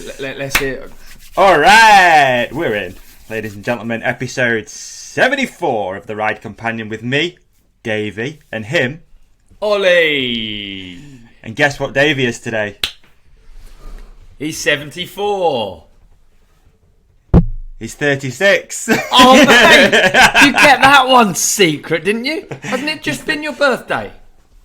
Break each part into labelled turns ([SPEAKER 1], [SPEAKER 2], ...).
[SPEAKER 1] Let's hear.
[SPEAKER 2] All right, we're in, ladies and gentlemen, episode 74 of The Ride Companion with me, Davy, and him,
[SPEAKER 1] Ollie.
[SPEAKER 2] And guess what Davy is today?
[SPEAKER 1] He's 74.
[SPEAKER 2] He's 36.
[SPEAKER 1] Oh, mate! You kept that one secret, didn't you? Hasn't it just been your birthday?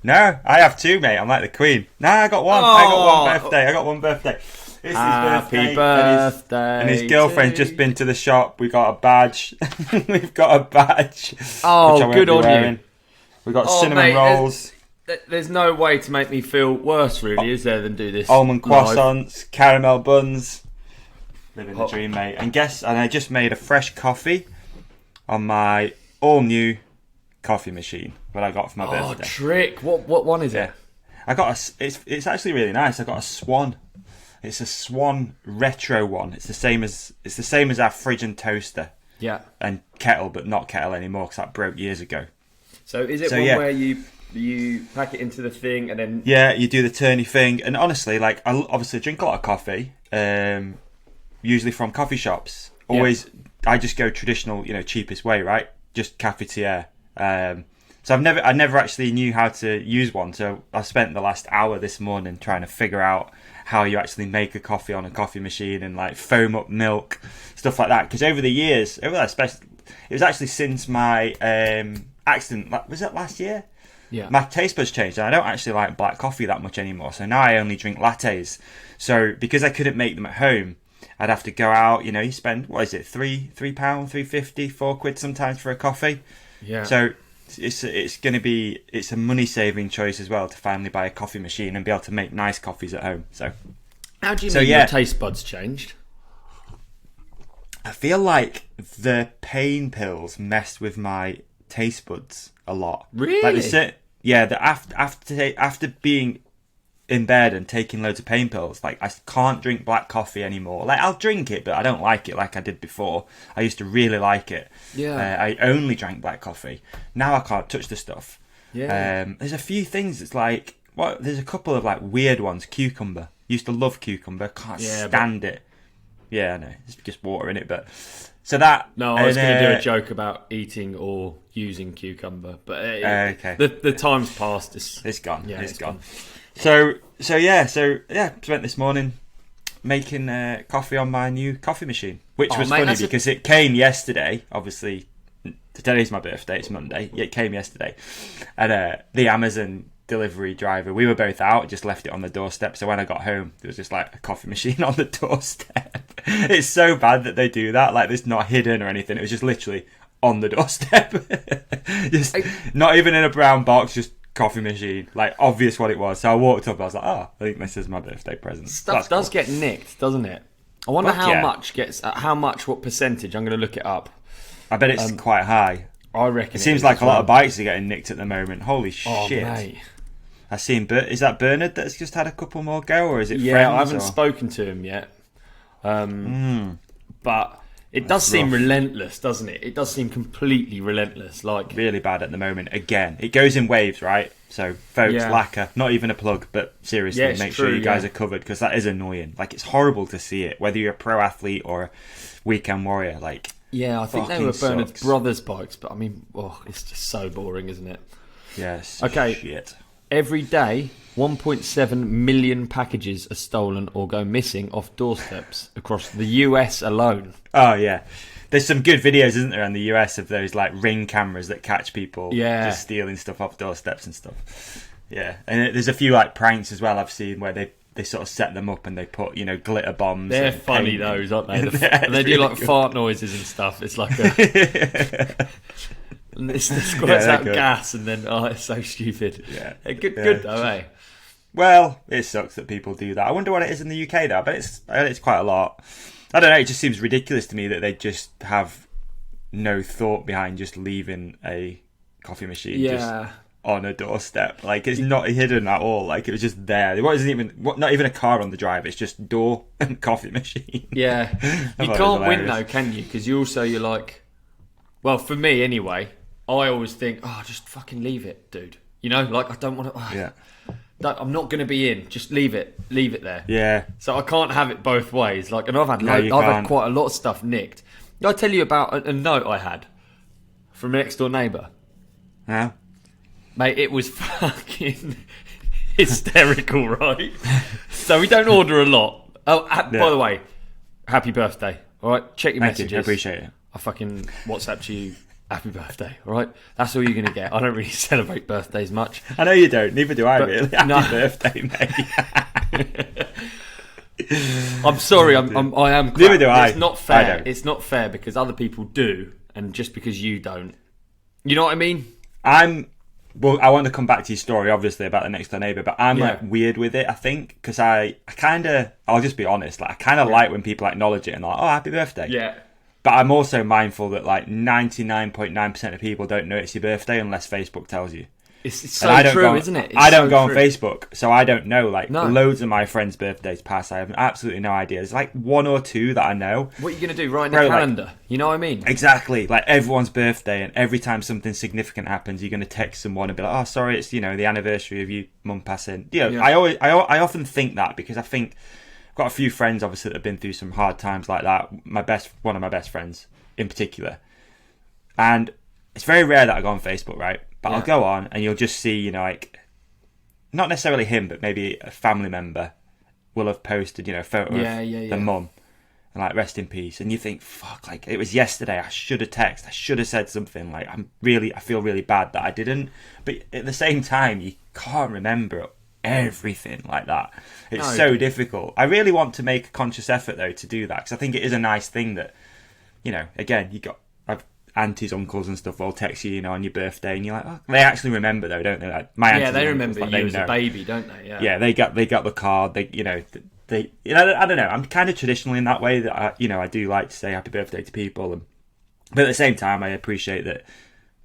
[SPEAKER 2] No, I have two, mate. I'm like the Queen. Nah, I got one. I got one birthday. It's
[SPEAKER 1] Happy
[SPEAKER 2] his
[SPEAKER 1] birthday.
[SPEAKER 2] And his girlfriend's just been to the shop. We got a badge. We've got a badge.
[SPEAKER 1] Oh, good on you.
[SPEAKER 2] We got cinnamon rolls.
[SPEAKER 1] There's no way to make me feel worse, really, is there, than do this?
[SPEAKER 2] Almond
[SPEAKER 1] live.
[SPEAKER 2] croissants, caramel buns. Living the dream, mate. And I just made a fresh coffee on my all-new coffee machine that I got for my birthday.
[SPEAKER 1] Oh, trick! What one is it?
[SPEAKER 2] I got it's actually really nice. I got a Swan. It's a Swan retro one. It's the same as our fridge and toaster.
[SPEAKER 1] Yeah. And
[SPEAKER 2] kettle, but not kettle anymore because that broke years ago.
[SPEAKER 1] So is it where you pack it into the thing and then...
[SPEAKER 2] Yeah, you do the turny thing. And honestly, like, I obviously drink a lot of coffee, usually from coffee shops. Always, I just go traditional, cheapest way, right? Just cafetiere. So I never actually knew how to use one. So I spent the last hour this morning trying to figure out how you actually make a coffee on a coffee machine and like foam up milk, stuff like that. Because over the years, it was actually since my accident. Was it last year?
[SPEAKER 1] Yeah.
[SPEAKER 2] My taste buds changed, and I don't actually like black coffee that much anymore. So now I only drink lattes. So because I couldn't make them at home, I'd have to go out. You spend £3, £3.50, £4 sometimes for a coffee.
[SPEAKER 1] Yeah.
[SPEAKER 2] So it's a money saving choice as well to finally buy a coffee machine and be able to make nice coffees at home. So
[SPEAKER 1] how do you mean your taste buds changed?
[SPEAKER 2] I feel like the pain pills messed with my taste buds a lot.
[SPEAKER 1] Really?
[SPEAKER 2] After being in bed and taking loads of pain pills, like I can't drink black coffee anymore. Like I'll drink it, but I don't like it like I did before. I used to really like it.
[SPEAKER 1] Yeah.
[SPEAKER 2] I only drank black coffee. Now I can't touch the stuff.
[SPEAKER 1] Yeah.
[SPEAKER 2] There's a few things. It's like there's a couple of like weird ones. Cucumber. Used to love cucumber. Can't stand it. Yeah, I know. It's just water in it, but so that.
[SPEAKER 1] No, I was going to do a joke about eating or using cucumber, but
[SPEAKER 2] okay.
[SPEAKER 1] The time's passed.
[SPEAKER 2] It's gone.
[SPEAKER 1] Yeah,
[SPEAKER 2] it's gone. So spent this morning making coffee on my new coffee machine, which was funny because it came yesterday. Obviously, today's my birthday. It's Monday. It came yesterday, and the Amazon delivery driver, we were both out, just left it on the doorstep. So when I got home, there was just like a coffee machine on the doorstep. It's so bad that they do that. Like it's not hidden or anything. It was just literally on the doorstep. Not even in a brown box, just coffee machine, like obvious what it was. So I walked up, I was like, I think this is my birthday present.
[SPEAKER 1] Stuff does get nicked, doesn't it? I wonder what percentage. I'm going to look it up.
[SPEAKER 2] I bet it's quite high.
[SPEAKER 1] I reckon
[SPEAKER 2] it seems like a lot of bikes are getting nicked at the moment. Holy shit.
[SPEAKER 1] Mate.
[SPEAKER 2] I seen is that Bernard that's just had a couple more go, or is it friends?
[SPEAKER 1] I haven't spoken to him yet, but it does seem relentless, doesn't it? It does seem completely relentless. Like
[SPEAKER 2] really bad at the moment. Again, it goes in waves, right? So, folks, lacquer, not even a plug, but seriously, make sure you guys are covered because that is annoying. Like, it's horrible to see it, whether you're a pro athlete or a weekend warrior. Like,
[SPEAKER 1] I think they were Bernard's brothers' bikes, but I mean, it's just so boring, isn't it?
[SPEAKER 2] Yes.
[SPEAKER 1] Okay.
[SPEAKER 2] Shit.
[SPEAKER 1] Every day, 1.7 million packages are stolen or go missing off doorsteps across the US alone.
[SPEAKER 2] Oh, yeah. There's some good videos, isn't there, in the US of those like Ring cameras that catch people just stealing stuff off doorsteps and stuff. Yeah. And there's a few like pranks as well I've seen where they sort of set them up and they put, glitter bombs.
[SPEAKER 1] They're funny, those, aren't they? They do like fart noises and stuff. It's like a... And it squirts out gas and then, it's so stupid.
[SPEAKER 2] Yeah.
[SPEAKER 1] Good though, eh?
[SPEAKER 2] Well, it sucks that people do that. I wonder what it is in the UK though, but it's quite a lot. I don't know, it just seems ridiculous to me that they just have no thought behind just leaving a coffee machine just on a doorstep. Like, it's not hidden at all. Like, it was just there. It wasn't not even a car on the drive. It's just door and coffee machine.
[SPEAKER 1] Yeah. You can't win though, can you? Because you're like... Well, for me anyway, I always think, just fucking leave it, dude. Like, I don't want to... I'm not going to be in. Just leave it there.
[SPEAKER 2] Yeah.
[SPEAKER 1] So I can't have it both ways. Like, and I've had quite a lot of stuff nicked. Did I tell you about a note I had from a next door neighbour?
[SPEAKER 2] Yeah.
[SPEAKER 1] Mate, it was fucking hysterical, right? So we don't order a lot. Oh, by the way, happy birthday. All right, check your messages.
[SPEAKER 2] Thank you. I appreciate it.
[SPEAKER 1] I fucking WhatsApp to you. Happy birthday, all right? That's all you're going to get. I don't really celebrate birthdays much.
[SPEAKER 2] I know you don't. Neither do I, really. Happy birthday, mate.
[SPEAKER 1] I'm sorry. I am.
[SPEAKER 2] Neither do I.
[SPEAKER 1] It's not fair. It's not fair because other people do, and just because you don't. You know what I mean?
[SPEAKER 2] Well, I want to come back to your story, obviously, about the next door neighbour, but I'm like weird with it, I think, because I kind of, I'll just be honest, like I kind of like when people acknowledge it and like, oh, happy birthday.
[SPEAKER 1] Yeah.
[SPEAKER 2] But I'm also mindful that like 99.9% of people don't know it's your birthday unless Facebook tells you.
[SPEAKER 1] It's so true, isn't it?
[SPEAKER 2] I don't go on Facebook, so I don't know. Like loads of my friends' birthdays pass. I have absolutely no idea. There's like one or two that I know.
[SPEAKER 1] What are you going to do? Write in the calendar? Like, you know what I mean?
[SPEAKER 2] Exactly. Like everyone's birthday, and every time something significant happens, you're going to text someone and be like, "Oh, sorry, it's the anniversary of your mum passing." I often think that because I think I've got a few friends obviously that have been through some hard times like that. One of my best friends in particular, and it's very rare that I go on Facebook, right? But I'll go on and you'll just see, like, not necessarily him, but maybe a family member will have posted, a photo of the mum and like, rest in peace. And you think, fuck, like, it was yesterday. I should have texted. I should have said something. Like, I feel really bad that I didn't. But at the same time, you can't remember everything like that. It's so difficult. I really want to make a conscious effort, though, to do that. Because I think it is a nice thing that, again, you got... aunties, uncles and stuff will text you, on your birthday, and you're like, oh, they actually remember though, don't they? Like my aunties,
[SPEAKER 1] they remember you as a baby, don't they?
[SPEAKER 2] Yeah, they got the card. They, I don't know. I'm kind of traditional in that way that I do like to say happy birthday to people, but at the same time, I appreciate that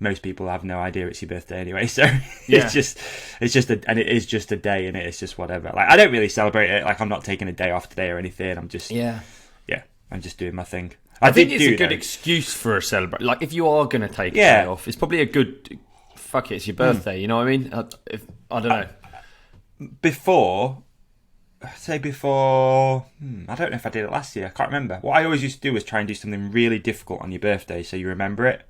[SPEAKER 2] most people have no idea it's your birthday anyway. So it is just a day, and it's just whatever. Like I don't really celebrate it. Like I'm not taking a day off today or anything. I'm just I'm just doing my thing.
[SPEAKER 1] I think it's a good excuse for a celebration. Like, if you are going to take a day off, it's probably a good... Fuck it, it's your birthday, you know what I mean? I don't know.
[SPEAKER 2] Before... I don't know if I did it last year. I can't remember. What I always used to do was try and do something really difficult on your birthday so you remember it.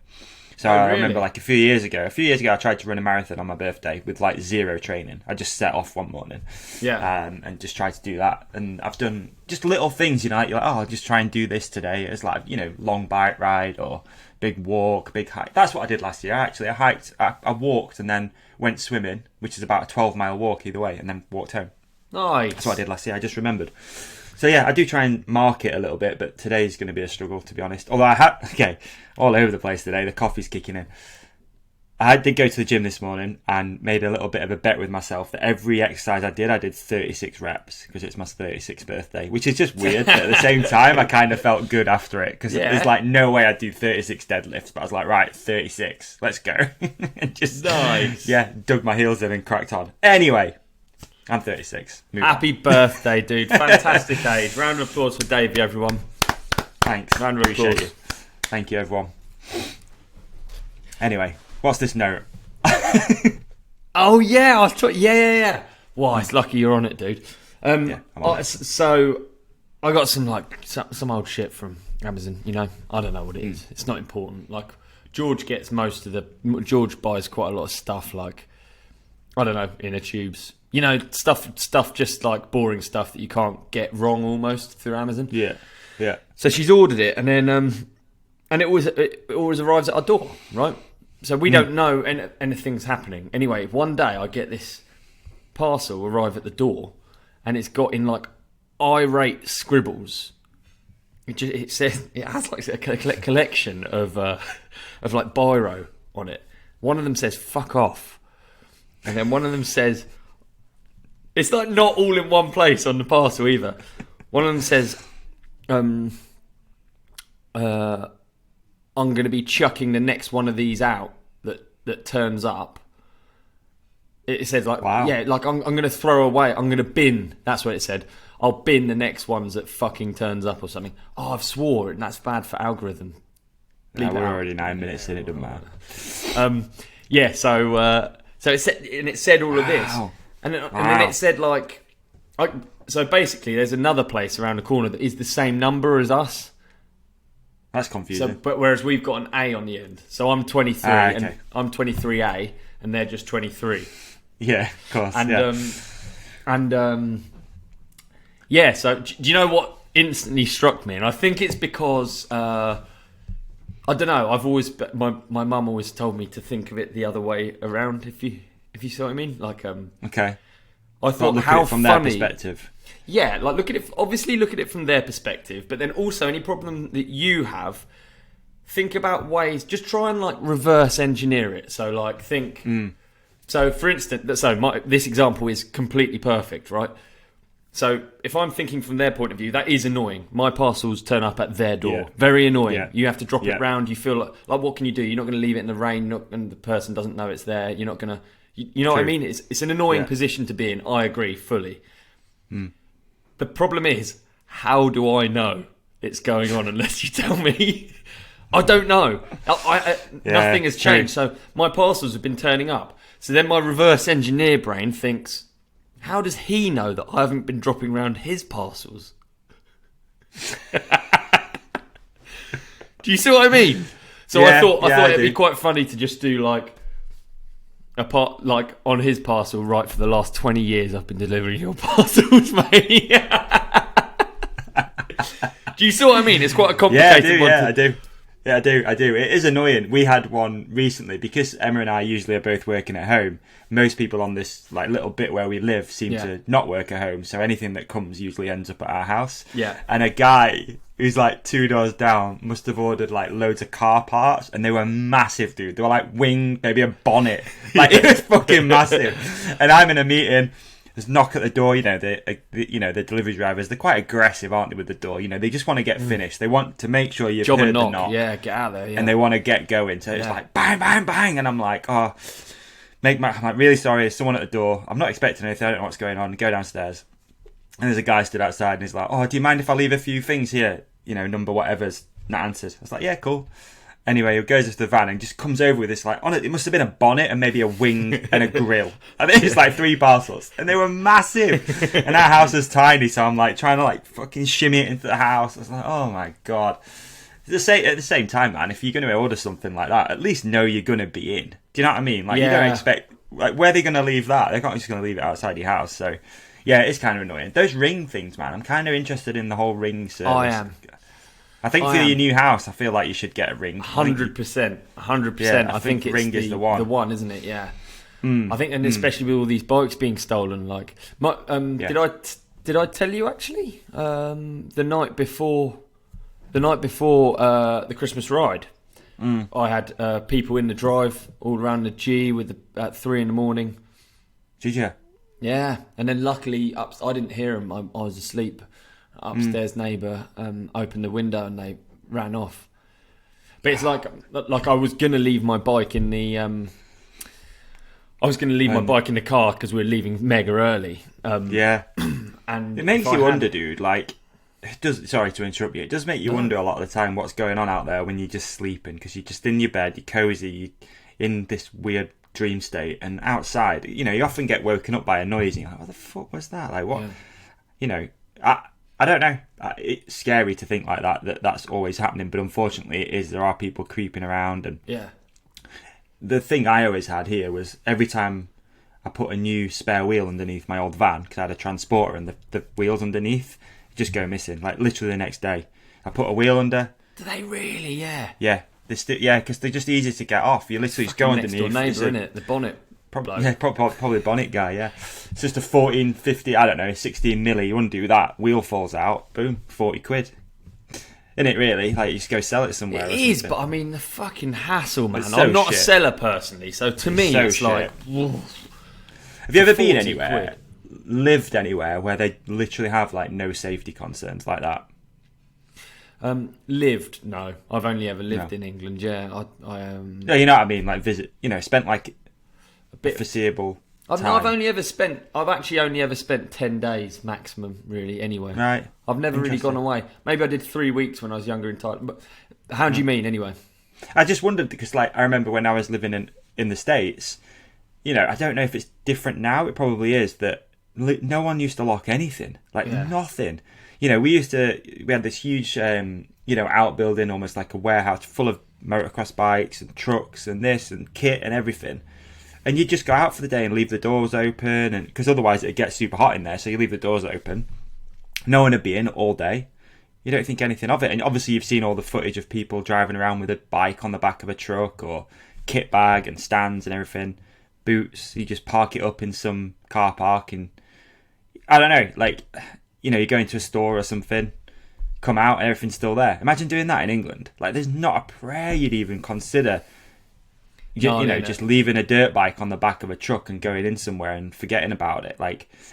[SPEAKER 2] So I remember like a few years ago I tried to run a marathon on my birthday with like zero training. I just set off one morning and just tried to do that. And I've done just little things, like you're like, oh, I'll just try and do this today. It's like, long bike ride or big walk, big hike. That's what I did last year. Actually, I walked and then went swimming, which is about a 12-mile walk either way, and then walked home.
[SPEAKER 1] Nice.
[SPEAKER 2] That's what I did last year. I just remembered. So yeah, I do try and mark it a little bit, but today's going to be a struggle, to be honest. Although all over the place today. The coffee's kicking in. I did go to the gym this morning and made a little bit of a bet with myself that every exercise I did 36 reps because it's my 36th birthday, which is just weird. But at the same time, I kind of felt good after it because there's like no way I'd do 36 deadlifts. But I was like, right, 36, let's go. And just
[SPEAKER 1] nice.
[SPEAKER 2] Dug my heels in and cracked on. Anyway. I'm 36.
[SPEAKER 1] Happy birthday, dude. Fantastic age. Round of applause for Davey, everyone.
[SPEAKER 2] Thanks.
[SPEAKER 1] Round of applause.
[SPEAKER 2] You. Thank you, everyone. Anyway, what's this note?
[SPEAKER 1] Oh, yeah. Yeah. Wow, it's lucky you're on it, dude. So, I got some old shit from Amazon, I don't know what it is. It's not important. Like, George George buys quite a lot of stuff, like, I don't know, inner tubes. Stuff just like boring stuff that you can't get wrong almost through Amazon.
[SPEAKER 2] Yeah.
[SPEAKER 1] So she's ordered it, and then and it always arrives at our door, right? So we don't know anything's happening. Anyway, one day I get this parcel arrive at the door, and it's got in like irate scribbles. It says it has like a collection of like biro on it. One of them says "fuck off," and then one of them says. It's like not all in one place on the parcel either. One of them says, I'm going to be chucking the next one of these out that turns up. It said like,
[SPEAKER 2] wow.
[SPEAKER 1] Like I'm going to throw away, I'm going to bin. That's what it said. I'll bin the next ones that fucking turns up or something. Oh, I've swore and that's bad for algorithm.
[SPEAKER 2] We're already 9 minutes in, it doesn't matter.
[SPEAKER 1] So it said all of this. And then it said like, so basically, there's another place around the corner that is the same number as us.
[SPEAKER 2] That's confusing.
[SPEAKER 1] So, but whereas we've got an A on the end, so I'm 23, and I'm 23A, and they're just 23.
[SPEAKER 2] Yeah, of course.
[SPEAKER 1] So do you know what instantly struck me? And I think it's because I don't know. I've always my mum always told me to think of it the other way around. If you see what I mean, like
[SPEAKER 2] okay.
[SPEAKER 1] I thought
[SPEAKER 2] look
[SPEAKER 1] how
[SPEAKER 2] at it from
[SPEAKER 1] funny,
[SPEAKER 2] their perspective.
[SPEAKER 1] Yeah, like look at it from their perspective, but then also any problem that you have, think about ways. Just try and like reverse engineer it. So like think. So for instance, this example is completely perfect, right? So if I'm thinking from their point of view, that is annoying. My parcels turn up at their door. Yeah. Very annoying. Yeah. You have to drop it round. You feel like what can you do? You're not going to leave it in the rain, and the person doesn't know it's there. You're not going to. You know what I mean? It's an annoying position to be in. I agree fully. The problem is, how do I know it's going on unless you tell me? I don't know. Nothing has changed. So my parcels have been turning up. So then my reverse engineer brain thinks, how does he know that I haven't been dropping around his parcels? Do you see what I mean? So I thought it'd be quite funny to just do like on his parcel, right, for the last 20 years I've been delivering your parcels, mate. Do you see what I mean? It's quite a complicated one.
[SPEAKER 2] I do. Yeah, I do. It is annoying. We had one recently because Emma and I usually are both working at home. Most people on this like little bit where we live seem to not work at home, so anything that comes usually ends up at our house.
[SPEAKER 1] Yeah.
[SPEAKER 2] And a guy who's like 2 doors down must have ordered like loads of car parts, and they were massive, dude. They were like wing, maybe a bonnet. Like it was fucking massive. And I'm in a meeting. There's a knock at the door. The delivery drivers, they're quite aggressive, aren't they, with the door? They just want to get finished. They want to make sure you've heard the knock.
[SPEAKER 1] Yeah, get out there. Yeah.
[SPEAKER 2] And they want to get going. So it's like bang, bang, bang, and I'm like, I'm like, really sorry. There's someone at the door. I'm not expecting anything. I don't know what's going on. Go downstairs, and there's a guy stood outside, and he's like, do you mind if I leave a few things here? Number whatever's not answered. I was like, yeah, cool. Anyway, he goes into the van and just comes over with this, like, on it must have been a bonnet and maybe a wing and a grill. I think it's like 3 parcels. And they were massive. And our house is tiny, so I'm like trying to like fucking shimmy it into the house. I was like, oh my God. At the same time, man, if you're going to order something like that, at least know you're going to be in. Do you know what I mean? Like, you don't expect, like, where are they going to leave that? They're not just going to leave it outside your house. So, yeah, it's kind of annoying. Those ring things, man, I'm kind of interested in the whole ring service.
[SPEAKER 1] I am.
[SPEAKER 2] I think for your new house, I feel like you should get a ring.
[SPEAKER 1] 100%.
[SPEAKER 2] I think ring is the one.
[SPEAKER 1] The one, isn't it? Yeah. I think, and especially with all these bikes being stolen, like, did I tell you actually the night before the Christmas ride, I had people in the drive all around the G at 3 a.m.
[SPEAKER 2] Did you?
[SPEAKER 1] Yeah, and then luckily I didn't hear them. I was asleep. Upstairs neighbour opened the window and they ran off. But it's like I was gonna leave my bike in the my bike in the car because we were leaving mega early.
[SPEAKER 2] And it makes you wonder, dude. Like, it does. Sorry to interrupt you. It does make you wonder a lot of the time what's going on out there when you're just sleeping because you're just in your bed, you're cozy, you're in this weird dream state, and outside, you often get woken up by a noise. And you're like, what the fuck was that? Like, what? Yeah. I don't know. It's scary to think like that's always happening, but unfortunately it is. There are people creeping around, and the thing I always had here was every time I put a new spare wheel underneath my old van, because I had a transporter and the wheels underneath just go missing, like literally the next day. I put a wheel under.
[SPEAKER 1] Do they really? Yeah.
[SPEAKER 2] Yeah. Because they're just easy to get off. You literally just go underneath.
[SPEAKER 1] Next door neighbour, isn't it? The bonnet.
[SPEAKER 2] Probably bonnet guy, yeah. It's just a 1450, I don't know, 16 milli. You undo that, wheel falls out, boom, 40 quid. Isn't it really? Like, you just go sell it somewhere.
[SPEAKER 1] It is, but I mean, the fucking hassle, man. I'm not a seller personally, so to me, it's like...
[SPEAKER 2] Have you ever been anywhere, lived anywhere, where they literally have, like, no safety concerns like that?
[SPEAKER 1] Lived? No. I've only ever lived in England, yeah.
[SPEAKER 2] No, you know what I mean? Like, visit, spent, like... bit foreseeable time.
[SPEAKER 1] I've actually only ever spent 10 days maximum, really, anyway.
[SPEAKER 2] Right.
[SPEAKER 1] I've never really gone away. Maybe I did 3 weeks when I was younger in Thailand, but how do you mean anyway?
[SPEAKER 2] I just wondered because, like, I remember when I was living in the States, I don't know if it's different now. It probably is that no one used to lock anything, nothing. We had this huge, outbuilding, almost like a warehouse full of motocross bikes and trucks and this and kit and everything. And you just go out for the day and leave the doors open, and because otherwise it gets super hot in there. So you leave the doors open. No one would be in all day. You don't think anything of it. And obviously you've seen all the footage of people driving around with a bike on the back of a truck or kit bag and stands and everything. Boots. You just park it up in some car park and I don't know, you go into a store or something, come out and everything's still there. Imagine doing that in England. There's not a prayer you'd even consider. Just leaving a dirt bike on the back of a truck and going in somewhere and forgetting about it.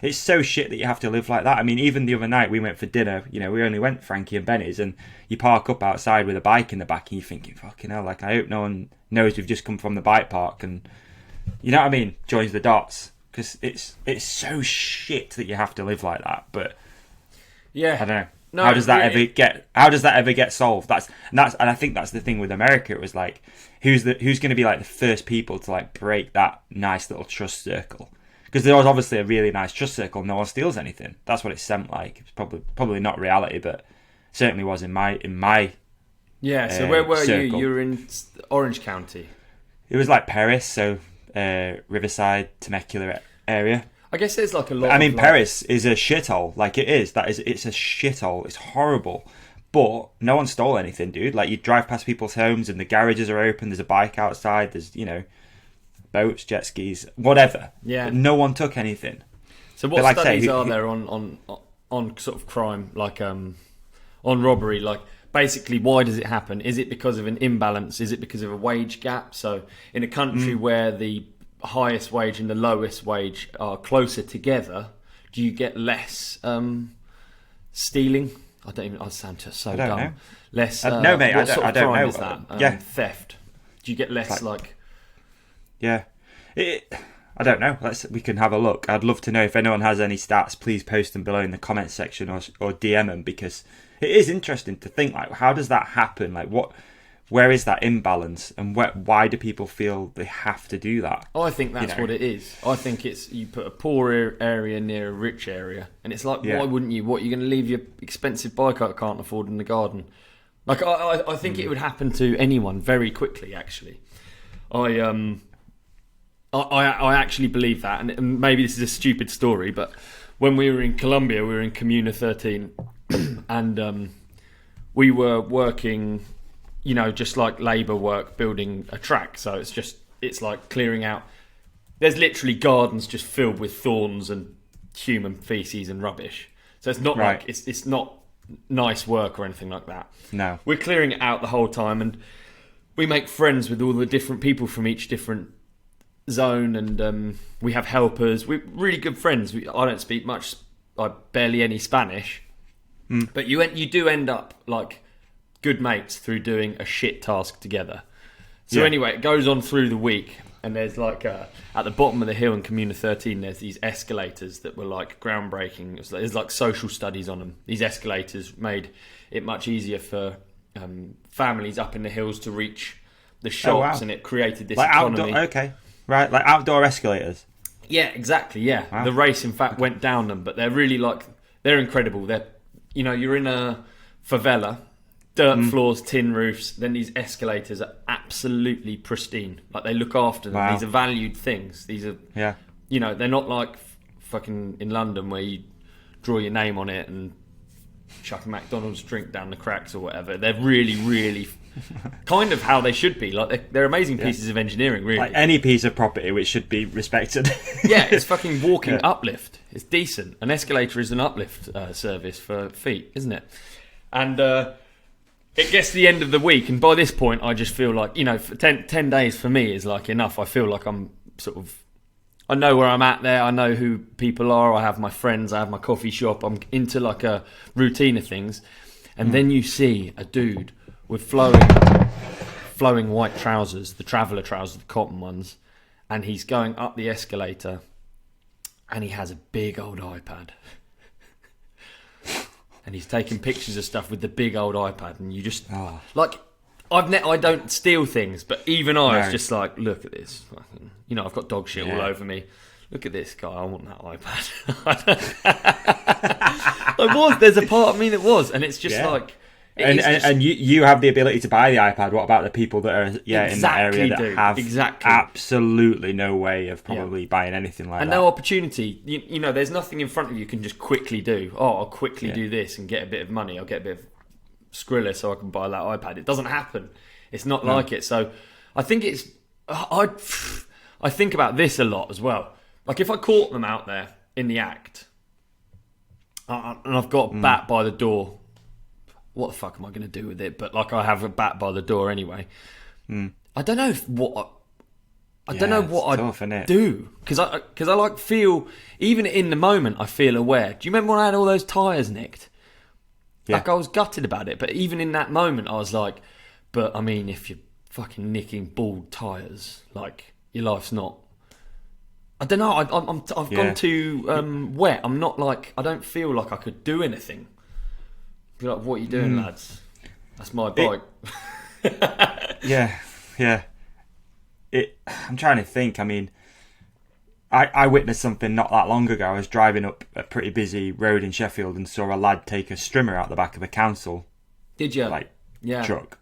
[SPEAKER 2] It's so shit that you have to live like that. I mean, even the other night we went for dinner, we only went Frankie and Benny's, and you park up outside with a bike in the back and you're thinking, fucking hell, I hope no one knows we've just come from the bike park and, you know what I mean, joins the dots. Because it's so shit that you have to live like that. But
[SPEAKER 1] yeah,
[SPEAKER 2] I don't know.
[SPEAKER 1] No,
[SPEAKER 2] how does that ever get solved? And I think that's the thing with America. It was who's going to be the first people to break that nice little trust circle? Because there was obviously a really nice trust circle. No one steals anything. That's what it seemed like. It's probably not reality, but certainly was in my
[SPEAKER 1] yeah. So where were
[SPEAKER 2] circle.
[SPEAKER 1] you? You were in Orange County.
[SPEAKER 2] It was Paris, so Riverside, Temecula area.
[SPEAKER 1] I guess there's a lot.
[SPEAKER 2] I mean, Paris is a shithole. It is. It's a shithole. It's horrible. But no one stole anything, dude. You drive past people's homes and the garages are open. There's a bike outside. There's boats, jet skis, whatever.
[SPEAKER 1] Yeah.
[SPEAKER 2] But no one took anything.
[SPEAKER 1] So what studies are there on sort of crime, on robbery? Basically, why does it happen? Is it because of an imbalance? Is it because of a wage gap? So in a country where the highest wage and the lowest wage are closer together, do you get less stealing? I sound so dumb.
[SPEAKER 2] Know.
[SPEAKER 1] Less.
[SPEAKER 2] No, mate.
[SPEAKER 1] What sort
[SPEAKER 2] I
[SPEAKER 1] of
[SPEAKER 2] don't
[SPEAKER 1] crime
[SPEAKER 2] know.
[SPEAKER 1] is that?
[SPEAKER 2] Yeah.
[SPEAKER 1] Theft. Do you get less
[SPEAKER 2] Yeah. I don't know. We can have a look. I'd love to know if anyone has any stats. Please post them below in the comments section or DM them, because it is interesting to think how does that happen? Where is that imbalance, and why do people feel they have to do that?
[SPEAKER 1] I think that's what it is. I think it's you put a poor area near a rich area, and it's why wouldn't you? What, you're going to leave your expensive bike I can't afford in the garden? I think it would happen to anyone very quickly. Actually, I actually believe that, and maybe this is a stupid story, but when we were in Colombia, we were in Comuna 13, and we were working, just labour work, building a track. So it's clearing out. There's literally gardens just filled with thorns and human feces and rubbish. So it's not it's not nice work or anything like that.
[SPEAKER 2] No,
[SPEAKER 1] we're clearing it out the whole time, and we make friends with all the different people from each different zone, and we have helpers. We're really good friends. I don't speak much, barely any Spanish, but you do end up good mates through doing a shit task together. So anyway, it goes on through the week, and there's at the bottom of the hill in Comuna 13, there's these escalators that were groundbreaking. There's social studies on them. These escalators made it much easier for families up in the hills to reach the shops, and it created this economy.
[SPEAKER 2] Okay, right, outdoor escalators.
[SPEAKER 1] Yeah, exactly. Yeah, wow. The race in fact went down them, but they're really they're incredible. They're you're in a favela. Dirt floors, tin roofs. Then these escalators are absolutely pristine. They look after them. Wow. These are valued things. These are, they're not fucking in London where you draw your name on it and chuck a McDonald's drink down the cracks or whatever. They're really, really kind of how they should be. They're amazing pieces of engineering, really.
[SPEAKER 2] Any piece of property which should be respected.
[SPEAKER 1] Yeah, it's fucking walking uplift. It's decent. An escalator is an uplift service for feet, isn't it? And it gets to the end of the week, and by this point, I just feel for 10 days for me is enough. I feel like I'm I know where I'm at there. I know who people are. I have my friends. I have my coffee shop. I'm into a routine of things. And then you see a dude with flowing white trousers, the traveller trousers, the cotton ones, and he's going up the escalator, and he has a big old iPad. And he's taking pictures of stuff with the big old iPad, and you just I don't steal things, but even I was just like, look at this. You know, I've got dog shit all over me. Look at this guy. I want that iPad. There's a part of me that was, and it's just like.
[SPEAKER 2] And you have the ability to buy the iPad. What about the people that are in that area that have absolutely no way of probably buying anything like that?
[SPEAKER 1] And no opportunity. You know, there's nothing in front of you can just quickly do. Oh, I'll quickly do this and get a bit of money. I'll get a bit of Skrilla so I can buy that iPad. It doesn't happen. It's not like it. So I think it's... I think about this a lot as well. Like if I caught them out there in the act and I've got a bat by the door, what the fuck am I going to do with it? But like I have a bat by the door anyway. I don't know I don't know what I'd do because I like feel even in the moment I feel aware. Do you remember when I had all those tyres nicked? Yeah. Like I was gutted about it, but even in that moment I was like, but I mean, if you're fucking nicking bald tyres, like your life's not. I don't know. I've gone too wet. I'm not like I don't feel like I could do anything. Be like, what are you doing, lads? That's my bike.
[SPEAKER 2] Yeah. I'm trying to think. I mean, I witnessed something not that long ago. I was driving up a pretty busy road in Sheffield and saw a lad take a strimmer out the back of a council.
[SPEAKER 1] Did you?
[SPEAKER 2] Truck.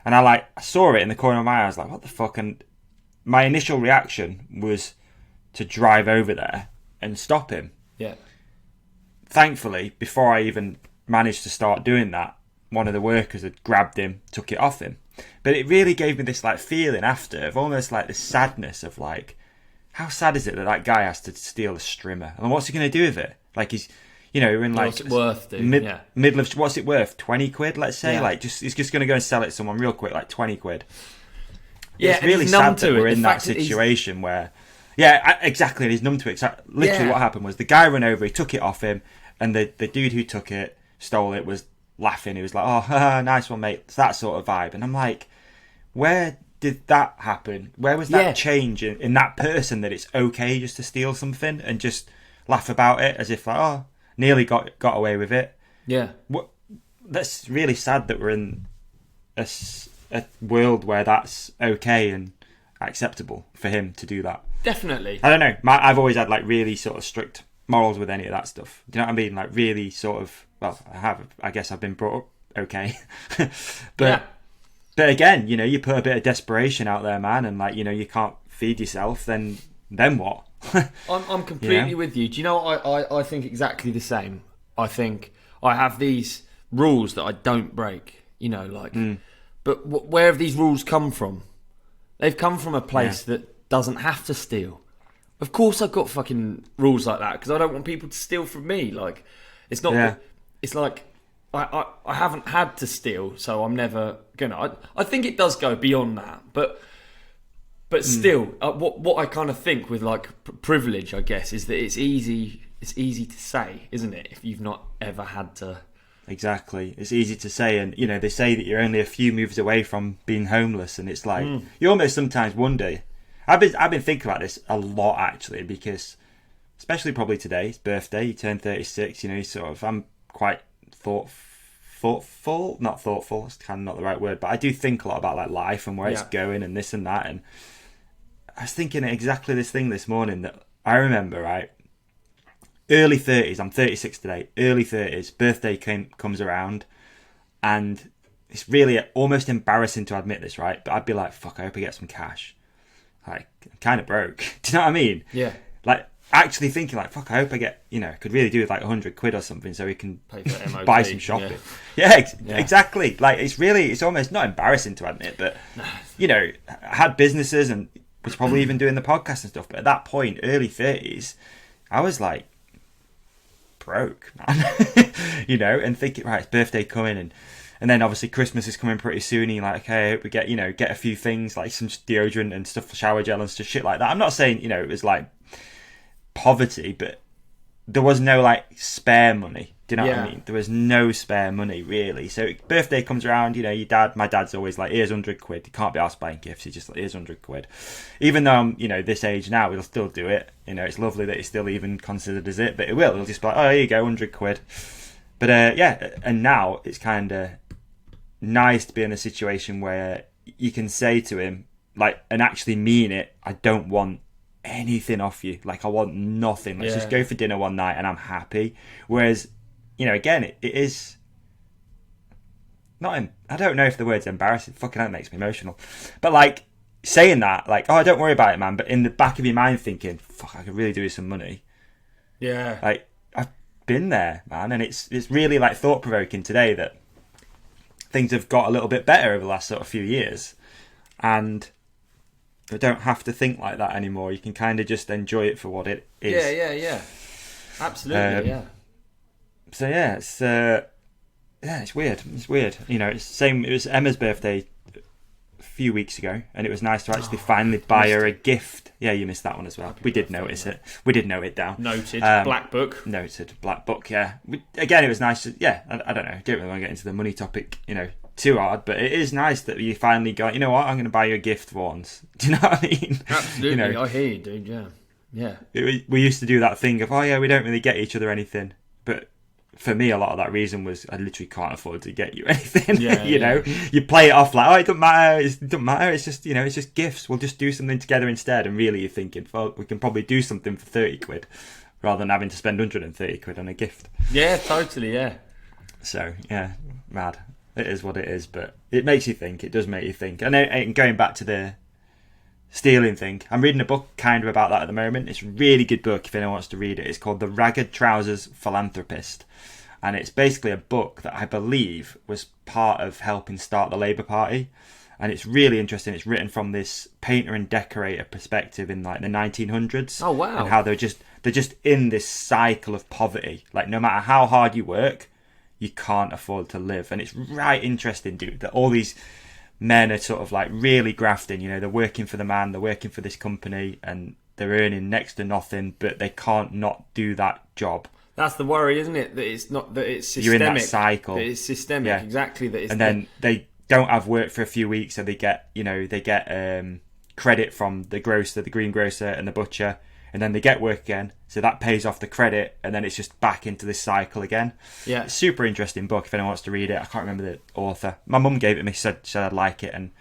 [SPEAKER 2] And I saw it in the corner of my eye. I was like, what the fuck? And my initial reaction was to drive over there and stop him.
[SPEAKER 1] Yeah.
[SPEAKER 2] Thankfully, before I even managed to start doing that, one of the workers had grabbed him, took it off him. But it really gave me this like feeling after of almost like the sadness of like, how sad is it that guy has to steal a strimmer? And what's he going to do with it? Like he's, you know, in like
[SPEAKER 1] what's it worth, dude?
[SPEAKER 2] Middle of what's it worth? 20 quid, let's say. Like he's just going to go and sell it to someone real quick, like 20 quid. Yeah, it's really sad that we're in that situation where, exactly. And he's numb to it. Literally, what happened was the guy ran over, he took it off him, and the dude who took it, stole it, was laughing. He was like, "Oh, nice one, mate." It's that sort of vibe, and I'm like, where did that happen? Where was that change in that person that it's okay just to steal something and just laugh about it as if like, oh, nearly got away with it?
[SPEAKER 1] Yeah.
[SPEAKER 2] That's really sad that we're in a world where that's okay and acceptable for him to do that.
[SPEAKER 1] Definitely.
[SPEAKER 2] I don't know. I've always had like really sort of strict morals with any of that stuff. Do you know what I mean? Like really sort of. Well, I guess I've been brought up okay, but again, you know, you put a bit of desperation out there, man, and like you know, you can't feed yourself. Then what?
[SPEAKER 1] I'm completely with you. Do you know what I think exactly the same? I think I have these rules that I don't break. You know, like, but where have these rules come from? They've come from a place that doesn't have to steal. Of course, I've got fucking rules like that because I don't want people to steal from me. Like, it's not. Yeah. It's like I haven't had to steal, so I'm never gonna. I think it does go beyond that, but still, what I kind of think with like privilege, I guess, is that it's easy to say, isn't it? If you've not ever had to.
[SPEAKER 2] Exactly, it's easy to say, and you know they say that you're only a few moves away from being homeless, and it's like you almost sometimes wonder. I've been thinking about this a lot actually, because especially probably today, his birthday, he turned 36. You know, I'm quite thoughtful, not thoughtful, it's kind of not the right word, but I do think a lot about like life and where it's going and this and that. And I was thinking exactly this thing this morning that I remember, right? Early 30s, I'm 36 today, early 30s, birthday comes around, and it's really almost embarrassing to admit this, right? But I'd be like, fuck, I hope I get some cash. Like, I'm kind of broke. Do you know what I mean?
[SPEAKER 1] Yeah.
[SPEAKER 2] Like, actually thinking like, fuck, I hope I get, you know, could really do with like 100 quid or something so we can
[SPEAKER 1] pay for MOT,
[SPEAKER 2] buy some shopping. Exactly. Like it's almost not embarrassing to admit, but you know, I had businesses and was probably even doing the podcast and stuff. But at that point, early 30s, I was like broke, man. You know, and thinking, right, it's birthday coming and then obviously Christmas is coming pretty soon. And you're like, okay, I hope we get a few things like some deodorant and stuff, shower gel and stuff, shit like that. I'm not saying, you know, it was like poverty, but there was no like spare money. Do you know what I mean? There was no spare money really. So birthday comes around, you know, my dad's always like, here's 100 quid. You can't be asked buying gifts. He's just like, here's 100 quid. Even though I'm, you know, this age now, we'll still do it. You know, it's lovely that it's still even considered as it, but he'll just be like, oh, here you go, 100 quid. But and now it's kind of nice to be in a situation where you can say to him, like, and actually mean it, I don't want anything off you. Like, I want nothing. Let's just go for dinner one night and I'm happy. Whereas, again, it is not, I don't know if the word's embarrassing. Fucking that makes me emotional. But, like, saying that, like, oh, don't worry about it, man. But in the back of your mind thinking, fuck, I could really do with some money.
[SPEAKER 1] Yeah.
[SPEAKER 2] Like, I've been there, man. And it's really, like, thought-provoking today that things have got a little bit better over the last sort of few years. And I don't have to think like that anymore. You can kind of just enjoy it for what it is.
[SPEAKER 1] Yeah. Absolutely, yeah.
[SPEAKER 2] So, yeah, it's weird. It's weird. It's same. It was Emma's birthday a few weeks ago, and it was nice to actually finally buy her a gift. Yeah, you missed that one as well. We did notice it. We did note it down.
[SPEAKER 1] Noted. Black book.
[SPEAKER 2] Noted. Black book, yeah. Again, it was nice to, I don't know. Don't really want to get into the money topic, too hard, but it is nice that you finally go, you know what, I'm going to buy you a gift for once. Do you know what I mean?
[SPEAKER 1] Absolutely, I hear you, dude, yeah.
[SPEAKER 2] We used to do that thing of, we don't really get each other anything. But for me, a lot of that reason was I literally can't afford to get you anything. You know, you play it off like, it doesn't matter, it's just, it's just gifts. We'll just do something together instead. And really you're thinking, well, we can probably do something for 30 quid rather than having to spend 130 quid on a gift.
[SPEAKER 1] Yeah, totally, yeah.
[SPEAKER 2] So, yeah, mad. It is what it is, but it makes you think. It does make you think. And going back to the stealing thing, I'm reading a book kind of about that at the moment. It's a really good book if anyone wants to read it. It's called The Ragged Trousers Philanthropist. And it's basically a book that I believe was part of helping start the Labour Party. And it's really interesting. It's written from this painter and decorator perspective in like the 1900s.
[SPEAKER 1] Oh, wow.
[SPEAKER 2] And how they're just in this cycle of poverty. Like no matter how hard you work, you can't afford to live. And it's right interesting, dude, that all these men are sort of like really grafting. They're working for the man, they're working for this company, and they're earning next to nothing, but they can't not do that job.
[SPEAKER 1] That's the worry, isn't it? That it's not, that it's systemic.
[SPEAKER 2] You're in that cycle.
[SPEAKER 1] That it's systemic, exactly. That it's
[SPEAKER 2] and then they don't have work for a few weeks, so they get credit from the grocer, the greengrocer, and the butcher. And then they get work again, so that pays off the credit, and then it's just back into this cycle again.
[SPEAKER 1] Yeah,
[SPEAKER 2] it's a super interesting book if anyone wants to read it. I can't remember the author. My mum gave it me, said I'd like it, and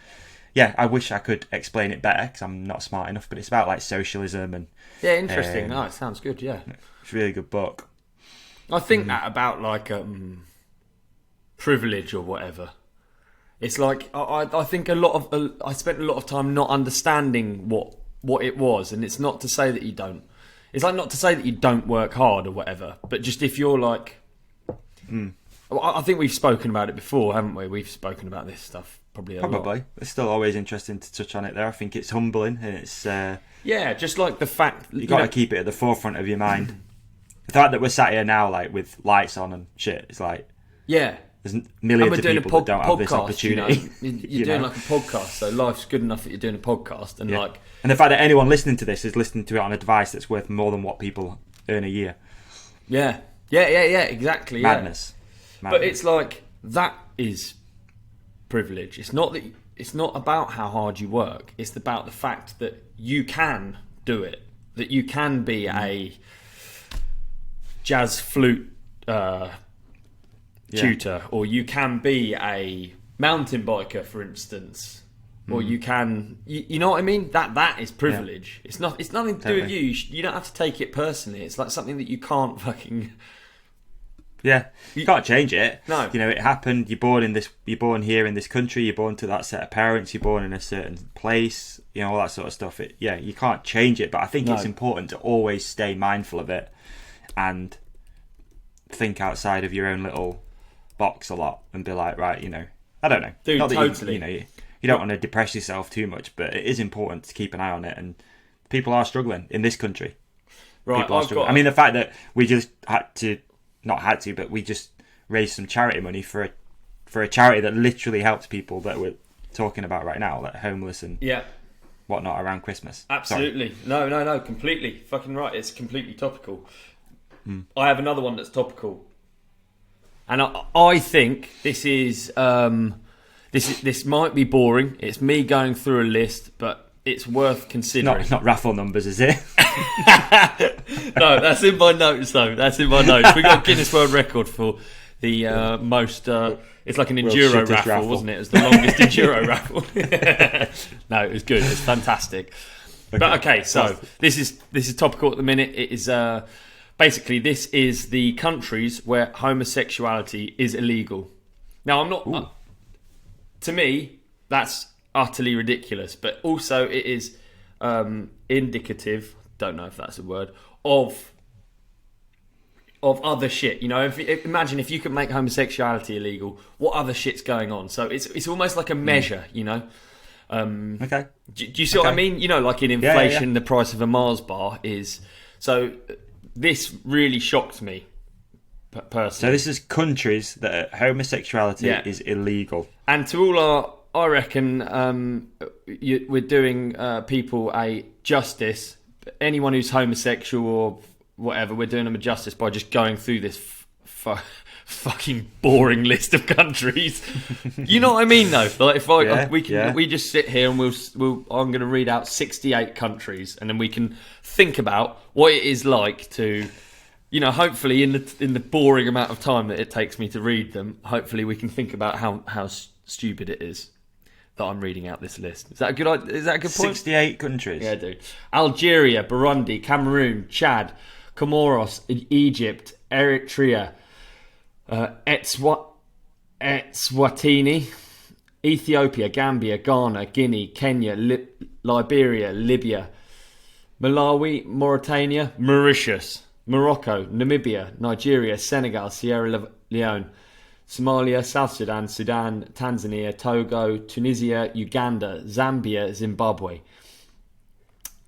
[SPEAKER 2] yeah, I wish I could explain it better because I'm not smart enough. But it's about like socialism and
[SPEAKER 1] interesting. It sounds good. Yeah,
[SPEAKER 2] it's a really good book.
[SPEAKER 1] I think that about like privilege or whatever. It's like I think I spent a lot of time not understanding what it was, and it's not to say that you don't. It's like not to say that you don't work hard or whatever, but just if you're like, I think we've spoken about it before, haven't we? We've spoken about this stuff probably a lot.
[SPEAKER 2] It's still always interesting to touch on it there. I think it's humbling, and it's
[SPEAKER 1] just like the fact
[SPEAKER 2] you got to keep it at the forefront of your mind. The fact that we're sat here now, like with lights on and shit, it's like there's millions of people that don't have this opportunity.
[SPEAKER 1] You're doing like a podcast, so life's good enough that you're doing a podcast, and
[SPEAKER 2] and the fact that anyone listening to this is listening to it on a device that's worth more than what people earn a year.
[SPEAKER 1] Yeah, exactly.
[SPEAKER 2] Madness.
[SPEAKER 1] But it's like that is privilege. It's not about how hard you work. It's about the fact that you can do it. That you can be a jazz flute tutor, or you can be a mountain biker, for instance, or you can, you know what I mean? That is privilege. It's nothing to do with you. You don't have to take it personally. It's like something that you can't fucking.
[SPEAKER 2] Yeah, you can't change it.
[SPEAKER 1] No,
[SPEAKER 2] it happened. You're born here in this country. You're born to that set of parents. You're born in a certain place. All that sort of stuff. You can't change it. But I think it's important to always stay mindful of it and think outside of your own little box a lot and be like, right, I don't know.
[SPEAKER 1] Dude,
[SPEAKER 2] not that
[SPEAKER 1] totally.
[SPEAKER 2] You don't want to depress yourself too much, but it is important to keep an eye on it. And people are struggling in this country.
[SPEAKER 1] Right,
[SPEAKER 2] people are struggling. I mean, the fact that we just but we just raised some charity money for a charity that literally helps people that we're talking about right now, like homeless and whatnot around Christmas.
[SPEAKER 1] Absolutely. Sorry. No, completely. Fucking right. It's completely topical. I have another one that's topical. And I think this is this might be boring. It's me going through a list, but it's worth considering.
[SPEAKER 2] It's not raffle numbers, is it?
[SPEAKER 1] No, that's in my notes though. We got Guinness World Record for the most. It's like an
[SPEAKER 2] World's
[SPEAKER 1] enduro
[SPEAKER 2] shittest
[SPEAKER 1] raffle, wasn't it? It was the longest enduro raffle. No, it was good. It was fantastic. But okay, so this is topical at the minute. It is basically this is the countries where homosexuality is illegal. Now, I'm not. To me, that's utterly ridiculous. But also, it is indicative. Don't know if that's a word of other shit. You know, imagine if you could make homosexuality illegal, what other shit's going on? So it's almost like a measure. You know.
[SPEAKER 2] Okay.
[SPEAKER 1] Do you see what I mean? You know, like in inflation, the price of a Mars bar is. So this really shocked me, personally.
[SPEAKER 2] So this is countries that homosexuality is illegal.
[SPEAKER 1] And to all I reckon we're doing people a justice. Anyone who's homosexual or whatever, we're doing them a justice by just going through this fucking boring list of countries. You know what I mean, though? Like if we just sit here and I'm going to read out 68 countries, and then we can think about what it is like to, you know, hopefully in the boring amount of time that it takes me to read them, hopefully we can think about how stupid it is that I'm reading out this list. Is that a good point?
[SPEAKER 2] 68 countries.
[SPEAKER 1] Yeah, dude. Algeria, Burundi, Cameroon, Chad, Comoros, Egypt, Eritrea, Eswatini, Ethiopia, Gambia, Ghana, Guinea, Kenya, Liberia, Libya, Malawi, Mauritania, Mauritius, Morocco, Namibia, Nigeria, Senegal, Sierra Leone, Somalia, South Sudan, Sudan, Tanzania, Togo, Tunisia, Uganda, Zambia, Zimbabwe,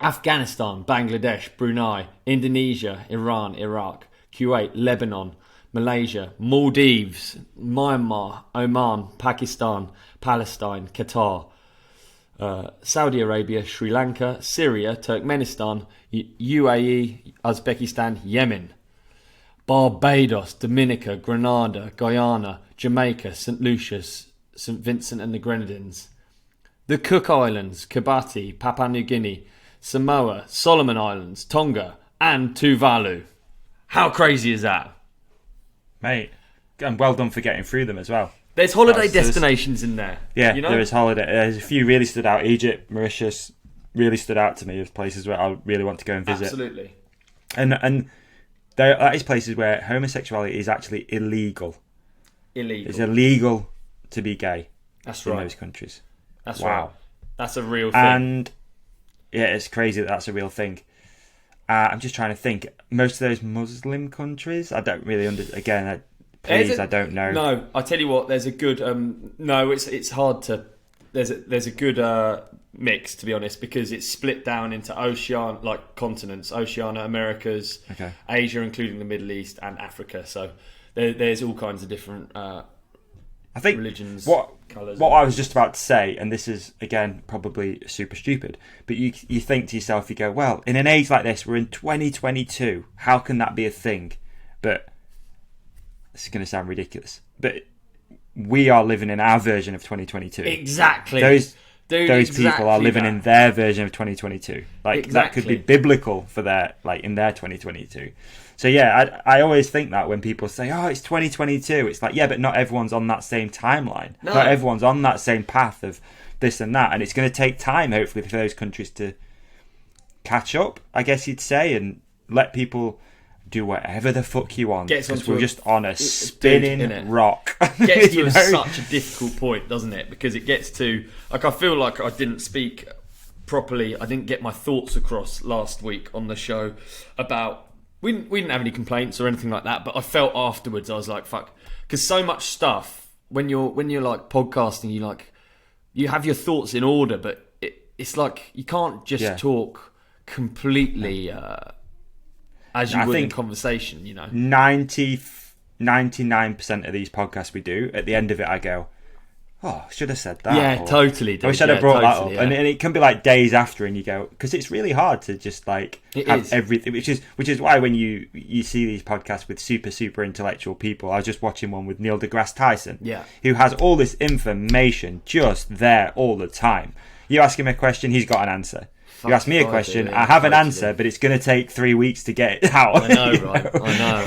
[SPEAKER 1] Afghanistan, Bangladesh, Brunei, Indonesia, Iran, Iraq, Kuwait, Lebanon, Malaysia, Maldives, Myanmar, Oman, Pakistan, Palestine, Qatar, Saudi Arabia, Sri Lanka, Syria, Turkmenistan, UAE, Uzbekistan, Yemen, Barbados, Dominica, Grenada, Guyana, Jamaica, St. Lucia, St. Vincent and the Grenadines, the Cook Islands, Kiribati, Papua New Guinea, Samoa, Solomon Islands, Tonga, and Tuvalu. How crazy is that?
[SPEAKER 2] Mate, and well done for getting through them as well.
[SPEAKER 1] There's holiday destinations in there.
[SPEAKER 2] Yeah,
[SPEAKER 1] you know?
[SPEAKER 2] There is holiday. There's a few really stood out. Egypt, Mauritius really stood out to me as places where I really want to go and visit.
[SPEAKER 1] Absolutely.
[SPEAKER 2] And that is places where homosexuality is actually illegal. It's illegal to be gay.
[SPEAKER 1] That's right.
[SPEAKER 2] In those countries.
[SPEAKER 1] That's right. That's a real thing.
[SPEAKER 2] And yeah, it's crazy that's a real thing. I'm just trying to think. Most of those Muslim countries, I don't really understand. Again, I don't know.
[SPEAKER 1] No, I tell you what. There's a good. No, it's hard to. There's a good mix, to be honest, because it's split down into continents: Oceania, Americas, Asia, including the Middle East, and Africa. So there's all kinds of different.
[SPEAKER 2] I think
[SPEAKER 1] religions, colours.
[SPEAKER 2] What I was just about to say, and this is again probably super stupid, but you think to yourself, you go, well, in an age like this, we're in 2022. How can that be a thing? But this is going to sound ridiculous, but we are living in our version of 2022.
[SPEAKER 1] Exactly.
[SPEAKER 2] Those people are living in their version of 2022. That could be biblical for in their 2022. So yeah, I always think that when people say, "Oh, it's 2022," it's like, yeah, but not everyone's on that same timeline. No. Not everyone's on that same path of this and that, and it's going to take time, hopefully, for those countries to catch up, I guess you'd say, and let people do whatever the fuck you want, because we're just on a spinning rock.
[SPEAKER 1] It gets to such a difficult point, doesn't it? Because it gets to, I feel like I didn't speak properly. I didn't get my thoughts across last week on the show about. We didn't have any complaints or anything like that, but I felt afterwards, I was like, fuck. Because so much stuff, when you're like podcasting, you have your thoughts in order, but it's like you can't just talk completely as you would in conversation, you know.
[SPEAKER 2] 99% of these podcasts we do, at the end of it I go, oh, I should have said that.
[SPEAKER 1] Yeah, totally.
[SPEAKER 2] I wish I'd have brought that up. Yeah. And it can be like days after, and you go, because it's really hard to just have everything. Which is why when you see these podcasts with super intellectual people, I was just watching one with Neil deGrasse Tyson, who has all this information just there all the time. You ask him a question, he's got an answer. You ask me a question, I have an answer, but it's going to take 3 weeks to get it out.
[SPEAKER 1] I know, right? I know.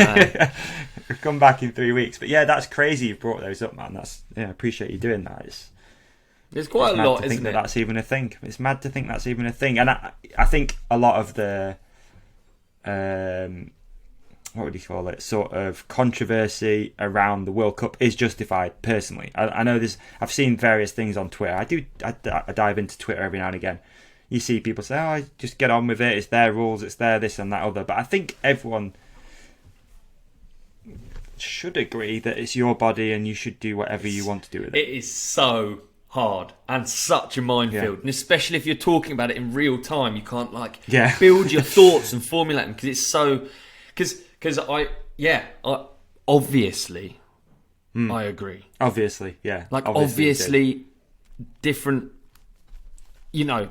[SPEAKER 2] We've come back in 3 weeks. But yeah, that's crazy you brought those up, man. I appreciate you doing that.
[SPEAKER 1] There's quite a lot, isn't it?
[SPEAKER 2] That's even a thing. It's mad to think that's even a thing. And I think a lot of the what would you call it? Sort of controversy around the World Cup is justified. Personally, I know I've seen various things on Twitter. I dive into Twitter every now and again. You see people say, "Oh, just get on with it. It's their rules. It's their this and that other." But I think everyone should agree that it's your body and you should do whatever you want to do with it.
[SPEAKER 1] It is so hard and such a minefield, and especially if you're talking about it in real time, you can't build your thoughts and formulate them because it's so. Because I obviously I agree.
[SPEAKER 2] Obviously, yeah.
[SPEAKER 1] Obviously different. You know,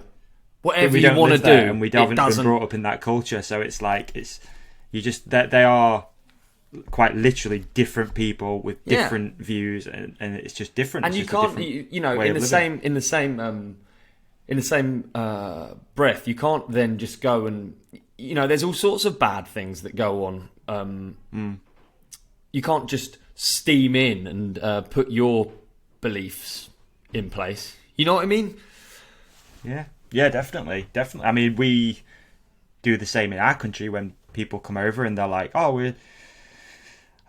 [SPEAKER 1] whatever you want to do,
[SPEAKER 2] and we haven't been brought up in that culture, so it's like they are quite literally different people with different views, and it's just different.
[SPEAKER 1] And you can't, in the same breath, you can't then just go and there's all sorts of bad things that go on. You can't just steam in and put your beliefs in place. You know what I mean?
[SPEAKER 2] Yeah, definitely. I mean, we do the same in our country when people come over and they're like, "Oh,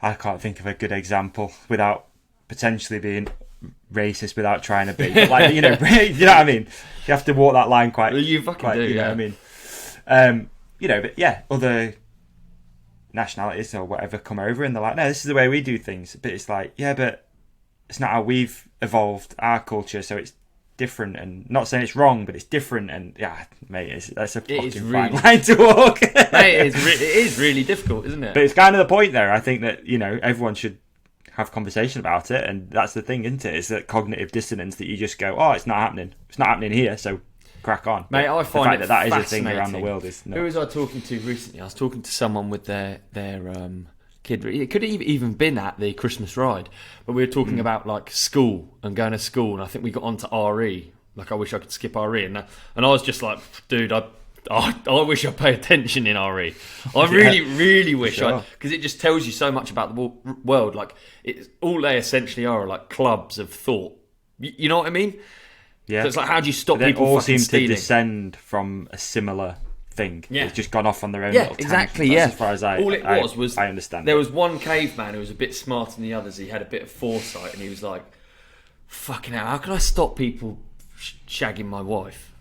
[SPEAKER 2] I can't think of a good example without potentially being racist without trying to be." But you know what I mean? You have to walk that line quite.
[SPEAKER 1] You fucking do,
[SPEAKER 2] you know what I mean? But yeah, other nationalities or whatever come over and they're like, "No, this is the way we do things." But it's like, yeah, but it's not how we've evolved our culture, so it's different. And not saying it's wrong, but it's different. And yeah, mate, that's a fucking fine line to walk.
[SPEAKER 1] Mate, it is really difficult, isn't it?
[SPEAKER 2] But it's kind of the point there. I think that everyone should have conversation about it, and that's the thing, isn't it? It's that cognitive dissonance that you just go, "Oh, it's not happening. It's not happening here, so crack on."
[SPEAKER 1] Mate, I find
[SPEAKER 2] that is a thing around the world.
[SPEAKER 1] Who was I talking to recently? I was talking to someone with their kid. It could have even been at the Christmas ride, but we were talking about school and going to school, and I think we got onto RE. I wish I could skip RE, and I was just like, dude, I wish I pay attention in RE. I really wish because it just tells you so much about the world. All they essentially are clubs of thought. You know what I mean?
[SPEAKER 2] Yeah.
[SPEAKER 1] So it's how do you stop people
[SPEAKER 2] all
[SPEAKER 1] fucking
[SPEAKER 2] seem
[SPEAKER 1] stealing?
[SPEAKER 2] to descend from a similar thing.
[SPEAKER 1] Yeah.
[SPEAKER 2] It's just gone off on their own little
[SPEAKER 1] exactly.
[SPEAKER 2] tangent. That's as far as
[SPEAKER 1] all it was
[SPEAKER 2] I understand.
[SPEAKER 1] There was one caveman who was a bit smarter than the others. He had a bit of foresight, and he was like, "Fucking hell, how can I stop people shagging my wife?"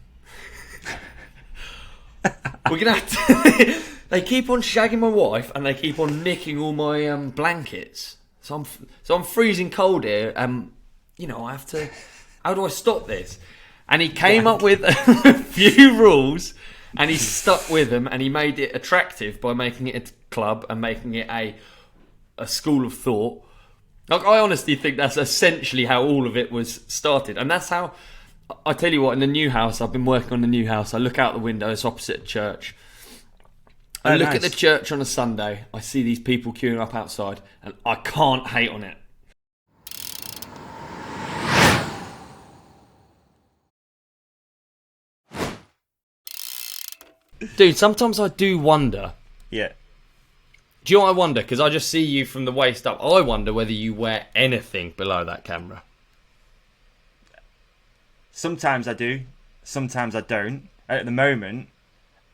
[SPEAKER 1] We're gonna have to. They keep on shagging my wife, and they keep on nicking all my blankets. So I'm freezing cold here. I have to. How do I stop this? And he came up with a few rules, and he stuck with them, and he made it attractive by making it a club and making it a school of thought. I honestly think that's essentially how all of it was started, and that's how. I tell you what, in the new house, I've been working on the new house. I look out the window; it's opposite a church. I look at the church on a Sunday. I see these people queuing up outside, and I can't hate on it. Dude, sometimes I do wonder.
[SPEAKER 2] Yeah.
[SPEAKER 1] Do you know what I wonder? Because I just see you from the waist up. I wonder whether you wear anything below that camera.
[SPEAKER 2] Sometimes I do. Sometimes I don't. At the moment,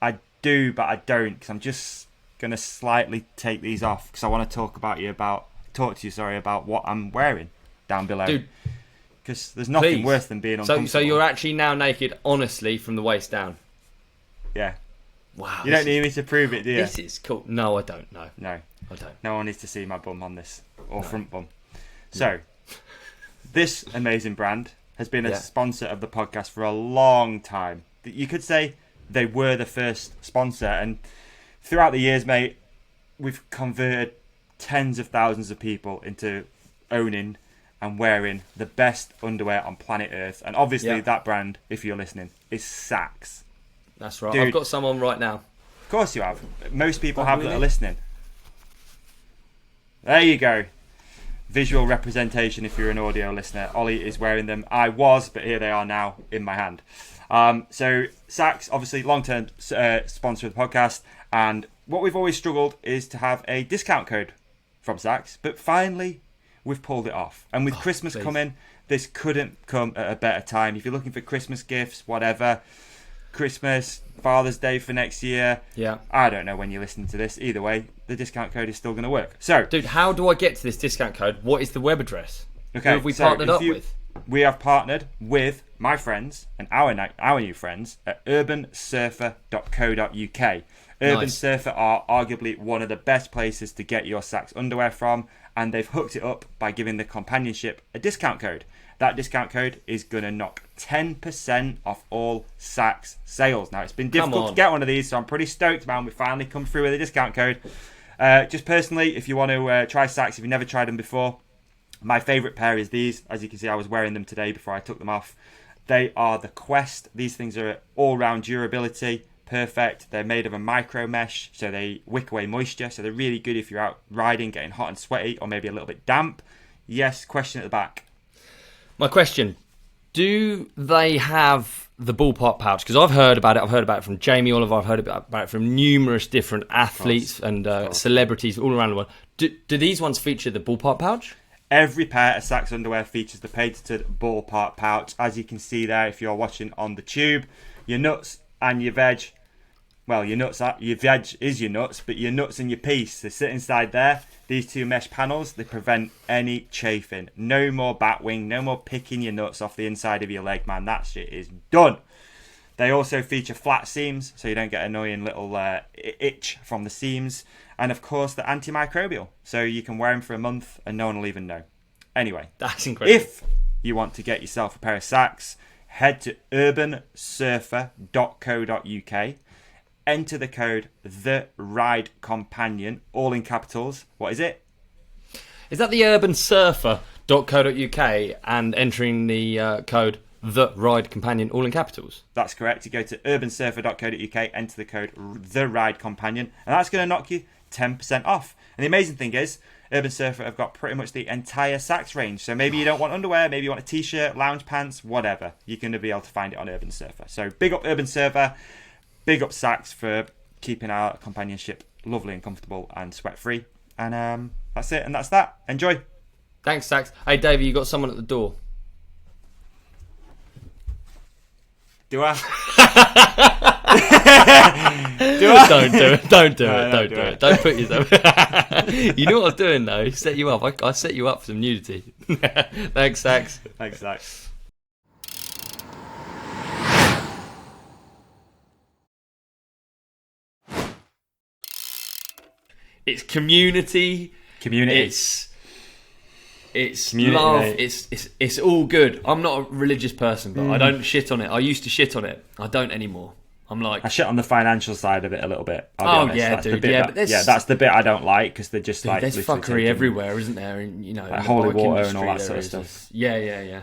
[SPEAKER 2] I do, but I don't. Because I'm just going to slightly take these off. Because I want to talk to you about what I'm wearing down below.
[SPEAKER 1] Dude.
[SPEAKER 2] Because there's nothing worse than being uncomfortable.
[SPEAKER 1] So you're actually now naked, honestly, from the waist down?
[SPEAKER 2] Yeah.
[SPEAKER 1] Wow.
[SPEAKER 2] You don't need me to prove it, do you?
[SPEAKER 1] This is cool. No, I don't. No,
[SPEAKER 2] I
[SPEAKER 1] don't.
[SPEAKER 2] No one needs to see my bum on this. Or front bum. So, this amazing brand has been a sponsor of the podcast for a long time. You could say they were the first sponsor. And throughout the years, mate, we've converted tens of thousands of people into owning and wearing the best underwear on planet Earth. And obviously that brand, if you're listening, is Sax.
[SPEAKER 1] That's right.
[SPEAKER 2] Dude,
[SPEAKER 1] I've got some on right now.
[SPEAKER 2] Of course you have. Most people have that are listening. There you go. Visual representation if you're an audio listener. Ollie is wearing them. I was, but here they are now in my hand. So Sax, obviously long-term sponsor of the podcast. And what we've always struggled is to have a discount code from Saks. But finally, we've pulled it off. And with Christmas coming, this couldn't come at a better time. If you're looking for Christmas gifts, whatever, Christmas, Father's Day for next year.
[SPEAKER 1] Yeah.
[SPEAKER 2] I don't know when you're listening to this. Either way, the discount code is still going to work. So,
[SPEAKER 1] dude, how do I get to this discount code? What is the web address?
[SPEAKER 2] Okay,
[SPEAKER 1] who have we partnered up with?
[SPEAKER 2] We have partnered with my friends and our new friends at urbansurfer.co.uk. Urban Surfer are arguably one of the best places to get your Saks underwear from, and they've hooked it up by giving the companionship a discount code. That discount code is going to knock 10% off all Saks sales. Now, it's been difficult to get one of these, so I'm pretty stoked, man. We finally come through with a discount code. Just personally, if you want to try Saks, if you've never tried them before, my favourite pair is these. As you can see, I was wearing them today before I took them off. They are the Quest. These things are all-round durability. Perfect. They're made of a micro mesh, so they wick away moisture. So they're really good if you're out riding, getting hot and sweaty, or maybe a little bit damp. Yes, question at the back.
[SPEAKER 1] My question, do they have the ballpark pouch? Because I've heard about it. I've heard about it from Jamie Oliver. I've heard about it from numerous different athletes and celebrities all around the world. Do these ones feature the ballpark pouch?
[SPEAKER 2] Every pair of Saks underwear features the patented ballpark pouch. As you can see there, if you're watching on the tube, your nuts and your veg. Well, your veg is your nuts, but your nuts and your piece, they sit inside there. These two mesh panels, they prevent any chafing. No more batwing, no more picking your nuts off the inside of your leg, man. That shit is done. They also feature flat seams, so you don't get annoying little itch from the seams. And of course, they're antimicrobial, so you can wear them for a month and no one will even know. Anyway,
[SPEAKER 1] that's incredible.
[SPEAKER 2] If you want to get yourself a pair of Saks, head to urbansurfer.co.uk. Enter the code THERIDECOMPANION, all in capitals. What is it?
[SPEAKER 1] Is that the urbansurfer.co.uk and entering the code THERIDECOMPANION, all in capitals?
[SPEAKER 2] That's correct. You go to urbansurfer.co.uk, enter the code THERIDECOMPANION, and that's going to knock you 10% off. And the amazing thing is, Urban Surfer have got pretty much the entire Saks range. So maybe you don't want underwear, maybe you want a t-shirt, lounge pants, whatever. You're going to be able to find it on Urban Surfer. So big up Urban Surfer. Big up Saks for keeping our companionship lovely and comfortable and sweat-free. And that's it, and that's that. Enjoy.
[SPEAKER 1] Thanks, Saks. Hey, Davey, you got someone at the door.
[SPEAKER 2] Do I?
[SPEAKER 1] Do I? Don't do it. Don't do it. Don't do it. Don't put yourself... You know what I'm doing, though? Set you up. I set you up for some nudity. Thanks, Saks.
[SPEAKER 2] Thanks, Saks.
[SPEAKER 1] It's community. It's community, love. Mate. It's all good. I'm not a religious person, but I don't shit on it. I used to shit on it. I don't anymore. I'm like,
[SPEAKER 2] I shit on the financial side of it a little bit. I'll be honest.
[SPEAKER 1] Yeah,
[SPEAKER 2] that's
[SPEAKER 1] dude.
[SPEAKER 2] That's the bit I don't like because they're just
[SPEAKER 1] dude,
[SPEAKER 2] like
[SPEAKER 1] there's fuckery everywhere, isn't there? And
[SPEAKER 2] like holy water and all that sort of stuff.
[SPEAKER 1] Yeah.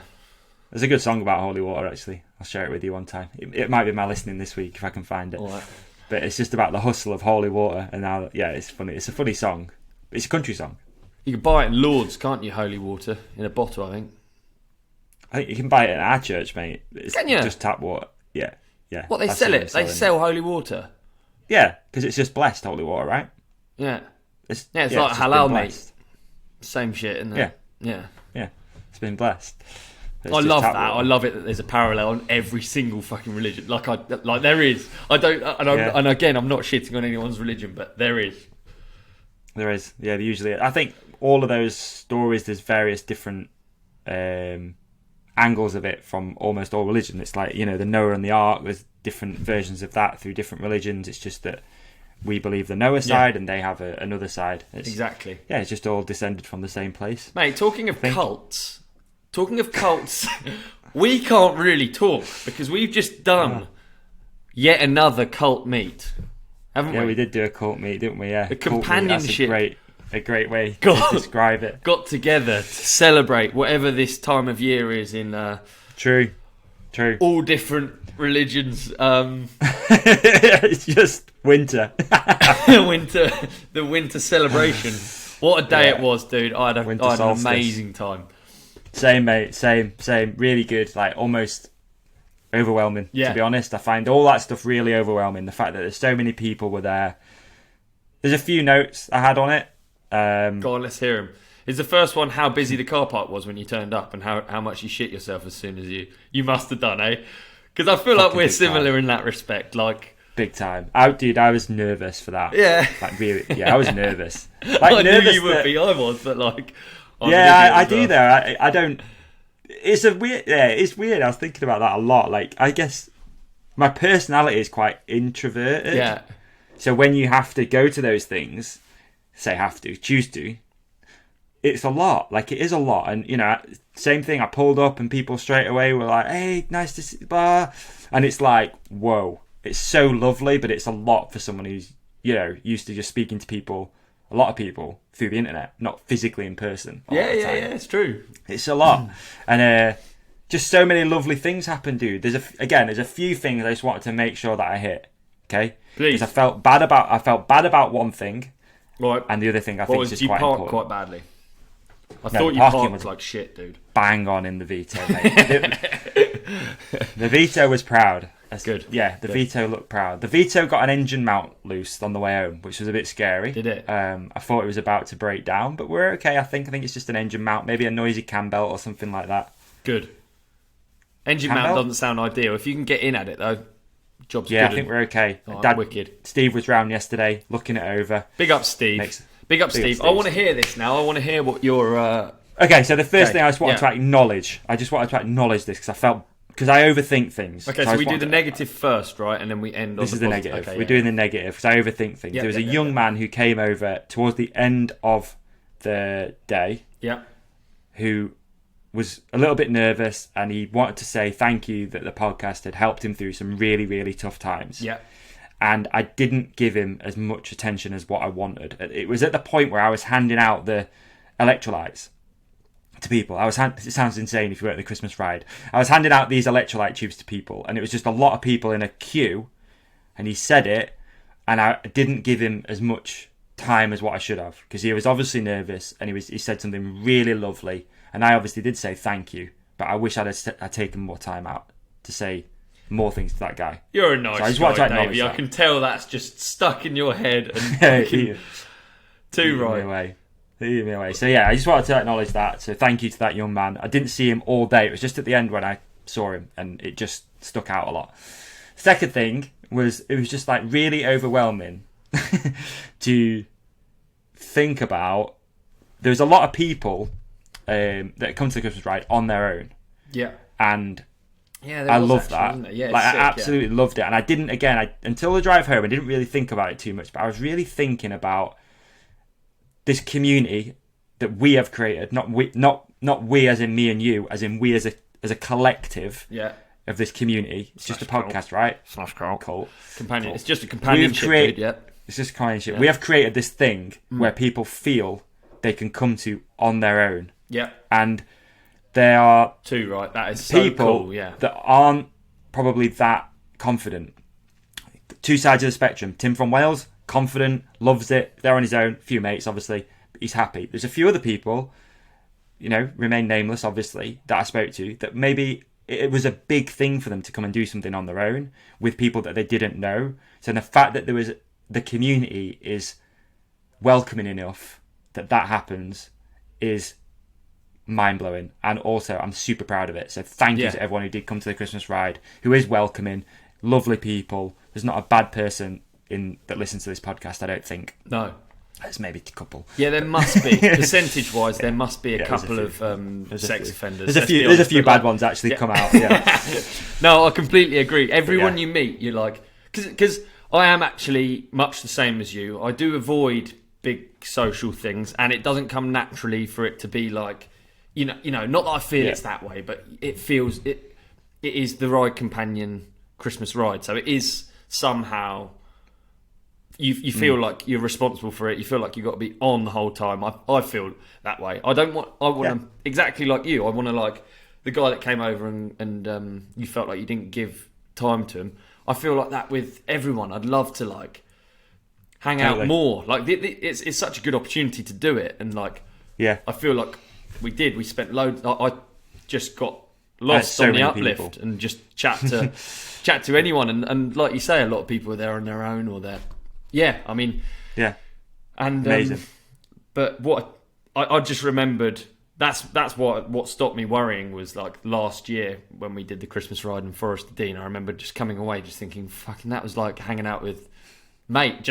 [SPEAKER 2] There's a good song about holy water actually. I'll share it with you one time. It might be my listening this week if I can find it.
[SPEAKER 1] All right.
[SPEAKER 2] But it's just about the hustle of holy water, and now, it's funny. It's a funny song. It's a country song.
[SPEAKER 1] You can buy it in Lord's, can't you? Holy water in a bottle, I think.
[SPEAKER 2] I think you can buy it in our church, mate. It's
[SPEAKER 1] can you?
[SPEAKER 2] Just tap water. Yeah.
[SPEAKER 1] What, they sell it? They sell holy water.
[SPEAKER 2] Yeah, because it's just blessed holy water, right?
[SPEAKER 1] Yeah.
[SPEAKER 2] It's
[SPEAKER 1] like halal, mate. Same shit, isn't it?
[SPEAKER 2] Yeah. It's been blessed.
[SPEAKER 1] I love that. Water. I love it that there's a parallel on every single fucking religion. Like there is. I don't. And again, I'm not shitting on anyone's religion, but there is.
[SPEAKER 2] There is. Yeah, usually. I think all of those stories, there's various different angles of it from almost all religion. It's like, the Noah and the Ark. There's different versions of that through different religions. It's just that we believe the Noah side and they have another side.
[SPEAKER 1] Exactly.
[SPEAKER 2] Yeah, it's just all descended from the same place.
[SPEAKER 1] Mate, talking of cults, we can't really talk because we've just done yet another cult meet, haven't we?
[SPEAKER 2] Yeah, we did do a cult meet, didn't we? Yeah,
[SPEAKER 1] a companionship.
[SPEAKER 2] That's a great way to describe it.
[SPEAKER 1] Got together to celebrate whatever this time of year is in.
[SPEAKER 2] True.
[SPEAKER 1] All different religions.
[SPEAKER 2] It's just winter.
[SPEAKER 1] The winter celebration. What a day it was, dude! I had an amazing time.
[SPEAKER 2] Same, mate. Same. Really good. Like almost overwhelming.
[SPEAKER 1] Yeah.
[SPEAKER 2] To be honest, I find all that stuff really overwhelming. The fact that there's so many people were there. There's a few notes I had on it.
[SPEAKER 1] Go on, let's hear him. Is the first one how busy the car park was when you turned up, and how much you shit yourself as soon as you must have done, eh? Because I feel like we're similar in that respect. Like,
[SPEAKER 2] big time. I was nervous for that.
[SPEAKER 1] Yeah.
[SPEAKER 2] Like, really, yeah, I was nervous. Like,
[SPEAKER 1] I
[SPEAKER 2] nervous
[SPEAKER 1] knew you would be. I was, but like,
[SPEAKER 2] I do though. I don't. It's a weird. Yeah, it's weird. I was thinking about that a lot. Like, I guess my personality is quite introverted.
[SPEAKER 1] Yeah.
[SPEAKER 2] So when you have to go to those things, choose to, it's a lot. Like, it is a lot. And, you know, same thing. I pulled up and people straight away were like, hey, nice to see you, blah. And it's like, whoa, it's so lovely, but it's a lot for someone who's, you know, used to just speaking to people, a lot of people, through the internet, not physically in person.
[SPEAKER 1] Yeah, it's true.
[SPEAKER 2] It's a lot. And just so many lovely things happen, dude. There's a few things I just wanted to make sure that I hit. Okay?
[SPEAKER 1] Please.
[SPEAKER 2] Because I felt bad about one thing.
[SPEAKER 1] Right.
[SPEAKER 2] And the other thing I think is just quite important.
[SPEAKER 1] Quite badly. I thought you parked like shit, dude.
[SPEAKER 2] Bang on in the Vito, mate. The Vito was proud.
[SPEAKER 1] That's good.
[SPEAKER 2] Yeah, the Vito looked proud. The Vito got an engine mount loose on the way home, which was a bit scary.
[SPEAKER 1] Did it?
[SPEAKER 2] I thought it was about to break down, but we're okay. I think it's just an engine mount, maybe a noisy cam belt or something like that.
[SPEAKER 1] Good. Engine mount doesn't sound ideal. If you can get in at it though, job's good.
[SPEAKER 2] Yeah, I think we're okay.
[SPEAKER 1] Oh,
[SPEAKER 2] Dad,
[SPEAKER 1] wicked.
[SPEAKER 2] Steve was round yesterday, looking it over.
[SPEAKER 1] Big up, Steve. Big up, Steve. I want to hear this now. I want to hear what your.
[SPEAKER 2] Okay, so the first thing I just wanted to acknowledge. I just wanted to acknowledge this because I overthink things.
[SPEAKER 1] Okay, so we do the negative first, right, and then we end on
[SPEAKER 2] this is the negative.
[SPEAKER 1] Okay,
[SPEAKER 2] we're doing the negative because I overthink things. There was a young man who came over towards the end of the day.
[SPEAKER 1] Yeah.
[SPEAKER 2] Who was a little bit nervous, and he wanted to say thank you that the podcast had helped him through some really, really tough times.
[SPEAKER 1] Yeah. And
[SPEAKER 2] I didn't give him as much attention as what I wanted. It was at the point where I was handing out the electrolytes to people. It sounds insane if you were at the Christmas ride. I was handing out these electrolyte tubes to people, and it was just a lot of people in a queue, and he said it, and I didn't give him as much time as what I should have, because he was obviously nervous, and he said something really lovely, and I obviously did say thank you, but I wish I'd taken more time out to say more things to that guy.
[SPEAKER 1] You're a nice guy, Davey. I can tell that's just stuck in your head and too right.
[SPEAKER 2] Leave me away. So yeah, I just wanted to acknowledge that. So thank you to that young man. I didn't see him all day. It was just at the end when I saw him, and it just stuck out a lot. Second thing was, it was just like really overwhelming to think about. There's a lot of people that come to the Christmas ride on their own.
[SPEAKER 1] Yeah.
[SPEAKER 2] And
[SPEAKER 1] yeah,
[SPEAKER 2] I love that.
[SPEAKER 1] Yeah,
[SPEAKER 2] like, I absolutely loved it. And I didn't, until the drive home, I didn't really think about it too much, but I was really thinking about this community that we have created, not we as in me and you, as in we as a collective of this community. It's just a podcast, right?
[SPEAKER 1] Cool. Companion. It's just a companionship,
[SPEAKER 2] It's just companionship. Yeah. We have created this thing where people feel they can come to on their own.
[SPEAKER 1] Yeah.
[SPEAKER 2] And there are
[SPEAKER 1] that is
[SPEAKER 2] people that aren't probably that confident. Two sides of the spectrum. Tim from Wales, confident, loves it. They're on his own. A few mates, obviously. But he's happy. There's a few other people, remain nameless, obviously, that I spoke to, that maybe it was a big thing for them to come and do something on their own with people that they didn't know. So the fact that the community is welcoming enough that happens is mind-blowing. And also, I'm super proud of it. So thank you to everyone who did come to the Christmas ride, who is welcoming, lovely people. There's not a bad person that listens to this podcast, I don't think.
[SPEAKER 1] No.
[SPEAKER 2] There's maybe a couple.
[SPEAKER 1] Yeah, there must be. Percentage-wise, there must be a couple of sex offenders.
[SPEAKER 2] There's a few bad ones actually come out. Yeah.
[SPEAKER 1] No, I completely agree. Everyone you meet, you're like... Because I am actually much the same as you. I do avoid big social things, and it doesn't come naturally for it to be like... not that I feel it's that way, but it feels... It is the ride companion Christmas ride. So it is somehow... You feel like you're responsible for it. You feel like you've got to be on the whole time. I feel that way. I want to exactly like you. I want to like the guy that came over and you felt like you didn't give time to him. I feel like that with everyone. I'd love to like hang out more. Like it's such a good opportunity to do it. And like I feel like we did. We spent loads. I just got lost on the uplift and just chat to anyone. And like you say, a lot of people are there on their own or they're. Yeah, I mean...
[SPEAKER 2] Yeah.
[SPEAKER 1] And
[SPEAKER 2] amazing.
[SPEAKER 1] But what I just remembered, that's what stopped me worrying was like last year when we did the Christmas ride in Forest of Dean. I remember just coming away just thinking, fucking, that was like hanging out with mates.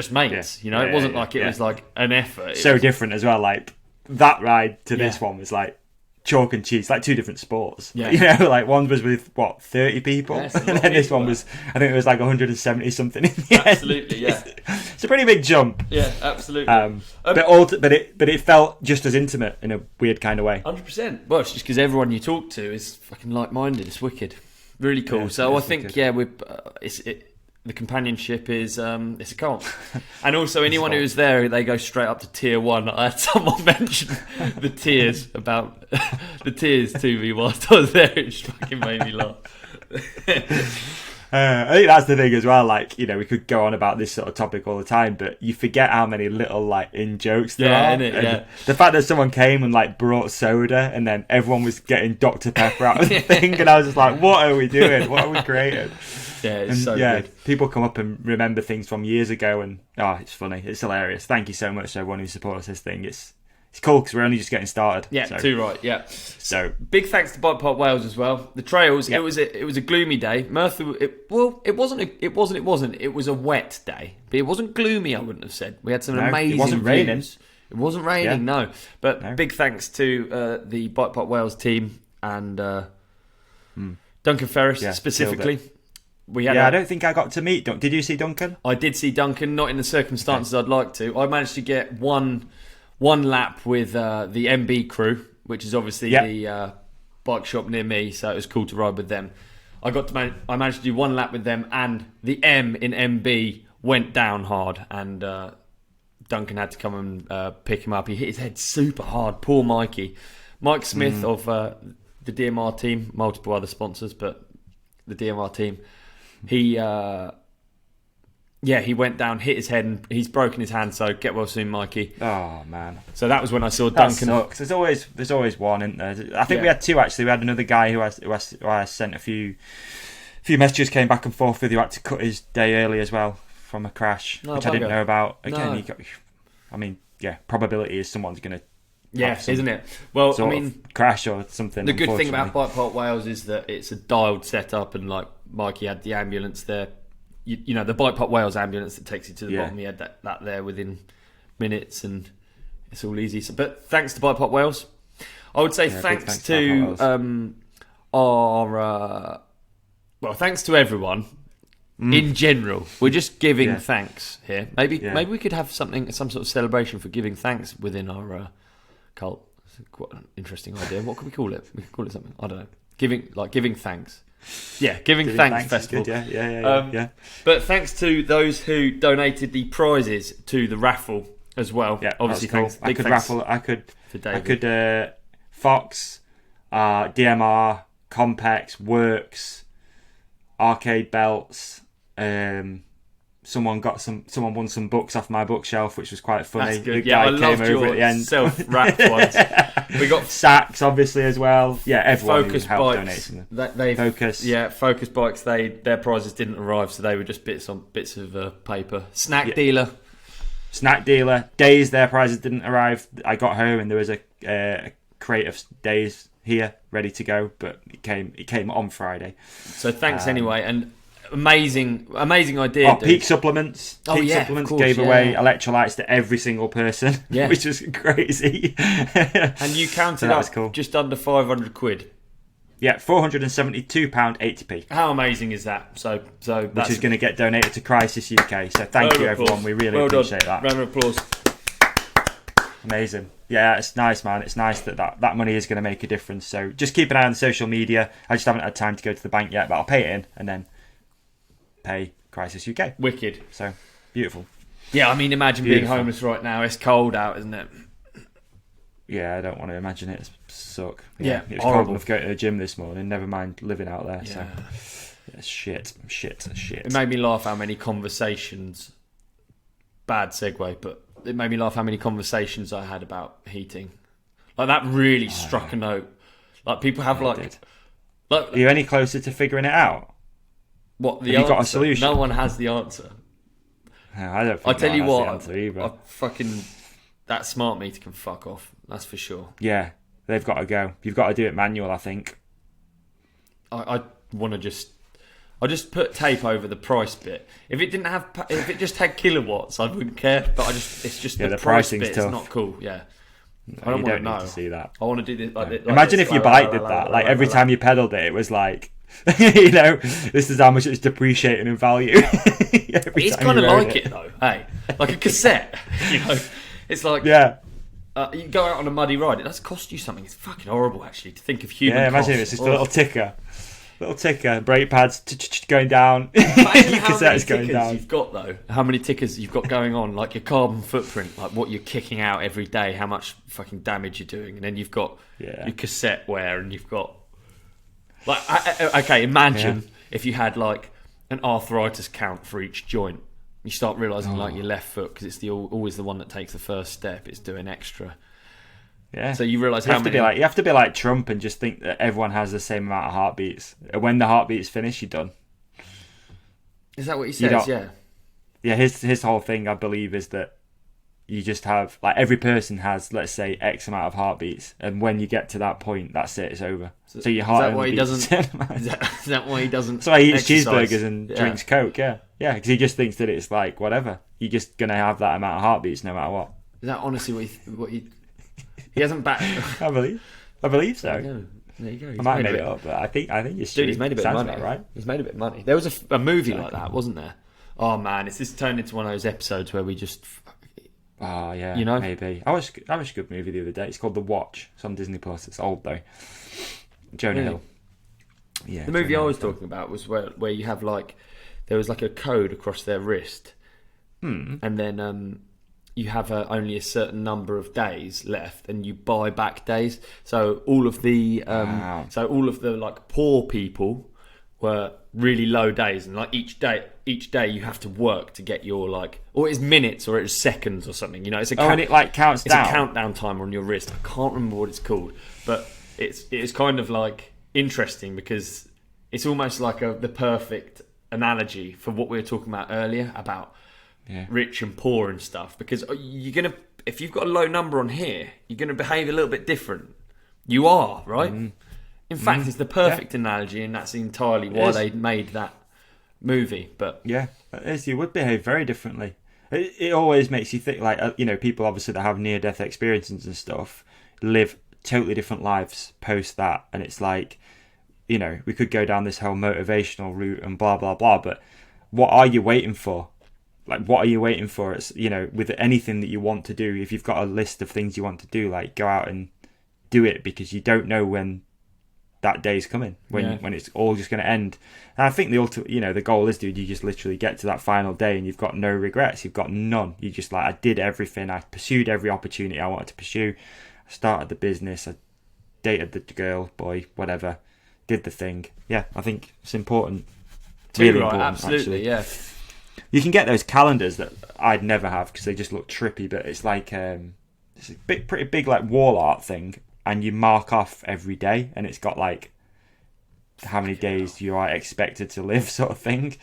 [SPEAKER 2] Yeah.
[SPEAKER 1] It wasn't like it was like an effort.
[SPEAKER 2] So different as well. Like that ride to this one was like chalk and cheese, like two different sports.
[SPEAKER 1] Yeah.
[SPEAKER 2] Like one was with 30 people, and then this one was, I think it was like 170 something in the
[SPEAKER 1] Absolutely,
[SPEAKER 2] end.
[SPEAKER 1] yeah.
[SPEAKER 2] It's a pretty big jump.
[SPEAKER 1] Yeah, absolutely.
[SPEAKER 2] But it felt just as intimate in a weird kind of way.
[SPEAKER 1] 100%. Well, it's just because everyone you talk to is fucking like-minded. It's wicked, really cool. So I think the companionship is it's a cult. And also anyone who's there, they go straight up to tier 1. I had someone mention the tiers to me whilst I was there. It just fucking made me laugh.
[SPEAKER 2] I think that's the thing as well. Like, we could go on about this sort of topic all the time, but you forget how many little like in jokes there are.
[SPEAKER 1] Innit? Yeah.
[SPEAKER 2] The fact that someone came and like brought soda, and then everyone was getting Dr. Pepper out of the thing, and I was just like, "What are we doing? What are we creating?"
[SPEAKER 1] Yeah, it's so good.
[SPEAKER 2] People come up and remember things from years ago, and it's funny. It's hilarious. Thank you so much to everyone who supports this thing. It's cool because we're only just getting started.
[SPEAKER 1] Yeah,
[SPEAKER 2] so.
[SPEAKER 1] too right. Yeah.
[SPEAKER 2] So
[SPEAKER 1] big thanks to Bike Park Wales as well. The trails. It was a gloomy day. Merthyr. It wasn't. It was a wet day, but it wasn't gloomy. I wouldn't have said. We had some amazing.
[SPEAKER 2] It wasn't raining.
[SPEAKER 1] It wasn't raining. No. But big thanks to the Bike Park Wales team and Duncan Ferris specifically.
[SPEAKER 2] I don't think I got to meet Duncan. Did you see Duncan?
[SPEAKER 1] I did see Duncan, not in the circumstances I'd like to. I managed to get one lap with the MB crew, which is obviously the bike shop near me, so it was cool to ride with them. I managed to do one lap with them, and the M in MB went down hard, and Duncan had to come and pick him up. He hit his head super hard. Poor Mikey. Mike Smith of the DMR team, multiple other sponsors, but the DMR team. He went down, hit his head, and he's broken his hand. So get well soon, Mikey.
[SPEAKER 2] Oh man!
[SPEAKER 1] So that was when I saw Duncan.
[SPEAKER 2] That sucks. There's always one, isn't there? I think we had two actually. We had another guy who I sent a few messages, came back and forth with, who had to cut his day early as well from a crash, which I didn't know about. Again, probability is someone's going to.
[SPEAKER 1] Yeah, isn't it? Well,
[SPEAKER 2] crash or something.
[SPEAKER 1] The good thing about Bike Park Wales is that it's a dialed setup, and like Mikey had the ambulance there. You know, the Bike Park Wales ambulance that takes you to the bottom. He had that there within minutes, and it's all easy. So, but thanks to Bike Park Wales. I would say thanks to thanks to everyone in general. We're just giving thanks here. Maybe we could have some sort of celebration for giving thanks within our cult. It's quite an interesting idea. What could we call it? We could call it something. I don't know. Giving thanks. Yeah, giving thanks festival.
[SPEAKER 2] Good, yeah.
[SPEAKER 1] But thanks to those who donated the prizes to the raffle as well. Yeah, obviously,
[SPEAKER 2] cool. I could Fox, DMR, Compex, Works, Arcade Belts. Someone won some books off my bookshelf, which was quite funny.
[SPEAKER 1] That's good.
[SPEAKER 2] The guy
[SPEAKER 1] I loved
[SPEAKER 2] came over
[SPEAKER 1] your
[SPEAKER 2] at the end.
[SPEAKER 1] self-wrapped ones. We got
[SPEAKER 2] Sacks, obviously, as well. Yeah, everyone
[SPEAKER 1] Focus
[SPEAKER 2] who helped
[SPEAKER 1] bikes.
[SPEAKER 2] donate. Focus.
[SPEAKER 1] Yeah, Focus bikes. Their prizes didn't arrive, so they were just bits of paper. Snack dealer.
[SPEAKER 2] Days, their prizes didn't arrive. I got home and there was a crate of Days here ready to go, but it came on Friday.
[SPEAKER 1] So thanks anyway, and amazing idea.
[SPEAKER 2] Peak Supplements. Supplements gave away electrolytes to every single person, which was crazy.
[SPEAKER 1] And you counted up just under £500.
[SPEAKER 2] Yeah, £472.80p.
[SPEAKER 1] How amazing is that? So
[SPEAKER 2] which is going to get donated to Crisis UK. So thank you, everyone. We really appreciate that.
[SPEAKER 1] Round of applause.
[SPEAKER 2] Amazing. Yeah, it's nice, man. It's nice that money is going to make a difference. So just keep an eye on the social media. I just haven't had time to go to the bank yet, but I'll pay it in and then pay Crisis UK.
[SPEAKER 1] Wicked.
[SPEAKER 2] So beautiful.
[SPEAKER 1] Yeah, I mean, imagine being homeless right now. It's cold out, isn't it?
[SPEAKER 2] Yeah, I don't want to imagine it. It's suck.
[SPEAKER 1] Yeah,
[SPEAKER 2] it was cold enough going to the gym this morning. Never mind living out there.
[SPEAKER 1] Yeah.
[SPEAKER 2] So shit.
[SPEAKER 1] It made me laugh how many conversations. Bad segue, but it made me laugh how many conversations I had about heating. Like that really struck a note. Like people have
[SPEAKER 2] Are you any closer to figuring it out?
[SPEAKER 1] What the
[SPEAKER 2] have
[SPEAKER 1] answer?
[SPEAKER 2] You got a solution?
[SPEAKER 1] No one has the ansser.
[SPEAKER 2] No, I don't.
[SPEAKER 1] I tell you what,
[SPEAKER 2] the answer either.
[SPEAKER 1] that smart meter can fuck off. That's for sure.
[SPEAKER 2] Yeah, they've got to go. You've got to do it manual, I think.
[SPEAKER 1] I want to I just put tape over the price bit. If it just had kilowatts, I wouldn't care. But it's just the price bit. It's not cool. Yeah,
[SPEAKER 2] no,
[SPEAKER 1] I don't want to know.
[SPEAKER 2] Need to see that.
[SPEAKER 1] I want to do this. Like
[SPEAKER 2] Imagine if your bike did that. Like every time you pedalled it, it was like, you know, this is how much it's depreciating in value.
[SPEAKER 1] It's kind of like it though. Hey, like a cassette. You know, it's like you go out on a muddy ride. It does cost you something. It's fucking horrible actually to think of human.
[SPEAKER 2] Yeah, imagine if it's just a little ticker. Brake pads going down. Your cassette is going down.
[SPEAKER 1] You've got though. How many tickers you've got going on? Like your carbon footprint, like what you're kicking out every day, how much fucking damage you're doing, and then you've got your cassette wear, and you've got like okay. Imagine if you had like an arthritis count for each joint. You start realising like your left foot, because it's always the one that takes the first step. It's doing extra.
[SPEAKER 2] Yeah.
[SPEAKER 1] So you realise how many.
[SPEAKER 2] You have to be like Trump and just think that everyone has the same amount of heartbeats. When the heartbeats finish, you're done.
[SPEAKER 1] Is that what he says? Yeah.
[SPEAKER 2] Yeah. His whole thing, I believe, is that you just have like every person has, let's say, X amount of heartbeats, and when you get to that point, that's it. It's over. So your heart.
[SPEAKER 1] Is that why he doesn't? Is that why he doesn't?
[SPEAKER 2] So he eats cheeseburgers and drinks Coke. Yeah. Because he just thinks that it's like whatever. You're just gonna have that amount of heartbeats no matter what.
[SPEAKER 1] Is that honestly what he? He hasn't backed.
[SPEAKER 2] I believe so.
[SPEAKER 1] There you go.
[SPEAKER 2] I might have made it up, but I think it's true.
[SPEAKER 1] Dude, he's made a bit of money,
[SPEAKER 2] right?
[SPEAKER 1] He's made a bit of money. There was a movie like that, wasn't there? Oh man, it's just turned into one of those episodes where we just.
[SPEAKER 2] Oh yeah,
[SPEAKER 1] you know,
[SPEAKER 2] maybe. I watched a good movie the other day. It's called The Watch. It's on Disney Plus. It's old though. Jonah Hill. Yeah.
[SPEAKER 1] The movie I was talking about was where you have like there was like a code across their wrist, and then you have only a certain number of days left, and you buy back days. So all of the like poor people were really low days, and like each day you have to work to get your like, or it's minutes or it's seconds or something. You know, it's a
[SPEAKER 2] and it like counts down.
[SPEAKER 1] It's a countdown timer on your wrist. I can't remember what it's called, but it's kind of like interesting because it's almost like the perfect analogy for what we were talking about earlier about rich and poor and stuff, because if you've got a low number on here, you're gonna behave a little bit different. You are, right? In fact, it's the perfect analogy, and that's entirely why they made that movie. But
[SPEAKER 2] yeah, it is. You would behave very differently. It always makes you think, like, you know, people obviously that have near-death experiences and stuff live totally different lives post that, and it's like, you know, we could go down this whole motivational route and blah blah blah, but what are you waiting for? Like, what are you waiting for? It's, you know, with anything that you want to do, if you've got a list of things you want to do, like, go out and do it, because you don't know when that day's coming, when it's all just going to end. And I think the goal is, dude, you just literally get to that final day and you've got no regrets. You've got none. You just like, I did everything. I pursued every opportunity I wanted to pursue. I started the business. I dated the girl, boy, whatever. Did the thing. Yeah, I think it's important. Really important,
[SPEAKER 1] absolutely,
[SPEAKER 2] actually. Yeah. You can get those calendars that I'd never have because they just look trippy, but it's like it's a pretty big like wall art thing, and you mark off every day, and it's got like how many days you are expected to live, sort of thing.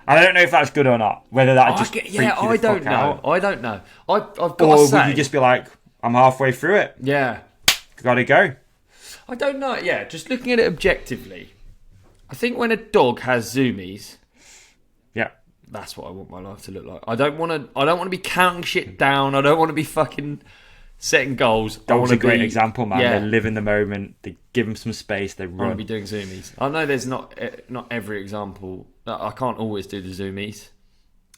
[SPEAKER 2] I don't know if that's good or not. Whether that just freak you the fuck out.
[SPEAKER 1] I don't know. I've got
[SPEAKER 2] or
[SPEAKER 1] to say,
[SPEAKER 2] would you just be like, I'm halfway through it.
[SPEAKER 1] Yeah,
[SPEAKER 2] gotta go.
[SPEAKER 1] I don't know. Yeah, just looking at it objectively, I think when a dog has zoomies, that's what I want my life to look like. I don't want to be counting shit down. I don't want to be fucking setting goals.
[SPEAKER 2] Dogs a great example, man. They live in the moment. They give them some space. They run.
[SPEAKER 1] I want to be doing zoomies. I know there's not every example. I can't always do the zoomies,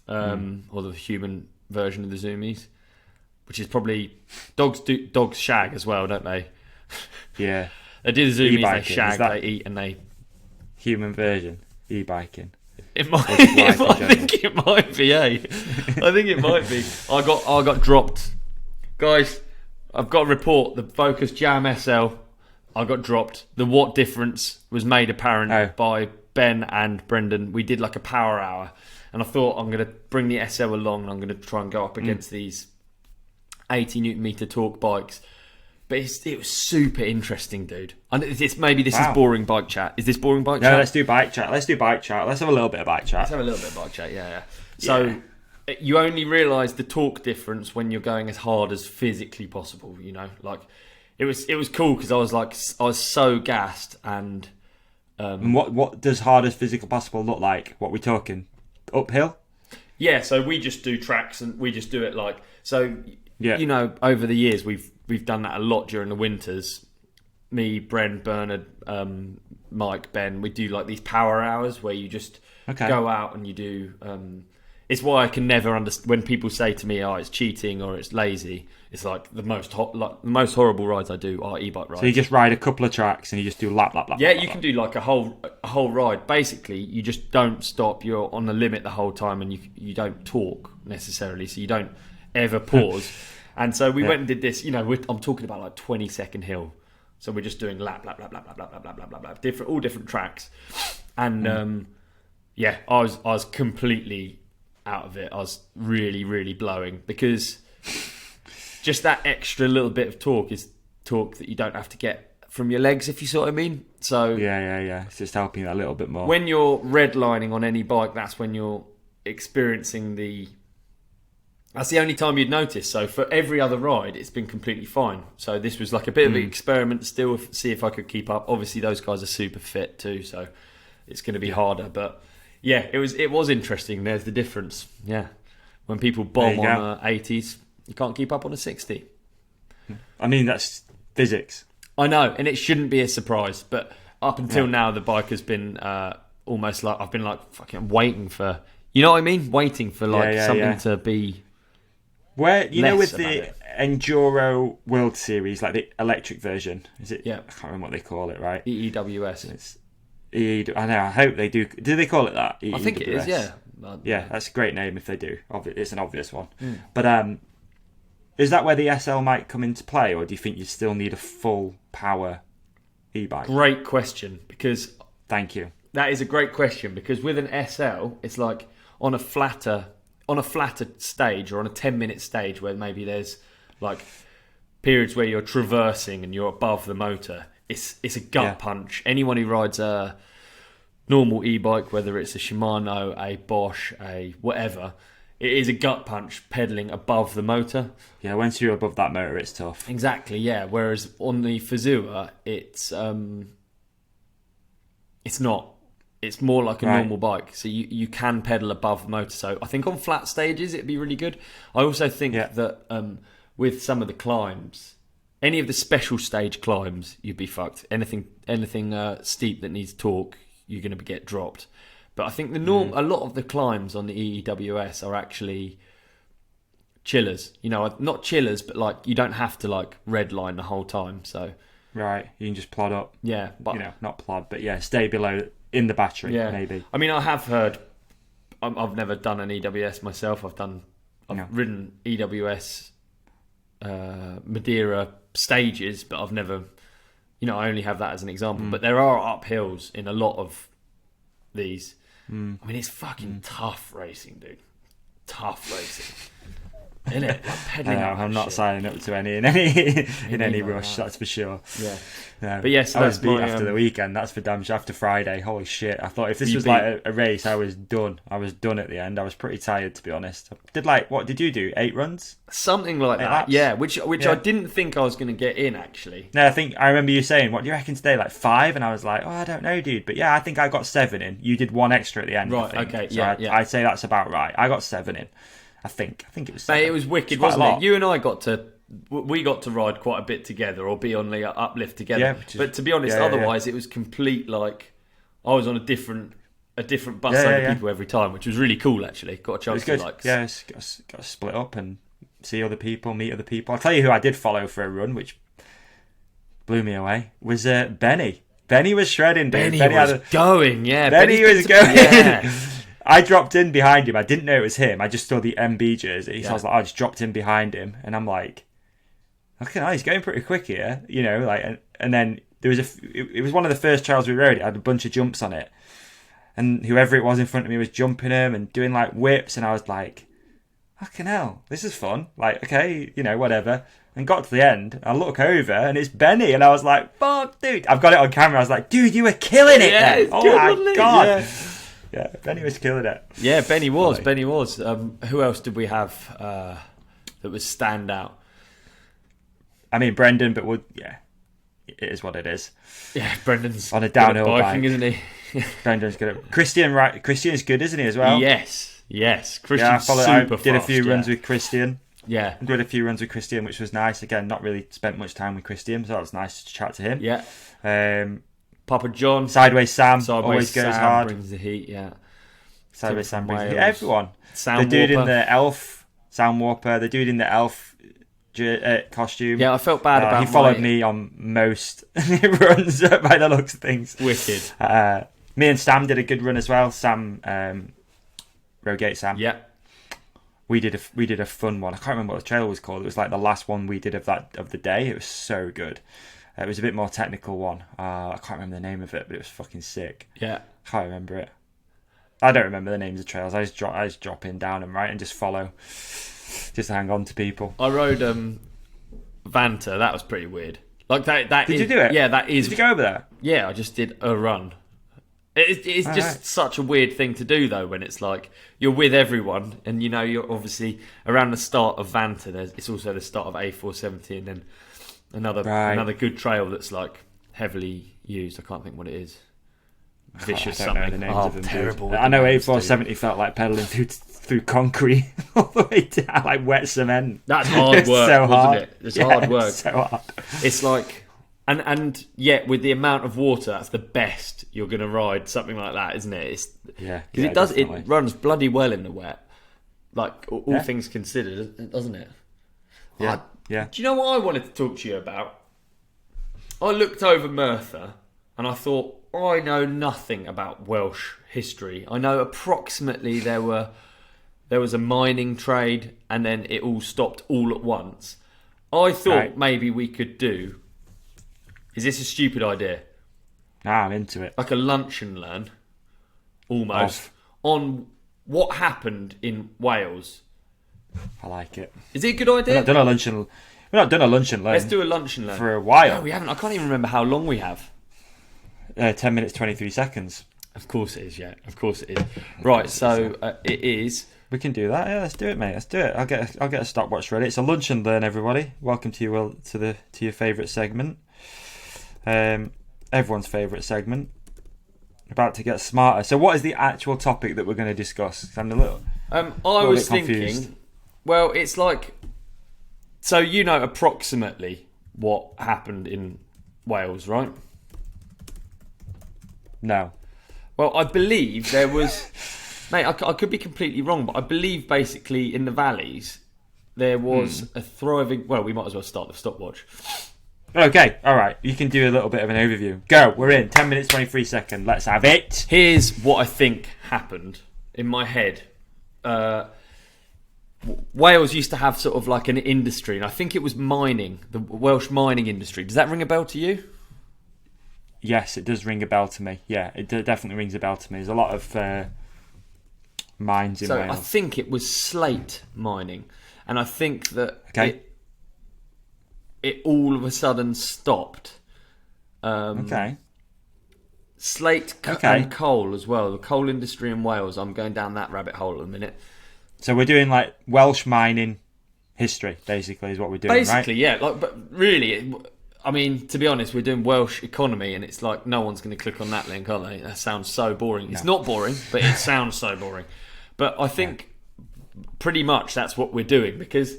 [SPEAKER 1] or the human version of the zoomies, which is probly dogs shag as well, don't they?
[SPEAKER 2] Yeah,
[SPEAKER 1] they do the zoomies. They shag. They eat, and they
[SPEAKER 2] human version e-biking.
[SPEAKER 1] I think it might be. I think it might be. I got dropped, guys. I've got a report. The Focus Jam SL. I got dropped. The what difference was made apparent by Ben and Brendan. We did like a power hour, and I thought I'm going to bring the SL along, and I'm going to try and go up against these 80 Newton meter torque bikes. But it was super interesting, dude. And this is boring bike chat. Is this boring bike chat?
[SPEAKER 2] No, let's do bike chat. Let's have a little bit of bike chat.
[SPEAKER 1] Yeah. So you only realise the torque difference when you're going as hard as physically possible. You know, like it was cool because I was so gassed and.
[SPEAKER 2] And what does hard as physical possible look like? What we talking? Uphill?
[SPEAKER 1] Yeah, so we just do tracks and we just do it like so.
[SPEAKER 2] Yeah.
[SPEAKER 1] You know, over the years we've done that a lot during the winters. Me, Bren, Bernard, Mike, Ben, we do like these power hours where you just go out and you do. It's why I can never understand when people say to me, "Oh, it's cheating" or "It's lazy." It's like the most horrible rides I do are e-bike rides.
[SPEAKER 2] So you just ride a couple of tracks and you just do lap.
[SPEAKER 1] Yeah, you can do like a whole ride. Basically, you just don't stop. You're on the limit the whole time, and you don't talk necessarily, so you don't ever pause. And so we went and did this. You know, I'm talking about like 20-second hill. So we're just doing lap, different tracks, and I was completely out of it. I was really, really blowing because just that extra little bit of torque is torque that you don't have to get from your legs, if you see what I mean. So
[SPEAKER 2] yeah, it's just helping that a little bit more.
[SPEAKER 1] When you're redlining on any bike, that's when you're experiencing that's the only time you'd notice. So for every other ride, it's been completely fine. So this was like a bit of an experiment still, see if I could keep up. Obviously, those guys are super fit too, so it's going to be harder. But yeah, it was interesting. There's the difference. Yeah, when people bomb on 80s, you can't keep up on a 60.
[SPEAKER 2] I mean, that's physics.
[SPEAKER 1] I know, and it shouldn't be a surprise. But up until now, the bike has been almost like I've been like fucking waiting for. You know what I mean? Waiting for something to be.
[SPEAKER 2] Where you know with the Enduro World Series, like the electric version, is it? Yeah, I can't remember what they call it. Right?
[SPEAKER 1] EEWS.
[SPEAKER 2] It's I know. I hope they do. Do they call it that? EEWS?
[SPEAKER 1] I think it is. Yeah.
[SPEAKER 2] Yeah, that's a great name if they do. It's an obvious one. But is that where the SL might come into play, or do you think you still need a full power e-bike?
[SPEAKER 1] Great question. Because
[SPEAKER 2] thank you.
[SPEAKER 1] That is a great question because with an SL, it's like on a flatter stage or on a 10-minute stage where maybe there's like periods where you're traversing and you're above the motor. It's a gut punch. Anyone who rides a normal e-bike, whether it's a Shimano, a Bosch, a whatever, it is a gut punch pedaling above the motor.
[SPEAKER 2] Yeah, once you're above that motor, it's tough.
[SPEAKER 1] Exactly, yeah. Whereas on the Fazua, it's not. It's more like a normal bike, so you can pedal above the motor. So I think on flat stages it'd be really good. I also think that with some of the climbs, any of the special stage climbs, you'd be fucked. Anything steep that needs torque, you're going to get dropped. But I think a lot of the climbs on the EEWS are actually chillers. You know, not chillers, but like you don't have to like redline the whole time. So
[SPEAKER 2] right, you can just plod up.
[SPEAKER 1] Yeah, but
[SPEAKER 2] you know, not plod, but stay below. In the battery, maybe.
[SPEAKER 1] I mean, I have heard. I've never done an EWS myself. I've ridden EWS Madeira stages, but I've never. You know, I only have that as an example. But there are uphills in a lot of these. I mean, it's fucking tough racing, dude. Tough racing. Isn't it? Like pedaling
[SPEAKER 2] I'm not signing up to any in any rush, that's for sure.
[SPEAKER 1] Yeah. But yes,
[SPEAKER 2] I was beat after the weekend, that's for damn sure. After Friday, holy shit. I thought if this was like a race, I was done. I was done at the end. I was pretty tired, to be honest. What did you do? 8 runs?
[SPEAKER 1] Something like that. Laps? Yeah, which I didn't think I was going to get in, actually.
[SPEAKER 2] No, I remember you saying, what do you reckon today? Like 5? And I was like, I don't know, dude. But yeah, I think I got 7 in. You did 1 extra at the end.
[SPEAKER 1] Right, okay.
[SPEAKER 2] So I'd say that's about right. I got 7 in. I think it was 7.
[SPEAKER 1] It was wicked, wasn't it? You and I got to ride quite a bit together or be on the uplift together. Yeah, but to be honest, otherwise it was complete like I was on a different bus load of people every time, which was really cool actually. Got a chance to like
[SPEAKER 2] got to split up and see other people, meet other people. I'll tell you who I did follow for a run, which blew me away, was Beney. Beney was shredding, dude.
[SPEAKER 1] Beney was going.
[SPEAKER 2] Yeah. I dropped in behind him. I didn't know it was him. I just saw the MB jersey. So I was like, I just dropped in behind him. And I'm like, okay, he's going pretty quick here. You know, like, and then there was it was one of the first trails we rode. It had a bunch of jumps on it. And whoever it was in front of me was jumping him and doing like whips. And I was like, fucking hell, this is fun. Like, okay, you know, whatever. And got to the end. I look over and it's Beney. And I was like, fuck, dude. I've got it on camera. I was like, dude, you were killing it then. Oh my God. Yeah. Yeah, Beney was killing it.
[SPEAKER 1] Yeah, Beney was.
[SPEAKER 2] Ollie.
[SPEAKER 1] Beney was. Who else did we have that was stand out?
[SPEAKER 2] I mean, Brendan, but it is what it is.
[SPEAKER 1] Yeah, Brendan's
[SPEAKER 2] on a downhill
[SPEAKER 1] good at biking,
[SPEAKER 2] bike,
[SPEAKER 1] isn't he?
[SPEAKER 2] Brendan's good at Christian. Right, Christian is good, isn't he, as well?
[SPEAKER 1] Yes. Christian's
[SPEAKER 2] I
[SPEAKER 1] super
[SPEAKER 2] did a few
[SPEAKER 1] fast,
[SPEAKER 2] runs with Christian.
[SPEAKER 1] Yeah.
[SPEAKER 2] I did a few runs with Christian, which was nice. Again, not really spent much time with Christian, so it was nice to chat to him.
[SPEAKER 1] Yeah. Papa John.
[SPEAKER 2] Sideways Sam always goes
[SPEAKER 1] Sam
[SPEAKER 2] hard.
[SPEAKER 1] Brings the heat, yeah.
[SPEAKER 2] Sideways Sam brings the heat. Everyone.
[SPEAKER 1] Sam
[SPEAKER 2] the dude
[SPEAKER 1] Warper.
[SPEAKER 2] in the elf, Sam Warper, the dude in the elf costume.
[SPEAKER 1] Yeah, I felt bad about
[SPEAKER 2] he followed me on most runs by the looks of things.
[SPEAKER 1] Wicked.
[SPEAKER 2] Me and Sam did a good run as well. Sam, Rogate Sam.
[SPEAKER 1] Yeah.
[SPEAKER 2] We did a fun one. I can't remember what the trail was called. It was like the last one we did of the day. It was so good. It was a bit more technical one. I can't remember the name of it, but it was fucking sick.
[SPEAKER 1] Yeah.
[SPEAKER 2] Can't remember it. I don't remember the names of trails. I just drop in down them, right, and just follow. Just hang on to people.
[SPEAKER 1] I rode Vanta. That was pretty weird. Like that.
[SPEAKER 2] Did you do it?
[SPEAKER 1] Yeah, that is.
[SPEAKER 2] Did you go over there?
[SPEAKER 1] Yeah, I just did a run. It's just such a weird thing to do, though, when it's like you're with everyone and you're obviously around the start of Vanta. It's also the start of A470 and then another good trail that's like heavily used. I can't think what it is. Vicious
[SPEAKER 2] I don't
[SPEAKER 1] something.
[SPEAKER 2] know the names of them.
[SPEAKER 1] Terrible.
[SPEAKER 2] I know A470 felt like pedaling through concrete all the way down, like wet cement.
[SPEAKER 1] That's hard work,
[SPEAKER 2] so
[SPEAKER 1] wasn't
[SPEAKER 2] hard.
[SPEAKER 1] it? It's hard work.
[SPEAKER 2] It's so hard.
[SPEAKER 1] It's like, and yet with the amount of water, that's the best you're going to ride something like that, isn't it? Because it runs bloody well in the wet. Like all things considered, doesn't it?
[SPEAKER 2] Yeah.
[SPEAKER 1] Do you know what I wanted to talk to you about? I looked over Merthyr and I thought, I know nothing about Welsh history. I know approximately there was a mining trade and then it all stopped all at once. I thought maybe we could do... Is this a stupid idea?
[SPEAKER 2] Nah, I'm into it.
[SPEAKER 1] Like a lunch and learn, almost, on what happened in Wales.
[SPEAKER 2] I like it.
[SPEAKER 1] Is it a good idea?
[SPEAKER 2] We've not done a lunch and learn.
[SPEAKER 1] Let's do a lunch and learn.
[SPEAKER 2] For a while.
[SPEAKER 1] No, we haven't. I can't even remember how long we have.
[SPEAKER 2] 10 minutes, 23 seconds.
[SPEAKER 1] Of course it is, yeah. Of course it is. Right, so it is...
[SPEAKER 2] We can do that. Yeah, let's do it, mate. Let's do it. I'll get a stopwatch ready. It's a lunch and learn, everybody. Welcome to your favourite segment. Everyone's favourite segment. About to get smarter. So, what is the actual topic that we're going to discuss? I'm a little.
[SPEAKER 1] I was thinking.
[SPEAKER 2] Confused.
[SPEAKER 1] Well, it's like. So approximately what happened in Wales, right?
[SPEAKER 2] No.
[SPEAKER 1] Well, I believe there was... Mate, I could be completely wrong, but I believe basically in the valleys there was a thriving... Well, we might as well start the stopwatch.
[SPEAKER 2] Okay, all right. You can do a little bit of an overview. Go, we're in. 10 minutes, 23 seconds. Let's have it.
[SPEAKER 1] Here's what I think happened in my head. Wales used to have sort of like an industry, and I think it was mining, the Welsh mining industry. Does that ring a bell to you?
[SPEAKER 2] Yes, it does ring a bell to me. Yeah, it definitely rings a bell to me. There's a lot of mines in Wales.
[SPEAKER 1] I think it was slate mining, and I think that it all of a sudden stopped. Slate and coal as well. The coal industry in Wales. I'm going down that rabbit hole in a minute.
[SPEAKER 2] So we're doing like Welsh mining history, basically, is what we're doing,
[SPEAKER 1] basically,
[SPEAKER 2] right?
[SPEAKER 1] Yeah. But really, I mean, to be honest, we're doing Welsh economy, and it's like no one's going to click on that link, are they? That sounds so boring. No. It's not boring, but it sounds so boring. But I think pretty much that's what we're doing because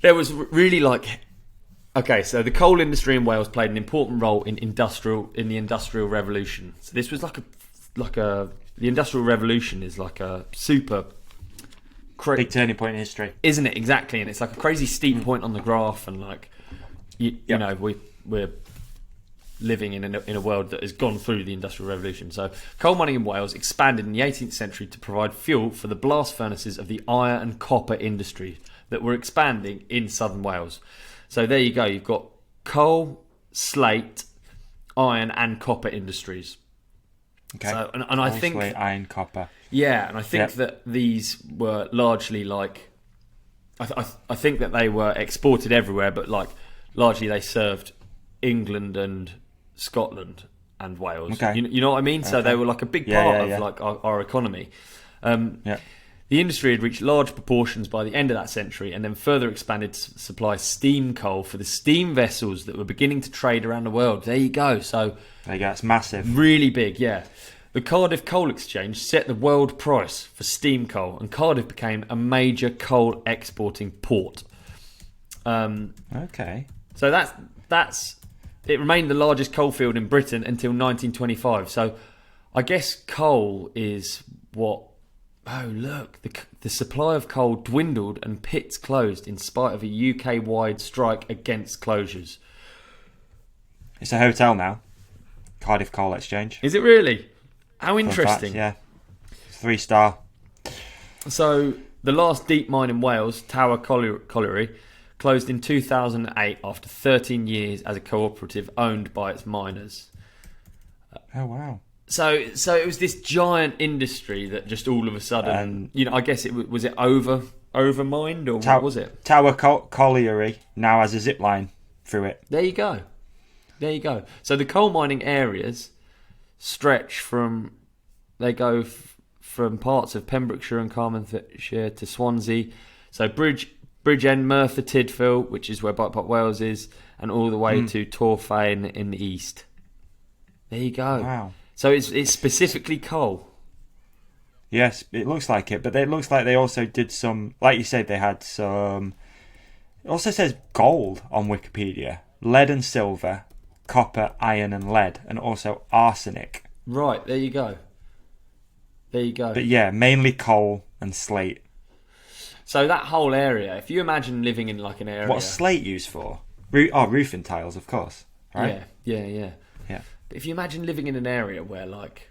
[SPEAKER 1] there was really so the coal industry in Wales played an important role in the Industrial Revolution. So this was the Industrial Revolution is like a super
[SPEAKER 2] big turning point in history,
[SPEAKER 1] isn't it? Exactly, and it's like a crazy steep point on the graph, and like you know we're living in a world that has gone through the Industrial Revolution. So coal mining in Wales expanded in the 18th century to provide fuel for the blast furnaces of the iron and copper industry that were expanding in southern Wales. So there you go. You've got coal, slate, iron, and copper industries.
[SPEAKER 2] Okay.
[SPEAKER 1] So, and I think
[SPEAKER 2] slate, iron, copper.
[SPEAKER 1] Yeah, and I think that these were largely like, I think that they were exported everywhere, but like largely they served England and Scotland and Wales.
[SPEAKER 2] Okay.
[SPEAKER 1] You know what I mean? So they were like a big part of like our economy. The industry had reached large proportions by the end of that century, and then further expanded to supply steam coal for the steam vessels that were beginning to trade around the world. There you go. So
[SPEAKER 2] there you go. It's massive.
[SPEAKER 1] Really big, yeah. The Cardiff Coal Exchange set the world price for steam coal, and Cardiff became a major coal exporting port.
[SPEAKER 2] Okay.
[SPEAKER 1] So that's it. Remained the largest coal field in Britain until 1925. So I guess coal is what. Oh look, the supply of coal dwindled and pits closed in spite of a UK-wide strike against closures.
[SPEAKER 2] It's a hotel now. Cardiff Coal Exchange.
[SPEAKER 1] Is it really? How interesting.
[SPEAKER 2] Fact, yeah. 3-star.
[SPEAKER 1] So the last deep mine in Wales, Tower Colliery, closed in 2008 after 13 years as a cooperative owned by its miners.
[SPEAKER 2] Oh wow.
[SPEAKER 1] So it was this giant industry that just all of a sudden, I guess it was it overmined or what was it?
[SPEAKER 2] Tower Colliery now has a zip line through it.
[SPEAKER 1] There you go. So the coal mining areas stretch from parts of Pembrokeshire and Carmarthenshire to Swansea. So Bridgend, Merthyr Tydfil, which is where Bike Park Wales is, and all the way to Torfaen in the east. There you go.
[SPEAKER 2] Wow.
[SPEAKER 1] So it's specifically coal.
[SPEAKER 2] Yes, it looks like it, but it looks like they also did some, like you said, they had some. It also says gold on Wikipedia, lead and silver, copper, iron and lead, and also arsenic.
[SPEAKER 1] Right, there you go.
[SPEAKER 2] But yeah, mainly coal and slate.
[SPEAKER 1] So that whole area, if you imagine living in like an area...
[SPEAKER 2] What's slate used for? Roofing tiles, of course. Right?
[SPEAKER 1] Yeah. But if you imagine living in an area where like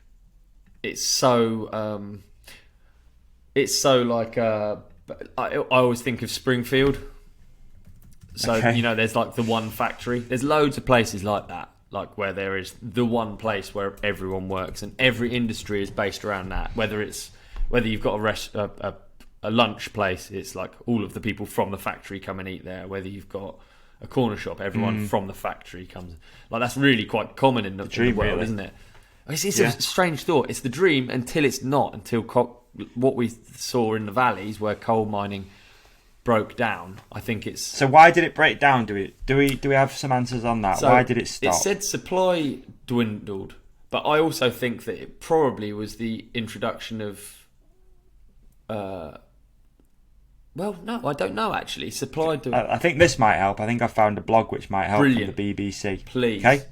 [SPEAKER 1] it's so like I always think of Springfield. So there's like the one factory. There's loads of places like that, like where there is the one place where everyone works and every industry is based around that. Whether you've got a lunch place, it's like all of the people from the factory come and eat there. Whether you've got a corner shop, everyone from the factory comes. Like that's really quite common in the world, really. Isn't it? It's a strange thought. It's the dream until it's not. Until what we saw in the valleys where coal mining broke down. I think it's.
[SPEAKER 2] So why did it break down? Do we have some answers on that? So why did it stop?
[SPEAKER 1] It said supply dwindled, but I also think that it probably was the introduction of. Well, no, I don't know actually. Supply.
[SPEAKER 2] I think this might help. I think I found a blog which might help from the BBC.
[SPEAKER 1] Please.
[SPEAKER 2] Okay.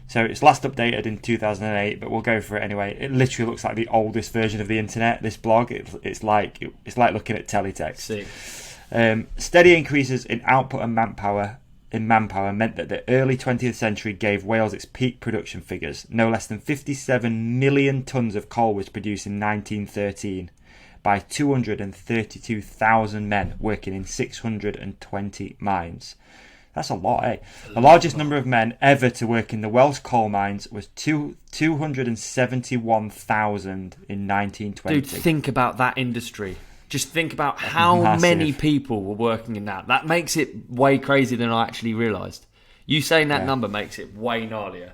[SPEAKER 2] So it's last updated in 2008, but we'll go for it anyway. It literally looks like the oldest version of the internet. This blog, it's like looking at teletext.
[SPEAKER 1] See.
[SPEAKER 2] Steady increases in output and manpower meant that the early 20th century gave Wales its peak production figures. No less than 57 million tonnes of coal was produced in 1913 by 232,000 men working in 620 mines. That's a lot, eh? The largest number of men ever to work in the Welsh coal mines was 271,000 in 1920.
[SPEAKER 1] Dude, think about that industry. Just think about how many people were working in that. That makes it way crazier than I actually realised. You saying that number makes it way gnarlier.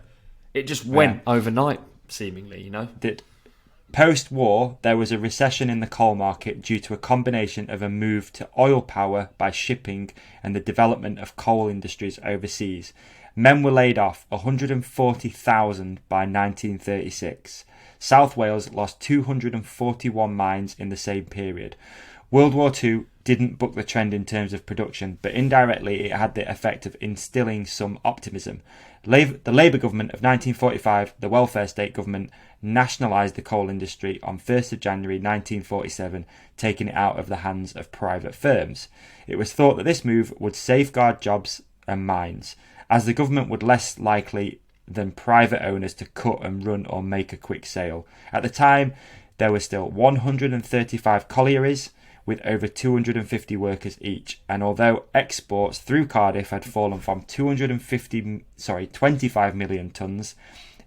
[SPEAKER 1] It just went overnight, seemingly, you know?
[SPEAKER 2] Post-war, there was a recession in the coal market due to a combination of a move to oil power by shipping and the development of coal industries overseas. Men were laid off, 140,000 by 1936. South Wales lost 241 mines in the same period. World War II didn't buck the trend in terms of production, but indirectly it had the effect of instilling some optimism. The Labour government of 1945, the welfare state government, nationalised the coal industry on 1st of January 1947, taking it out of the hands of private firms. It was thought that this move would safeguard jobs and mines, as the government would less likely than private owners to cut and run or make a quick sale. At the time, there were still 135 collieries with over 250 workers each, and although exports through Cardiff had fallen from 25 million tonnes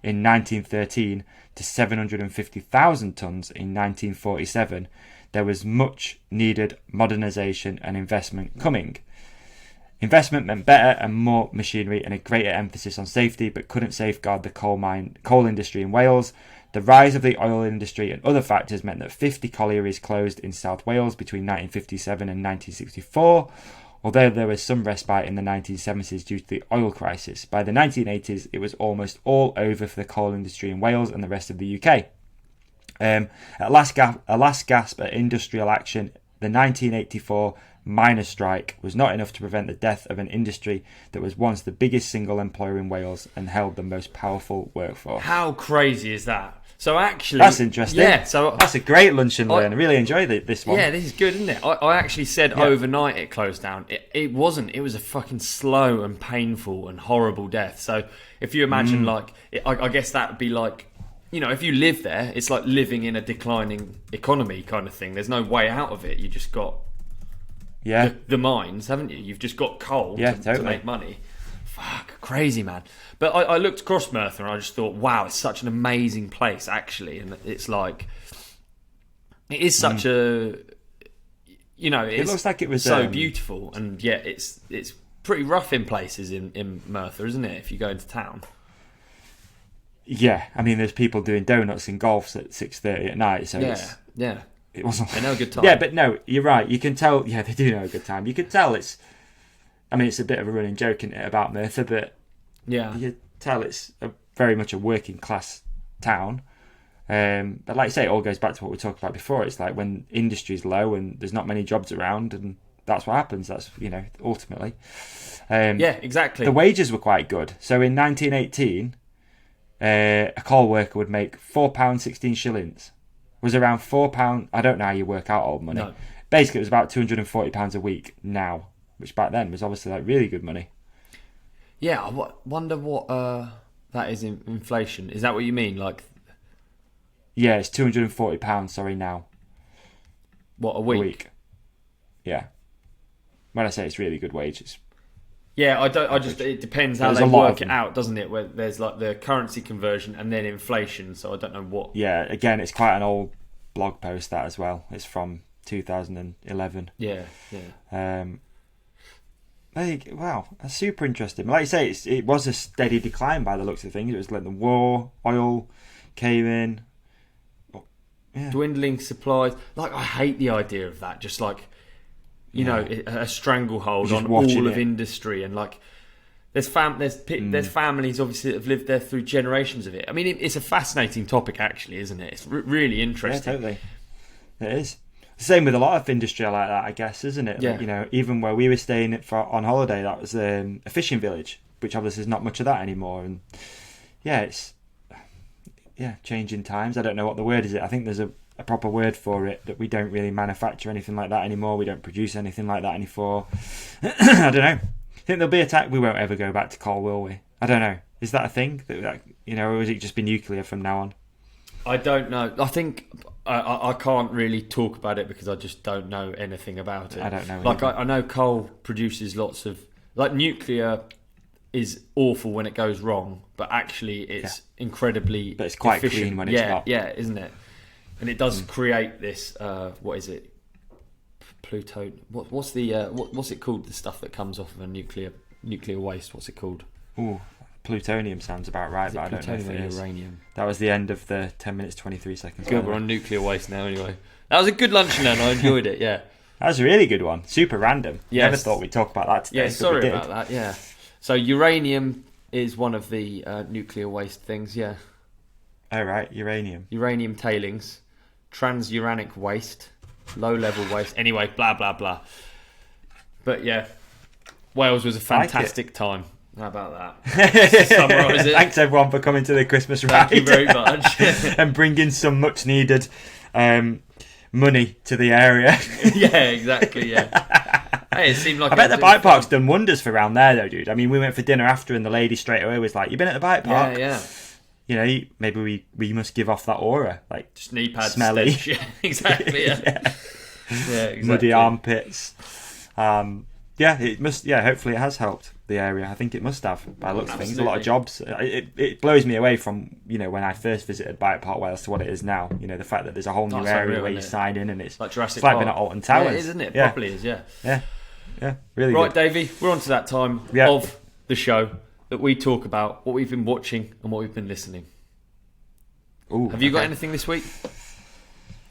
[SPEAKER 2] in 1913 to 750,000 tonnes in 1947, there was much needed modernisation and investment coming. Investment meant better and more machinery and a greater emphasis on safety, but couldn't safeguard the coal industry in Wales. The rise of the oil industry and other factors meant that 50 collieries closed in South Wales between 1957 and 1964, although there was some respite in the 1970s due to the oil crisis. By the 1980s, it was almost all over for the coal industry in Wales and the rest of the UK. At last gasp at industrial action, the 1984 miners' strike was not enough to prevent the death of an industry that was once the biggest single employer in Wales and held the most powerful workforce.
[SPEAKER 1] How crazy is that? So actually...
[SPEAKER 2] That's interesting.
[SPEAKER 1] Yeah, so
[SPEAKER 2] that's a great lunch and learn. I really enjoy this one.
[SPEAKER 1] Yeah, this is good, isn't it? I actually said overnight it closed down. It wasn't. It was a fucking slow and painful and horrible death. So if you imagine, I guess that would be like, if you live there, it's like living in a declining economy kind of thing. There's no way out of it. You just got the mines, haven't you? You've just got coal to make money. Fuck, crazy, man. But I looked across Merthyr and I just thought, wow, it's such an amazing place, actually. And it's like, it is such a, it
[SPEAKER 2] looks like it was
[SPEAKER 1] so beautiful. And yet it's pretty rough in places in Merthyr, isn't it, if you go into town?
[SPEAKER 2] Yeah, I mean, there's people doing donuts and golfs at 6:30 at night, so it wasn't.
[SPEAKER 1] They know a good time.
[SPEAKER 2] Yeah, but no, you're right. You can tell. Yeah, they do know a good time. You can tell it's. I mean, it's a bit of a running joke, isn't it, about Merthyr, but you can tell it's very much a working class town. But like I say, it all goes back to what we talked about before. It's like when industry's low and there's not many jobs around, and that's what happens. That's ultimately.
[SPEAKER 1] Exactly.
[SPEAKER 2] The wages were quite good. So in 1918. A coal worker would make £4.16. Was around £4. I don't know how you work out old money. No. Basically, it was about £240 a week now, which back then was obviously like really good money.
[SPEAKER 1] Yeah, I wonder what that is in inflation. Is that what you mean? Like,
[SPEAKER 2] yeah, it's £240. Sorry, now.
[SPEAKER 1] What, a week?
[SPEAKER 2] Yeah. When I say it's really good wages.
[SPEAKER 1] Yeah, it depends how they work it out, doesn't it? Where there's like the currency conversion and then inflation, so I don't know what...
[SPEAKER 2] Yeah, again, it's quite an old blog post, that as well. It's from 2011.
[SPEAKER 1] Yeah.
[SPEAKER 2] Wow, that's super interesting. Like you say, it was a steady decline by the looks of things. It was like the war, oil came in...
[SPEAKER 1] Dwindling supplies. Like, I hate the idea of that, just like... a stranglehold on all of industry, and like there's families obviously that have lived there through generations of it. I mean, it's a fascinating topic, actually, isn't it? It's really interesting.
[SPEAKER 2] Yeah, totally. It is. The same with a lot of industry like that, I guess, isn't it?
[SPEAKER 1] Yeah.
[SPEAKER 2] Like, even where we were staying on holiday, that was a fishing village, which obviously is not much of that anymore. And it's changing times. I don't know what the word is. I think there's a proper word for it, that we don't really manufacture anything like that anymore. We don't produce anything like that anymore. I don't know. I think there'll be a time we won't ever go back to coal, will we? I don't know. Is that a thing? That or will it just be nuclear from now on?
[SPEAKER 1] I don't know. I think I can't really talk about it because I just don't know anything about it.
[SPEAKER 2] I don't know.
[SPEAKER 1] Like I know coal produces lots of, like, nuclear is awful when it goes wrong, but actually it's incredibly.
[SPEAKER 2] But it's quite
[SPEAKER 1] efficient.
[SPEAKER 2] Clean when it's not.
[SPEAKER 1] Yeah, isn't it? And it does create this. What is it? Pluto. What's it called? The stuff that comes off of a nuclear waste. What's it called?
[SPEAKER 2] Ooh, plutonium sounds about right, but I don't know if it is.
[SPEAKER 1] Uranium.
[SPEAKER 2] That was the end of the 10 minutes 23 seconds.
[SPEAKER 1] Good. We're on nuclear waste now, anyway. That was a good lunch, and I enjoyed it. Yeah.
[SPEAKER 2] That was a really good one. Super random.
[SPEAKER 1] Yes.
[SPEAKER 2] Never thought we'd talk about that today.
[SPEAKER 1] Yeah. Sorry about that. Yeah. So uranium is one of the nuclear waste things. Yeah.
[SPEAKER 2] Oh right, uranium.
[SPEAKER 1] Uranium tailings. Transuranic waste, low-level waste. Anyway, blah, blah, blah. But yeah, Wales was a fantastic time. How about that? Summarise it.
[SPEAKER 2] Thanks, everyone, for coming to the Christmas ride.
[SPEAKER 1] Thank you very much.
[SPEAKER 2] And bringing some much-needed money to the area.
[SPEAKER 1] Yeah, exactly, yeah. Hey, it seemed like...
[SPEAKER 2] I bet the bike park's done wonders for around there, though, dude. I mean, we went for dinner after, and the lady straight away was like, "You been at the bike park?"
[SPEAKER 1] Yeah.
[SPEAKER 2] Maybe we must give off that aura, like
[SPEAKER 1] just knee pads,
[SPEAKER 2] smelly,
[SPEAKER 1] exactly, yeah, exactly.
[SPEAKER 2] Muddy armpits. It must. Yeah, hopefully it has helped the area. I think it must have. By the looks of things, a lot of jobs. It blows me away from when I first visited Bike Park Wales to what it is now. The fact that there's a whole new area where you sign in and it's
[SPEAKER 1] like Jurassic
[SPEAKER 2] Park.
[SPEAKER 1] Park.
[SPEAKER 2] Being at Alton Towers,
[SPEAKER 1] isn't it?
[SPEAKER 2] Yeah.
[SPEAKER 1] Probably is. Yeah.
[SPEAKER 2] Yeah. Yeah, really
[SPEAKER 1] right,
[SPEAKER 2] good.
[SPEAKER 1] Davey, we're on to that time of the show that we talk about what we've been watching and what we've been listening.
[SPEAKER 2] Ooh,
[SPEAKER 1] Have you got anything this week?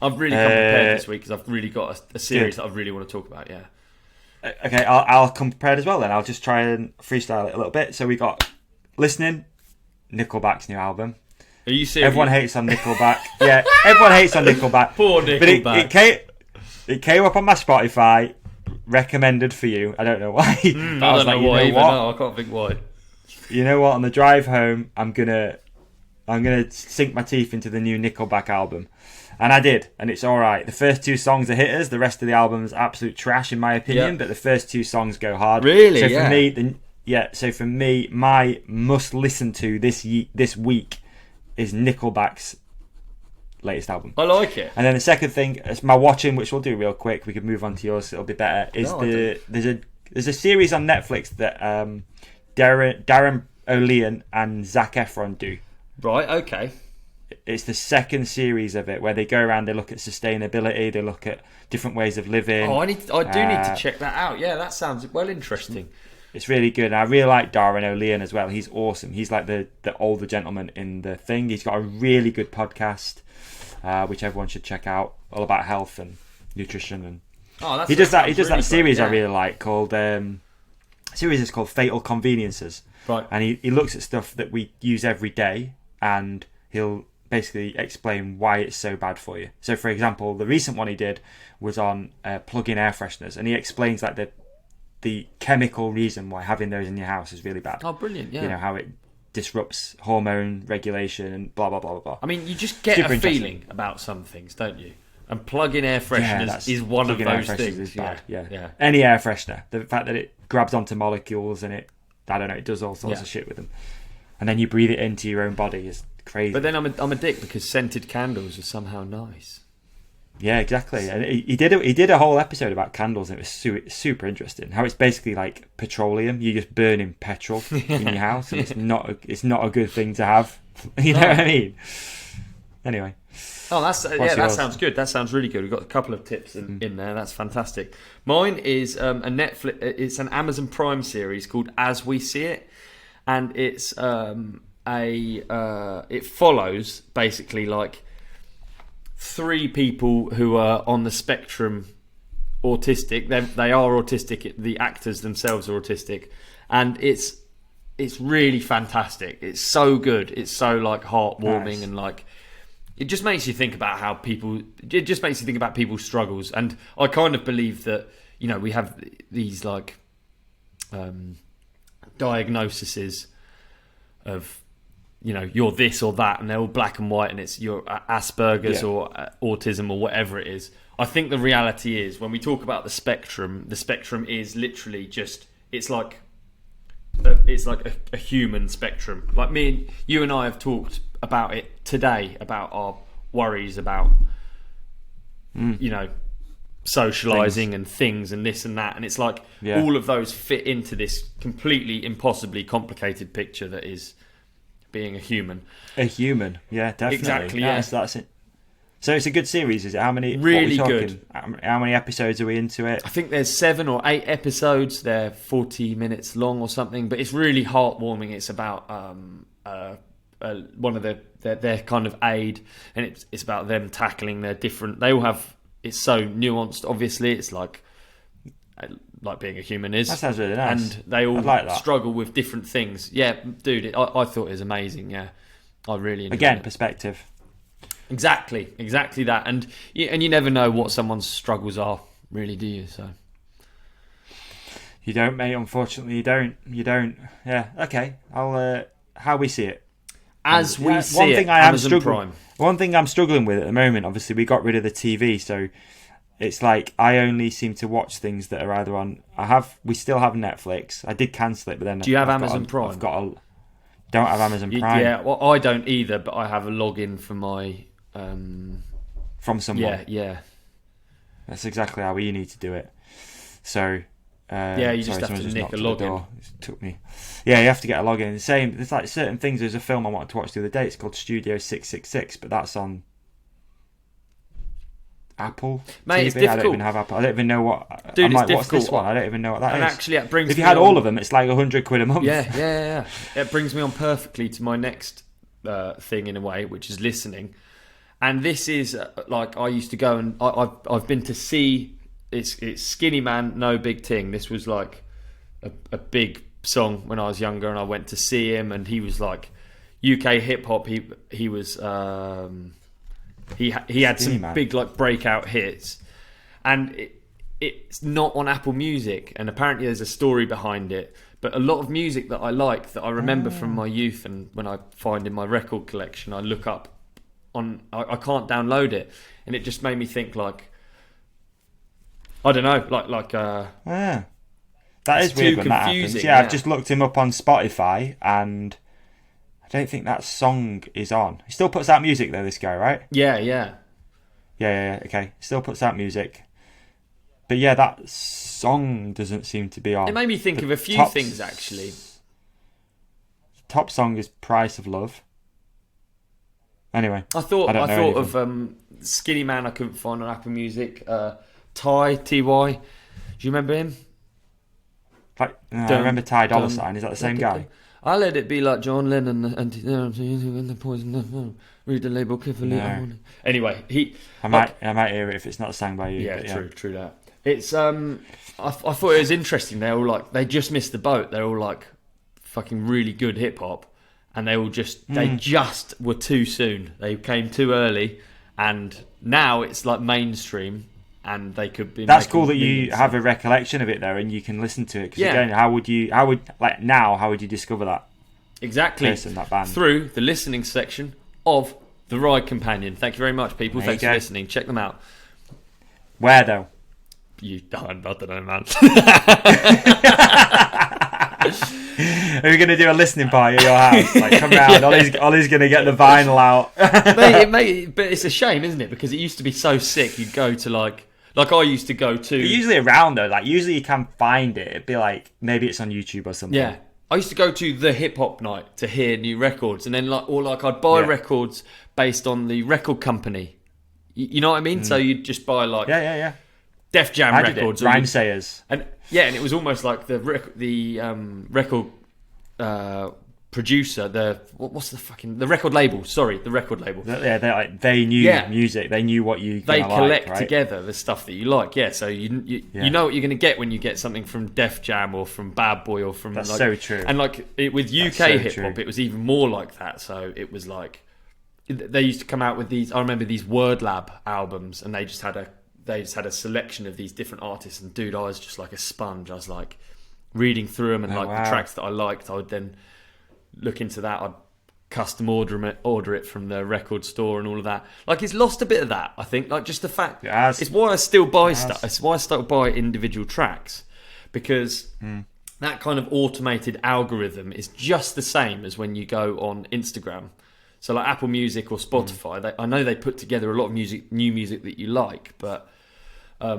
[SPEAKER 1] I've really come prepared this week because I've really got a series that I really want to talk about, yeah.
[SPEAKER 2] Okay, I'll come prepared as well then. I'll just try and freestyle it a little bit. So we got listening, Nickelback's new album.
[SPEAKER 1] Are you serious?
[SPEAKER 2] Everyone hates on Nickelback. Yeah, everyone hates on Nickelback.
[SPEAKER 1] Poor Nickelback.
[SPEAKER 2] But it came up on my Spotify, recommended for you. I don't know why.
[SPEAKER 1] I don't know why either. No, I can't think why.
[SPEAKER 2] You know what? On the drive home, I'm gonna sink my teeth into the new Nickelback album. And I did, and it's all right. The first 2 songs are hitters. The rest of the album's absolute trash, in my opinion. But the first 2 songs go hard.
[SPEAKER 1] Really?
[SPEAKER 2] So for me, my must listen to this week is Nickelback's latest album.
[SPEAKER 1] I like it.
[SPEAKER 2] And then the second thing is my watching, which we'll do real quick. We can move on to yours; it'll be better. There's a series on Netflix that Darren O'Lean and Zac Efron do.
[SPEAKER 1] Right. Okay.
[SPEAKER 2] It's the second series of it where they go around, they look at sustainability, they look at different ways of living.
[SPEAKER 1] Oh, I do need to check that out. Yeah, that sounds interesting.
[SPEAKER 2] It's really good. And I really like Darren O'Lean as well. He's awesome. He's like the older gentleman in the thing. He's got a really good podcast, which everyone should check out, all about health and nutrition. And he does that series I really like called series is called Fatal Conveniences.
[SPEAKER 1] Right.
[SPEAKER 2] And he looks at stuff that we use every day, and he'll basically explain why it's so bad for you. So, for example, the recent one he did was on plug-in air fresheners, and he explains like the chemical reason why having those in your house is really bad.
[SPEAKER 1] Oh, brilliant! Yeah,
[SPEAKER 2] you know how it disrupts hormone regulation and blah blah blah blah blah.
[SPEAKER 1] I mean, you just get a feeling about some things, don't you? And plug-in air fresheners is one of those things.
[SPEAKER 2] Is bad. Yeah. Any air freshener, the fact that it grabs onto molecules and it does all sorts of shit with them, and then you breathe it into your own body is crazy.
[SPEAKER 1] But then I'm a dick because scented candles are somehow nice.
[SPEAKER 2] Yeah, exactly. And he did a whole episode about candles, and it was super interesting. How it's basically like petroleum. You're just burning petrol in your house, and it's not a good thing to have. You know what I mean? Anyway.
[SPEAKER 1] Oh, that sounds good. That sounds really good. We've got a couple of tips in there. That's fantastic. Mine is a Netflix. It's an Amazon Prime series called As We See It, and it's it follows basically like 3 people who are on the spectrum autistic. They are autistic. The actors themselves are autistic, and it's really fantastic. It's so good. It's so like heartwarming and like it just makes you think about how people. It just makes you think about people's struggles, and I kind of believe that we have these like diagnoses of you're this or that, and they're all black and white, and it's your Asperger's or autism or whatever it is. I think the reality is when we talk about the spectrum is literally just it's like a human spectrum. Like you and I have talked about it today, about our worries about socializing and things and this and that, and it's like all of those fit into this completely impossibly complicated picture that is being a human. Yeah, definitely.
[SPEAKER 2] Exactly. That's it. So it's a good series, is it? How many?
[SPEAKER 1] Really good.
[SPEAKER 2] How many episodes are we into it?
[SPEAKER 1] I think there's 7 or 8 episodes. They're 40 minutes long or something, but it's really heartwarming. It's about one of their kind of aid, and it's about them tackling their different. They all have. It's so nuanced. Obviously, it's like being a human is.
[SPEAKER 2] That sounds really nice.
[SPEAKER 1] And they all struggle with different things. Yeah, dude, I thought it was amazing. Yeah, I really enjoyed it.
[SPEAKER 2] Perspective.
[SPEAKER 1] Exactly that, and you never know what someone's struggles are, really, do you? So
[SPEAKER 2] you don't, mate. Unfortunately, you don't. Yeah. Okay. I'll how we see it.
[SPEAKER 1] As we see it. Amazon Prime.
[SPEAKER 2] One thing I'm struggling with at the moment. Obviously, we got rid of the TV, so it's like I only seem to watch things that are either on. We still have Netflix. I did cancel it, but then
[SPEAKER 1] do you have Amazon Prime?
[SPEAKER 2] Don't have Amazon Prime.
[SPEAKER 1] Yeah, well, I don't either, but I have a login for my.
[SPEAKER 2] From someone.
[SPEAKER 1] Yeah.
[SPEAKER 2] That's exactly how we need to do it. So.
[SPEAKER 1] You just have to nick a login.
[SPEAKER 2] It took me. Yeah, you have to get a login. Same. There's like certain things. There's a film I wanted to watch the other day. It's called Studio 666, but that's on Apple
[SPEAKER 1] Mate,
[SPEAKER 2] TV.
[SPEAKER 1] it's difficult.
[SPEAKER 2] I don't even have Apple. I don't even know what.
[SPEAKER 1] Dude,
[SPEAKER 2] I'm
[SPEAKER 1] it's
[SPEAKER 2] like, what's
[SPEAKER 1] difficult.
[SPEAKER 2] this one? I don't even know what that
[SPEAKER 1] and
[SPEAKER 2] is.
[SPEAKER 1] Actually, it brings
[SPEAKER 2] if you
[SPEAKER 1] me
[SPEAKER 2] had
[SPEAKER 1] on,
[SPEAKER 2] all of them, it's like £100 a month.
[SPEAKER 1] Yeah. It brings me on perfectly to my next thing in a way, which is listening. And this is like I used to go and I've been to see. It's Skinny Man, No Big Ting. This was like a big song when I was younger, and I went to see him, and he was like UK hip hop. He was he had some big like breakout hits, and it's not on Apple Music, and apparently there's a story behind it. But a lot of music that I like, that I remember from my youth, and when I find in my record collection, I look up on. I can't download it, and it just made me think like. I don't know,
[SPEAKER 2] that is weird when that happens. Yeah, I've just looked him up on Spotify, and I don't think that song is on. He still puts out music though, this guy, right?
[SPEAKER 1] Yeah.
[SPEAKER 2] Okay, still puts out music, but yeah, that song doesn't seem to be on.
[SPEAKER 1] It made me think of a few things actually.
[SPEAKER 2] Top song is "Price of Love." Anyway,
[SPEAKER 1] I thought of Skinny Man. I couldn't find on Apple Music. Ty, T-Y. Do you remember him?
[SPEAKER 2] I remember Ty Dolla $ign. Is that the same guy?
[SPEAKER 1] I let it be like John Lennon and the poison. Read the label carefully.
[SPEAKER 2] No.
[SPEAKER 1] Anyway,
[SPEAKER 2] I might hear it if it's not sang by you.
[SPEAKER 1] Yeah, true that. It's I thought it was interesting. They just missed the boat. They're all like fucking really good hip hop, and they just were too soon. They came too early, and now it's like mainstream. And they could be.
[SPEAKER 2] That's cool that you have a recollection of it though, and you can listen to it. Because again, how would you discover that?
[SPEAKER 1] Exactly.
[SPEAKER 2] Person, that band?
[SPEAKER 1] Through the listening section of the Ride Companion. Thank you very much, people. Thanks for listening. Check them out.
[SPEAKER 2] Where though?
[SPEAKER 1] I don't know, man.
[SPEAKER 2] Are we going to do a listening party at your house? Like, come round. Ollie's going to get the vinyl out.
[SPEAKER 1] But it's a shame, isn't it? Because it used to be so sick. You'd go to like I used to go to.
[SPEAKER 2] But usually around though, like usually you can find it. It'd be like maybe it's on YouTube or something.
[SPEAKER 1] Yeah, I used to go to the hip hop night to hear new records, and then I'd buy records based on the record company. You know what I mean? So you'd just buy like Def Jam records,
[SPEAKER 2] Rhymesayers,
[SPEAKER 1] and it was almost like the record producer, the record label. Sorry, the record label.
[SPEAKER 2] They knew music. They knew what you.
[SPEAKER 1] They collect together the stuff that you like. Yeah, so you know what you're going to get when you get something from Def Jam or from Bad Boy or from.
[SPEAKER 2] That's so true.
[SPEAKER 1] And with UK hip hop, it was even more like that. So it was like they used to come out with these. I remember these Word Lab albums, and they just had a selection of these different artists. And dude, I was just like a sponge. I was like reading through them, and the tracks that I liked, I would then look into that. I'd custom order it from the record store and all of that. Like, it's lost a bit of that, I think. Like, just the fact it's why I still buy stuff. It's why I still buy individual tracks, because that kind of automated algorithm is just the same as when you go on Instagram. So like Apple Music or Spotify, I know they put together a lot of new music that you like, but I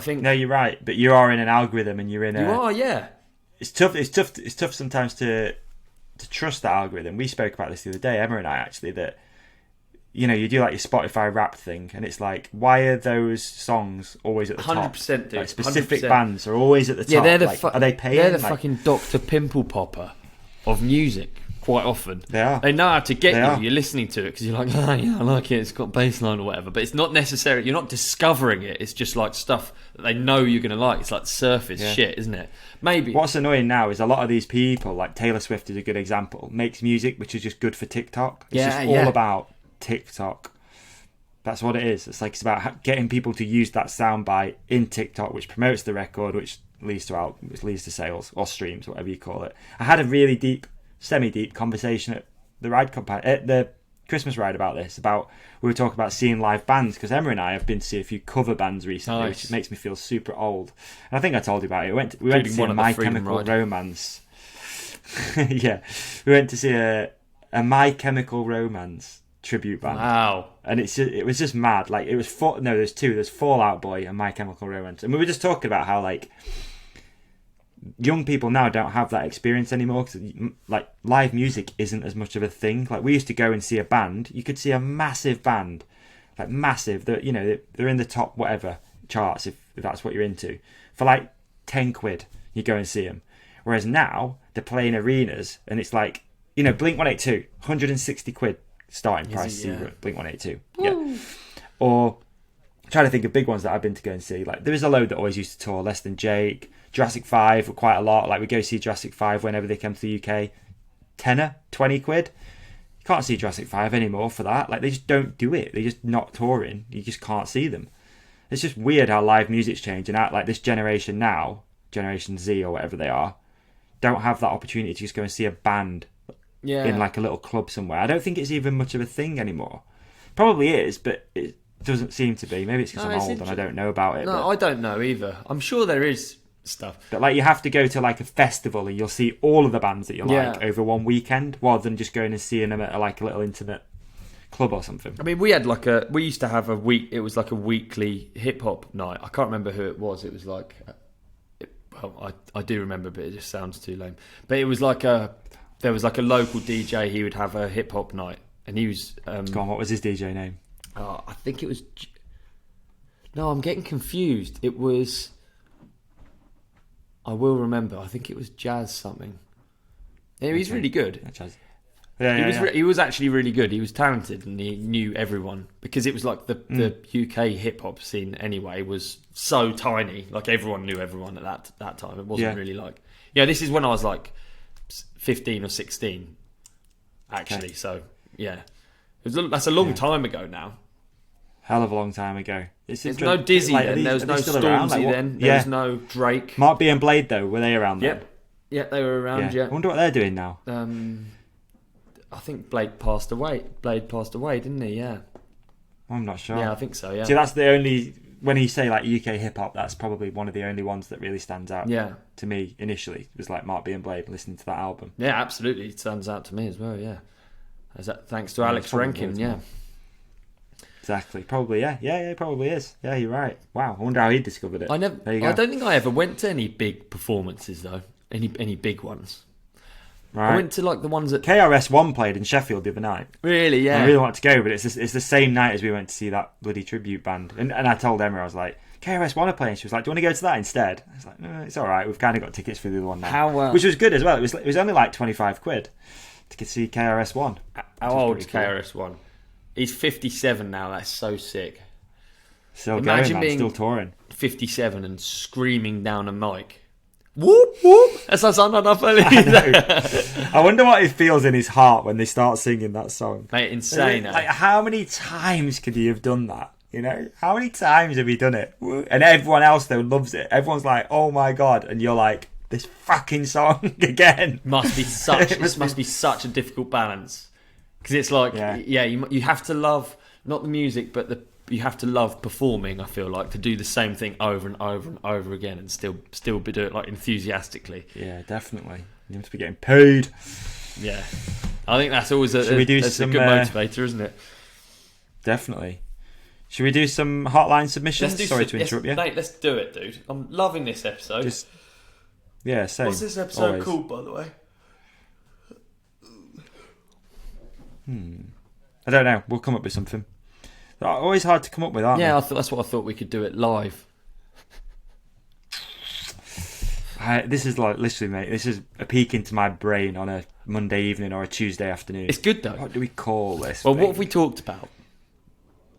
[SPEAKER 1] think
[SPEAKER 2] no, you're right. But you are in an algorithm, and you're in.
[SPEAKER 1] You are, yeah.
[SPEAKER 2] It's tough. It's tough sometimes to trust that algorithm. We spoke about this the other day, Emma and I, actually. That you do like your Spotify rap thing, and it's like, why are those songs always at the top?
[SPEAKER 1] 100%, dude.
[SPEAKER 2] Like specific
[SPEAKER 1] 100%.
[SPEAKER 2] bands are always at the top.
[SPEAKER 1] Yeah, they're
[SPEAKER 2] are they paying?
[SPEAKER 1] They're the fucking Dr. Pimple Popper of music. Quite often,
[SPEAKER 2] they are.
[SPEAKER 1] They know how to get you. You're listening to it because you're like, oh yeah, I like it. It's got bass line or whatever. But it's not necessary. You're not discovering it. It's just like stuff that they know you're going to like. It's like surface shit, isn't it? Maybe.
[SPEAKER 2] What's annoying now is a lot of these people, like Taylor Swift is a good example, makes music which is just good for TikTok. It's just all about TikTok. That's what it is. It's about getting people to use that soundbite in TikTok, which promotes the record, which leads to sales or streams, whatever you call it. I had a really semi-deep conversation at the Christmas ride about this. We were talking about seeing live bands, because Emma and I have been to see a few cover bands recently, which makes me feel super old. And I think I told you about it. We went to see My Chemical Romance. Yeah, we went to see a My Chemical Romance tribute band.
[SPEAKER 1] Wow.
[SPEAKER 2] And it was just mad. Like, it was there's two. There's Fall Out Boy and My Chemical Romance, and we were just talking about how like young people now don't have that experience anymore, because like live music isn't as much of a thing. Like, we used to go and see a band. You could see a massive band like massive. They're in the top whatever charts if that's what you're into. For like 10 quid, you go and see them. Whereas now they're playing arenas, and it's like Blink 182, 160 quid starting price. Blink 182, yeah. Or trying to think of big ones that I've been to go and see. Like there is a load that always used to tour. Less Than Jake, Jurassic 5 quite a lot. Like we go see Jurassic 5 whenever they come to the UK. Tenner, 20 quid. You can't see Jurassic 5 anymore for that. Like they just don't do it. They're just not touring. You just can't see them. It's just weird how live music's changing. Like this generation now, Generation Z or whatever they are, don't have that opportunity to just go and see a band in like a little club somewhere. I don't think it's even much of a thing anymore. Probably is, but it doesn't seem to be. Maybe it's because I'm old and I don't know about it.
[SPEAKER 1] No, I don't know either. I'm sure there is stuff.
[SPEAKER 2] But like you have to go to like a festival and you'll see all of the bands that you like over one weekend, rather than just going and seeing them at like a little internet club or something.
[SPEAKER 1] I mean, we used to have a week. It was like a weekly hip hop night. I can't remember who it was. It was like, I do remember, but it just sounds too lame. But it was like there was like a local DJ. He would have a hip hop night, and he was.
[SPEAKER 2] Go on, what was his DJ name?
[SPEAKER 1] I think it was. No, I'm getting confused. It was. I will remember. I think it was Jazz something. Yeah, he's really good.
[SPEAKER 2] Jazz.
[SPEAKER 1] He was actually really good. He was talented and he knew everyone, because it was like the UK hip hop scene anyway was so tiny. Like everyone knew everyone at that time. It wasn't really like this is when I was like 15 or 16 actually. Okay. So that's a long time ago now.
[SPEAKER 2] Hell of a long time ago.
[SPEAKER 1] There's no Dizzy then. There was no Stormzy then. There was no Drake.
[SPEAKER 2] Mark B and Blade though, were they around then?
[SPEAKER 1] Yeah, they were around. Yeah.
[SPEAKER 2] I wonder what they're doing now.
[SPEAKER 1] I think Blade passed away, didn't he? Yeah.
[SPEAKER 2] I'm not sure.
[SPEAKER 1] Yeah, I think so, yeah.
[SPEAKER 2] See, that's the only... When you say, like, UK hip-hop, that's probably one of the only ones that really stands out to me initially. It was, like, Mark B and Blade, listening to that album.
[SPEAKER 1] Yeah, absolutely. It stands out to me as well, yeah. Thanks to Alex Rankin, yeah.
[SPEAKER 2] Exactly. Probably, yeah. Yeah, it probably is. Yeah, you're right. Wow, I wonder how he discovered it.
[SPEAKER 1] I don't think I ever went to any big performances, though. Any big ones. Right. I went to like the ones that
[SPEAKER 2] KRS-One played in Sheffield the other night.
[SPEAKER 1] Really, yeah.
[SPEAKER 2] I really wanted to go, but it's the same night as we went to see that bloody tribute band. And I told Emma, I was like, KRS-One are playing. She was like, do you want to go to that instead? I was like, no, it's all right. We've kind of got tickets for the other one now. Which was good as well. It was only like 25 quid to see KRS-One.
[SPEAKER 1] How old is KRS-One? He's 57 now. That's so sick.
[SPEAKER 2] Still going, man. Still touring.
[SPEAKER 1] 57 and screaming down a mic. Whoop whoop! That's not funny.
[SPEAKER 2] I wonder what it feels in his heart when they start singing that song.
[SPEAKER 1] Mate, insane.
[SPEAKER 2] Like, how many times could he have done that? You know, how many times have he done it? And everyone else though loves it. Everyone's like, "Oh my god!" And you're like, "This fucking song again."
[SPEAKER 1] Must be such a difficult balance, because it's like, you have to love not the music, but you have to love performing. I feel like to do the same thing over and over and over again, and still do it like enthusiastically.
[SPEAKER 2] Yeah, definitely. You have to be getting paid.
[SPEAKER 1] Yeah, I think that's always a good motivator, isn't it?
[SPEAKER 2] Definitely. Should we do some hotline submissions? Sorry to interrupt you.
[SPEAKER 1] Mate, let's do it, dude. I'm loving this episode.
[SPEAKER 2] Same.
[SPEAKER 1] What's this episode called, by the way?
[SPEAKER 2] I don't know. We'll come up with something. They're always hard to come up with, aren't they?
[SPEAKER 1] Yeah, that's what I thought we could do it live.
[SPEAKER 2] This is like, literally, mate, this is a peek into my brain on a Monday evening or a Tuesday afternoon.
[SPEAKER 1] It's good, though.
[SPEAKER 2] What do we call this
[SPEAKER 1] Well,
[SPEAKER 2] thing?
[SPEAKER 1] what have we talked about?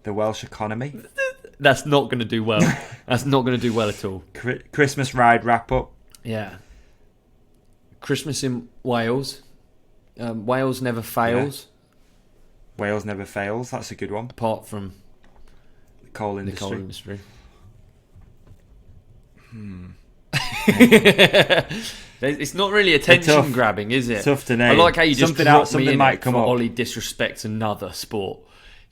[SPEAKER 2] The Welsh economy.
[SPEAKER 1] That's not going to do well. That's not going to do well at all.
[SPEAKER 2] Christmas ride wrap-up.
[SPEAKER 1] Yeah. Christmas in Wales. Wales never fails.
[SPEAKER 2] Yeah. Wales never fails. That's a good one.
[SPEAKER 1] Apart from
[SPEAKER 2] the coal industry.
[SPEAKER 1] It's not really attention grabbing, is it?
[SPEAKER 2] Tough to name.
[SPEAKER 1] I like how you just dropped me in
[SPEAKER 2] might come
[SPEAKER 1] for
[SPEAKER 2] up.
[SPEAKER 1] Ollie disrespects another sport.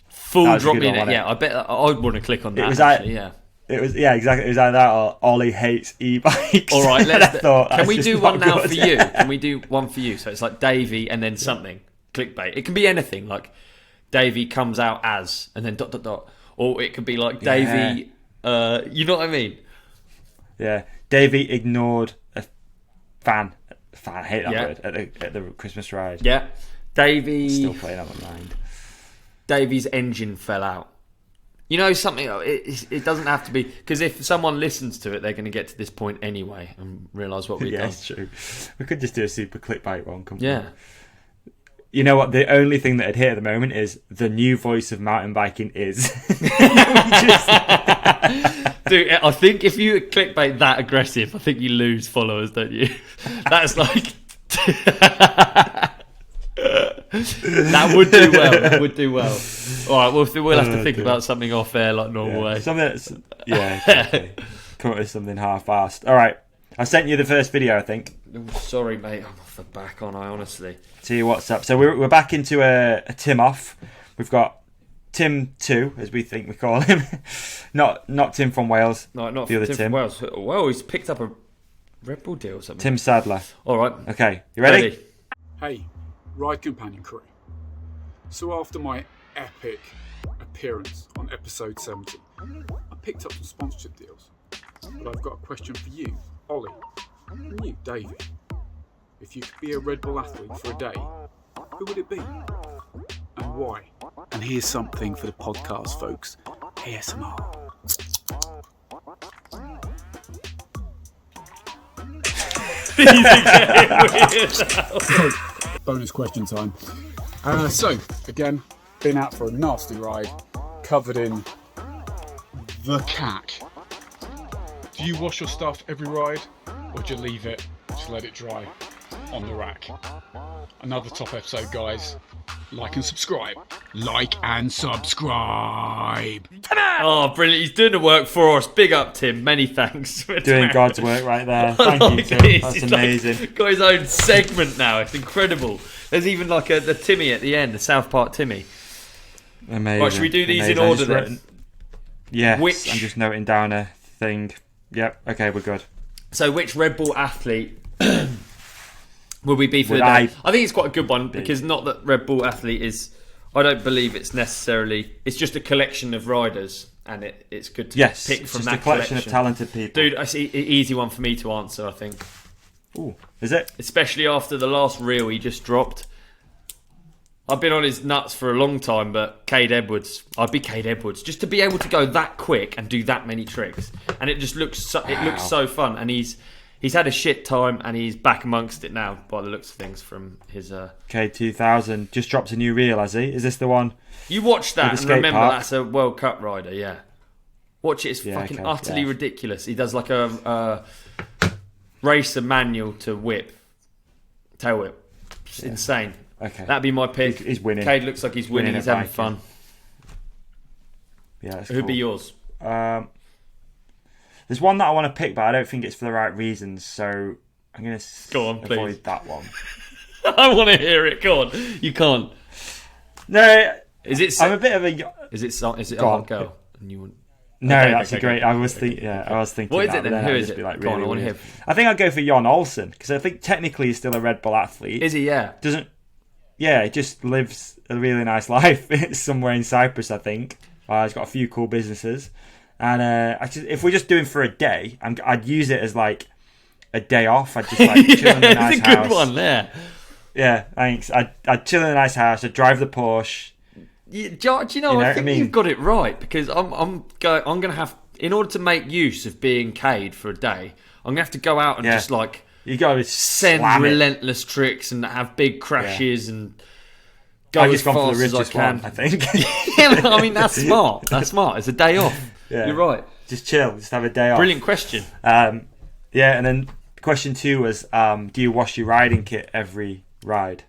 [SPEAKER 1] Full drop me in it. Yeah, I bet I'd want to click on that.
[SPEAKER 2] It was exactly. It was either that or Ollie hates e-bikes.
[SPEAKER 1] All right, can we do one now for you? Can we do one for you? So it's like Davey and then something. Clickbait. It can be anything, like Davey comes out as, and then ... Or it could be like Davey, you know what I mean?
[SPEAKER 2] Yeah. Davey ignored a fan. I hate that word. At the Christmas ride.
[SPEAKER 1] Yeah. Davey...
[SPEAKER 2] Still playing on my mind.
[SPEAKER 1] Davey's engine fell out. You know something? It doesn't have to be, because if someone listens to it, they're going to get to this point anyway and realise what we've done.
[SPEAKER 2] That's true. We could just do a super clickbait one, couldn't
[SPEAKER 1] we?
[SPEAKER 2] You know what? The only thing that I'd hit at the moment is the new voice of mountain biking is.
[SPEAKER 1] Dude, I think if you clickbait that aggressive, I think you lose followers, don't you? That's like... That would do well. That would do well. All right, we'll have to think about something off air like normal way.
[SPEAKER 2] Something that's, exactly. Come up with something half-assed. All right, I sent you the first video, I think.
[SPEAKER 1] Sorry, mate. I'm off the back on. I honestly.
[SPEAKER 2] See what's up. So we're back into a Tim off. We've got Tim 2, as we think we call him. not Tim from Wales.
[SPEAKER 1] No, not
[SPEAKER 2] the other
[SPEAKER 1] Tim from Wales. Well, he's picked up a Red Bull deal or something.
[SPEAKER 2] Tim Sadler.
[SPEAKER 1] All right.
[SPEAKER 2] Okay, you ready?
[SPEAKER 3] Hey, Ride Companion crew. So after my epic appearance on episode 70, I picked up some sponsorship deals. But I've got a question for you, Ollie, and you, Davi. If you could be a Red Bull athlete for a day, who would it be? And why? And here's something for the podcast folks. ASMR. Bonus question time. So, again, been out for a nasty ride, covered in the cack. Do you wash your stuff every ride, or do you leave it, just let it dry on the rack? Another top episode, guys. Like and subscribe. Like and subscribe.
[SPEAKER 1] Oh, brilliant. He's doing the work for us. Big up, Tim. Many thanks.
[SPEAKER 2] Doing God's work right there. Thank you, Tim. That's amazing.
[SPEAKER 1] Got his own segment now. It's incredible. There's even like the Timmy at the end, the South Park Timmy.
[SPEAKER 2] Amazing.
[SPEAKER 1] Right, should we do these in order then?
[SPEAKER 2] Yes, I'm just noting down a thing. Yep, okay, we're good.
[SPEAKER 1] So which Red Bull athlete will we be for the day? I think it's quite a good one, because not that Red Bull athlete is... I don't believe it's necessarily... It's just a collection of riders, and it's good to pick from that collection.
[SPEAKER 2] Yes, just a collection of talented people.
[SPEAKER 1] Dude, I see an easy one for me to answer, I think.
[SPEAKER 2] Ooh, is it?
[SPEAKER 1] Especially after the last reel he just dropped. I've been on his nuts for a long time, but Cade Edwards, I'd be Cade Edwards, just to be able to go that quick and do that many tricks, and it just looks so fun. And he's had a shit time, and he's back amongst it now by the looks of things from his.
[SPEAKER 2] Cade 2000 just dropped a new reel, has he? Is this the one?
[SPEAKER 1] You watch that and remember that's a World Cup rider, yeah. Watch it; it's fucking utterly ridiculous. He does like a racer manual to tail whip. It's insane.
[SPEAKER 2] Okay.
[SPEAKER 1] That'd be my pick.
[SPEAKER 2] He's winning.
[SPEAKER 1] Cade looks like he's winning. He's having fun.
[SPEAKER 2] Yeah, that's
[SPEAKER 1] Who'd
[SPEAKER 2] cool.
[SPEAKER 1] be yours?
[SPEAKER 2] There's one that I want to pick, but I don't think it's for the right reasons, so I'm going to avoid that one.
[SPEAKER 1] I want to hear it. Go on. You can't.
[SPEAKER 2] No.
[SPEAKER 1] Is it?
[SPEAKER 2] I'm a bit of a.
[SPEAKER 1] Is it a hot girl? And you want?
[SPEAKER 2] No, that's a great. I was thinking.
[SPEAKER 1] What is it then? Who is it?
[SPEAKER 2] Like,
[SPEAKER 1] Go on, I want to hear.
[SPEAKER 2] I think I'd go for Jon Olsen, because I think technically he's still a Red Bull athlete.
[SPEAKER 1] Is he? Yeah.
[SPEAKER 2] Yeah, he just lives a really nice life. It's somewhere in Cyprus, I think. He's got a few cool businesses, and if we're just doing for a day, I'd use it as like a day off. I'd just like chill in a nice house.
[SPEAKER 1] It's a good one there.
[SPEAKER 2] Yeah, thanks. I'd chill in a nice house. I'd drive the Porsche.
[SPEAKER 1] Do you know I think you've got it right, because I'm gonna have, in order to make use of being Cade for a day, I'm gonna have to go out and just like.
[SPEAKER 2] You got to
[SPEAKER 1] send relentless tricks and have big crashes and go as fast as I can.
[SPEAKER 2] I think.
[SPEAKER 1] Yeah, I mean, that's smart. That's smart. It's a day off.
[SPEAKER 2] Yeah.
[SPEAKER 1] You're right.
[SPEAKER 2] Just chill. Just have a day off.
[SPEAKER 1] Brilliant question.
[SPEAKER 2] Yeah, and then question 2 was, do you wash your riding kit every ride?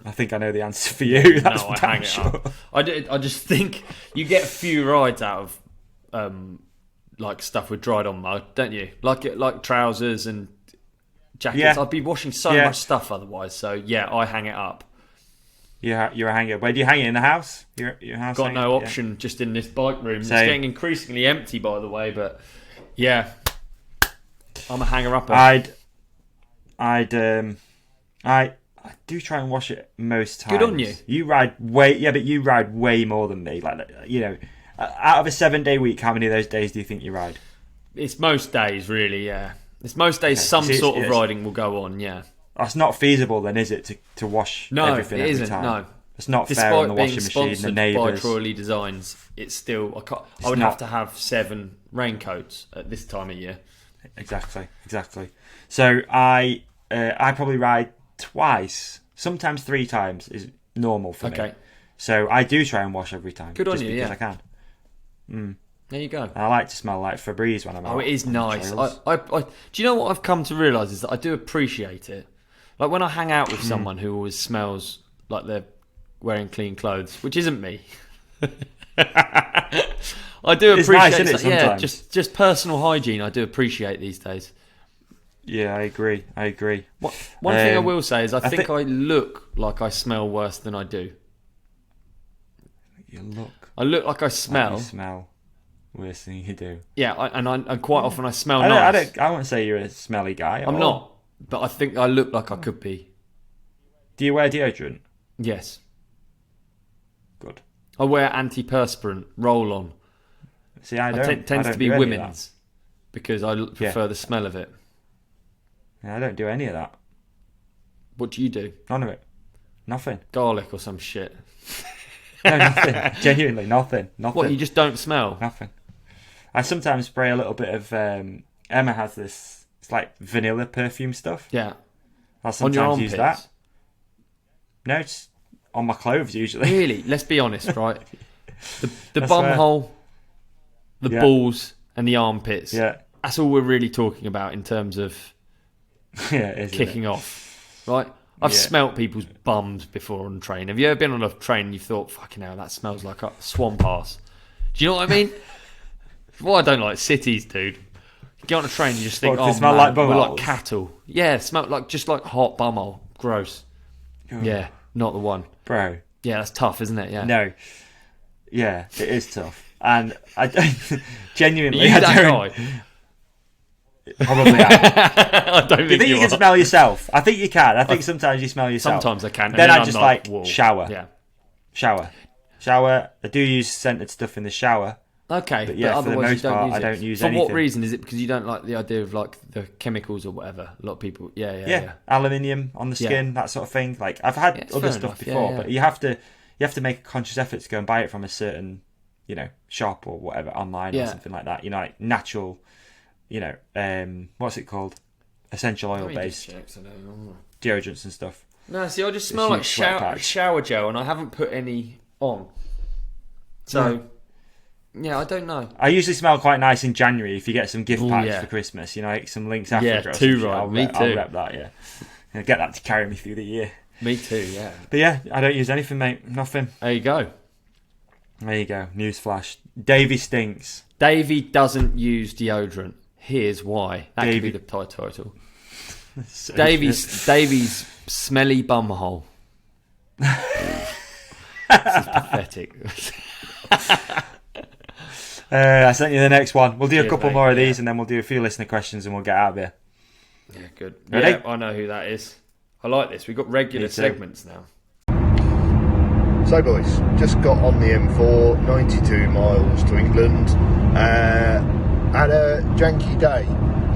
[SPEAKER 2] I think I know the answer for you. That's
[SPEAKER 1] no, I hang it up. I just think you get a few rides out of like stuff with dried on mud, don't you? Like trousers and jackets.
[SPEAKER 2] Yeah.
[SPEAKER 1] I'd be washing so much stuff otherwise. So yeah, I hang it up.
[SPEAKER 2] Yeah, you're a hanger. Where do you hang it, in the house? Your house?
[SPEAKER 1] Got no option. Just in this bike room. It's getting increasingly empty, by the way. But yeah, I'm a hanger upper.
[SPEAKER 2] I do try and wash it most times.
[SPEAKER 1] Good on you.
[SPEAKER 2] You ride way more than me. Like, you know, out of a 7-day week, how many of those days do you think you ride?
[SPEAKER 1] It's most days, really. Yeah, it's most days. Some sort of riding will go on. Yeah.
[SPEAKER 2] That's not feasible then, is it, to wash everything every time?
[SPEAKER 1] No,
[SPEAKER 2] It's not fair on the
[SPEAKER 1] Despite being
[SPEAKER 2] washing machine, the
[SPEAKER 1] sponsored by
[SPEAKER 2] neighbours.
[SPEAKER 1] Troy Designs, it's still I would have to have 7 raincoats at this time of year.
[SPEAKER 2] Exactly. So I probably ride twice, sometimes 3 times is normal for me. So I do try and wash every time.
[SPEAKER 1] Good on
[SPEAKER 2] just
[SPEAKER 1] you,
[SPEAKER 2] because
[SPEAKER 1] yeah.
[SPEAKER 2] I can.
[SPEAKER 1] There you go.
[SPEAKER 2] And I like to smell like Febreze when I'm out.
[SPEAKER 1] Oh, it is
[SPEAKER 2] on the
[SPEAKER 1] nice.
[SPEAKER 2] trails.
[SPEAKER 1] I do you know what I've come to realise is that I do appreciate it. Like when I hang out with someone who always smells like they're wearing clean clothes, which isn't me. I do
[SPEAKER 2] It's
[SPEAKER 1] appreciate
[SPEAKER 2] nice, isn't it,
[SPEAKER 1] yeah,
[SPEAKER 2] sometimes?
[SPEAKER 1] just personal hygiene. I do appreciate these days.
[SPEAKER 2] Yeah, I agree.
[SPEAKER 1] One thing I will say is I think I look like I smell worse than I do. I look like I smell.
[SPEAKER 2] You smell worse than you do.
[SPEAKER 1] Yeah, and quite often I smell nice.
[SPEAKER 2] I won't say you're a smelly guy.
[SPEAKER 1] I'm not, but I think I look like I could be.
[SPEAKER 2] Do you wear deodorant?
[SPEAKER 1] Yes.
[SPEAKER 2] Good.
[SPEAKER 1] I wear antiperspirant, roll-on.
[SPEAKER 2] See, I don't.
[SPEAKER 1] Tends
[SPEAKER 2] I don't
[SPEAKER 1] to be
[SPEAKER 2] do any of
[SPEAKER 1] women's because I prefer the smell of it.
[SPEAKER 2] that. I don't do any of that.
[SPEAKER 1] What do you do?
[SPEAKER 2] None of it. Nothing.
[SPEAKER 1] Garlic or some shit?
[SPEAKER 2] No, nothing. Genuinely, nothing.
[SPEAKER 1] What, you just don't smell?
[SPEAKER 2] Nothing. I sometimes spray a little bit of. Emma has this. It's like vanilla perfume stuff.
[SPEAKER 1] Yeah.
[SPEAKER 2] I'll
[SPEAKER 1] On your
[SPEAKER 2] sometimes use that.
[SPEAKER 1] armpits?
[SPEAKER 2] No, it's on my clothes usually.
[SPEAKER 1] Really? Let's be honest, right? The
[SPEAKER 2] I
[SPEAKER 1] bum
[SPEAKER 2] swear.
[SPEAKER 1] hole, the balls, and the armpits.
[SPEAKER 2] Yeah.
[SPEAKER 1] That's all we're really talking about in terms of
[SPEAKER 2] Yeah, it is,
[SPEAKER 1] kicking off, right? I've smelt people's bums before on train. Have you ever been on a train and you thought, fucking hell, that smells like a swamp ass? Do you know what I mean? Well, I don't like cities, dude. You get on a train and you just think,
[SPEAKER 2] What,
[SPEAKER 1] oh,
[SPEAKER 2] they smell
[SPEAKER 1] man,
[SPEAKER 2] like bum
[SPEAKER 1] we're like
[SPEAKER 2] holes?
[SPEAKER 1] cattle. Yeah, smell like just like hot bumhole. Gross. Yeah, not the one.
[SPEAKER 2] Bro.
[SPEAKER 1] Yeah, that's tough, isn't it? Yeah.
[SPEAKER 2] No. Yeah, it is tough. And I don't genuinely.
[SPEAKER 1] You
[SPEAKER 2] I
[SPEAKER 1] that
[SPEAKER 2] don't,
[SPEAKER 1] guy?
[SPEAKER 2] Probably am.
[SPEAKER 1] I don't
[SPEAKER 2] Do you think you can smell yourself? I think you can. I think sometimes you smell yourself.
[SPEAKER 1] Sometimes I can.
[SPEAKER 2] Then
[SPEAKER 1] and
[SPEAKER 2] I just
[SPEAKER 1] I'm
[SPEAKER 2] like
[SPEAKER 1] whoa.
[SPEAKER 2] shower.
[SPEAKER 1] Yeah.
[SPEAKER 2] Shower. I do use scented stuff in the shower.
[SPEAKER 1] Okay,
[SPEAKER 2] But yeah, for the
[SPEAKER 1] otherwise
[SPEAKER 2] most
[SPEAKER 1] you don't
[SPEAKER 2] part,
[SPEAKER 1] use
[SPEAKER 2] I
[SPEAKER 1] it.
[SPEAKER 2] don't use
[SPEAKER 1] For
[SPEAKER 2] anything.
[SPEAKER 1] what reason? Is it because you don't like the idea of like the chemicals or whatever? A lot of people, yeah.
[SPEAKER 2] Aluminium on the skin, that sort of thing. Like I've had
[SPEAKER 1] it's
[SPEAKER 2] other
[SPEAKER 1] fair
[SPEAKER 2] stuff
[SPEAKER 1] enough.
[SPEAKER 2] before,
[SPEAKER 1] Yeah.
[SPEAKER 2] but you have to make a conscious effort to go and buy it from a certain, shop or whatever online or something like that. Like natural, what's it called? Essential oil based deodorants and stuff.
[SPEAKER 1] No, see, I just smell like
[SPEAKER 2] huge sweat patch.
[SPEAKER 1] shower gel, and I haven't put any on. So, yeah, I don't know.
[SPEAKER 2] I usually smell quite nice in January if you get some gift packs
[SPEAKER 1] yeah.
[SPEAKER 2] for Christmas. Like some Lynx Africa.
[SPEAKER 1] Yeah,
[SPEAKER 2] or
[SPEAKER 1] too
[SPEAKER 2] something.
[SPEAKER 1] right. Me too.
[SPEAKER 2] I'll rep that. Yeah, get that to carry me through the year.
[SPEAKER 1] Me too. Yeah.
[SPEAKER 2] But yeah, I don't use anything, mate. Nothing.
[SPEAKER 1] There you go.
[SPEAKER 2] There you go. Newsflash. Davey stinks.
[SPEAKER 1] Davey doesn't use deodorant. Here's why. That could be the title.
[SPEAKER 2] So
[SPEAKER 1] Davey's smelly bumhole. This is pathetic.
[SPEAKER 2] I sent you the next one. We'll do a
[SPEAKER 1] Cheers,
[SPEAKER 2] couple
[SPEAKER 1] mate.
[SPEAKER 2] more of these and then we'll do a few listener questions and we'll get out of here.
[SPEAKER 1] Yeah, good.
[SPEAKER 2] Ready?
[SPEAKER 1] Yeah, I know who that is. I like this. We've got regular
[SPEAKER 2] Me too.
[SPEAKER 1] segments now.
[SPEAKER 4] So boys, just got on the M4, 92 miles to England. Had a janky day.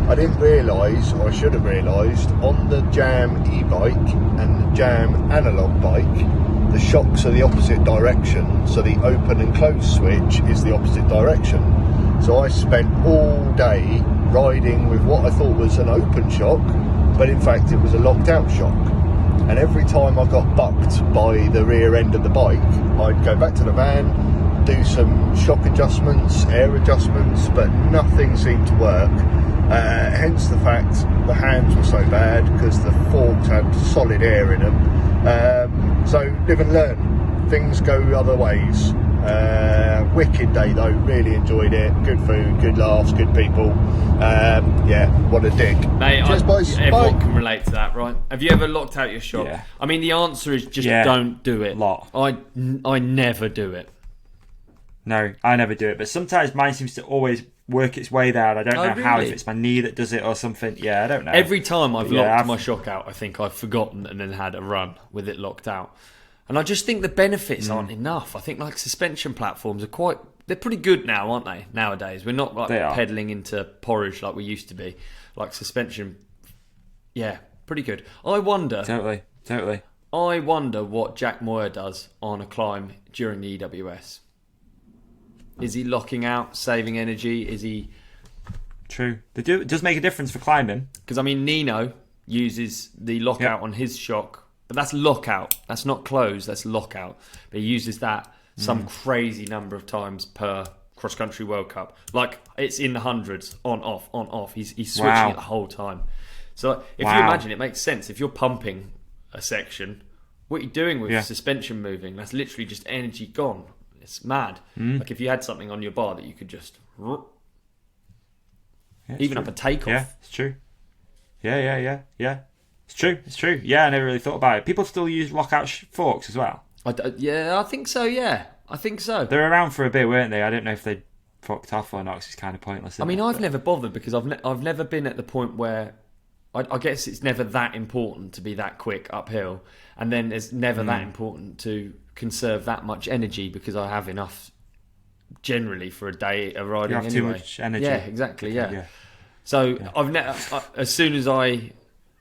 [SPEAKER 4] I didn't realise, or I should have realised, on the Jam e-bike and the Jam analogue bike, the shocks are the opposite direction, so the open and close switch is the opposite direction. So I spent all day riding with what I thought was an open shock, but in fact it was a locked out shock. And every time I got bucked by the rear end of the bike, I'd go back to the van, do some shock adjustments, air adjustments, but nothing seemed to work. Hence the fact the hands were so bad, because the forks had solid air in them. So live and learn. Things go other ways. Wicked day though, really enjoyed it. Good food, good laughs, good people. Yeah, what a dig.
[SPEAKER 1] Mate,
[SPEAKER 4] Cheers, boys.
[SPEAKER 1] Everyone
[SPEAKER 4] Bye.
[SPEAKER 1] can relate to that, right? Have you ever locked out your shock?
[SPEAKER 2] Yeah.
[SPEAKER 1] I mean, the answer is just
[SPEAKER 2] Yeah.
[SPEAKER 1] don't do it.
[SPEAKER 2] Lot.
[SPEAKER 1] I never do it.
[SPEAKER 2] No, I never do it, but sometimes mine seems to always work its way there and I don't
[SPEAKER 1] Oh,
[SPEAKER 2] know how, if
[SPEAKER 1] really?
[SPEAKER 2] it's my knee that does it or something. Yeah, I don't know.
[SPEAKER 1] Every time I've
[SPEAKER 2] Yeah,
[SPEAKER 1] locked
[SPEAKER 2] I've-
[SPEAKER 1] my shock out, I think I've forgotten and then had a run with it locked out. And I just think the benefits aren't enough. I think like suspension platforms are they're pretty good now, aren't they? Nowadays, we're not like
[SPEAKER 2] They are.
[SPEAKER 1] peddling into porridge like we used to be. Like suspension, yeah, pretty good. I wonder.
[SPEAKER 2] Totally.
[SPEAKER 1] I wonder what Jack Moyer does on a climb during the EWS. Is he locking out, saving energy? Is he...
[SPEAKER 2] True. It does make a difference for climbing.
[SPEAKER 1] Because, I mean, Nino uses the lockout on his shock. But that's lockout. That's not close. That's lockout. But he uses that some crazy number of times per cross-country World Cup. Like, it's in the hundreds. On, off, on, off. He's switching it the whole time. So if you imagine, it makes sense. If you're pumping a section, what you're doing with suspension moving, that's literally just energy gone. It's mad. Like if you had something on your bar that you could just... even up a takeoff.
[SPEAKER 2] Yeah, it's true. Yeah. It's true. Yeah, I never really thought about it. People still use lockout forks as well.
[SPEAKER 1] I think so, yeah. I think so.
[SPEAKER 2] They're around for a bit, weren't they? I don't know if they fucked off or not, 'cause it's kind of pointless.
[SPEAKER 1] I mean, I've never bothered because I've never been at the point where... I guess it's never that important to be that quick uphill, and then it's never that important to conserve that much energy because I have enough generally for a day of riding.
[SPEAKER 2] You have
[SPEAKER 1] anyway.
[SPEAKER 2] too much energy.
[SPEAKER 1] Yeah, exactly. Yeah. So as soon as I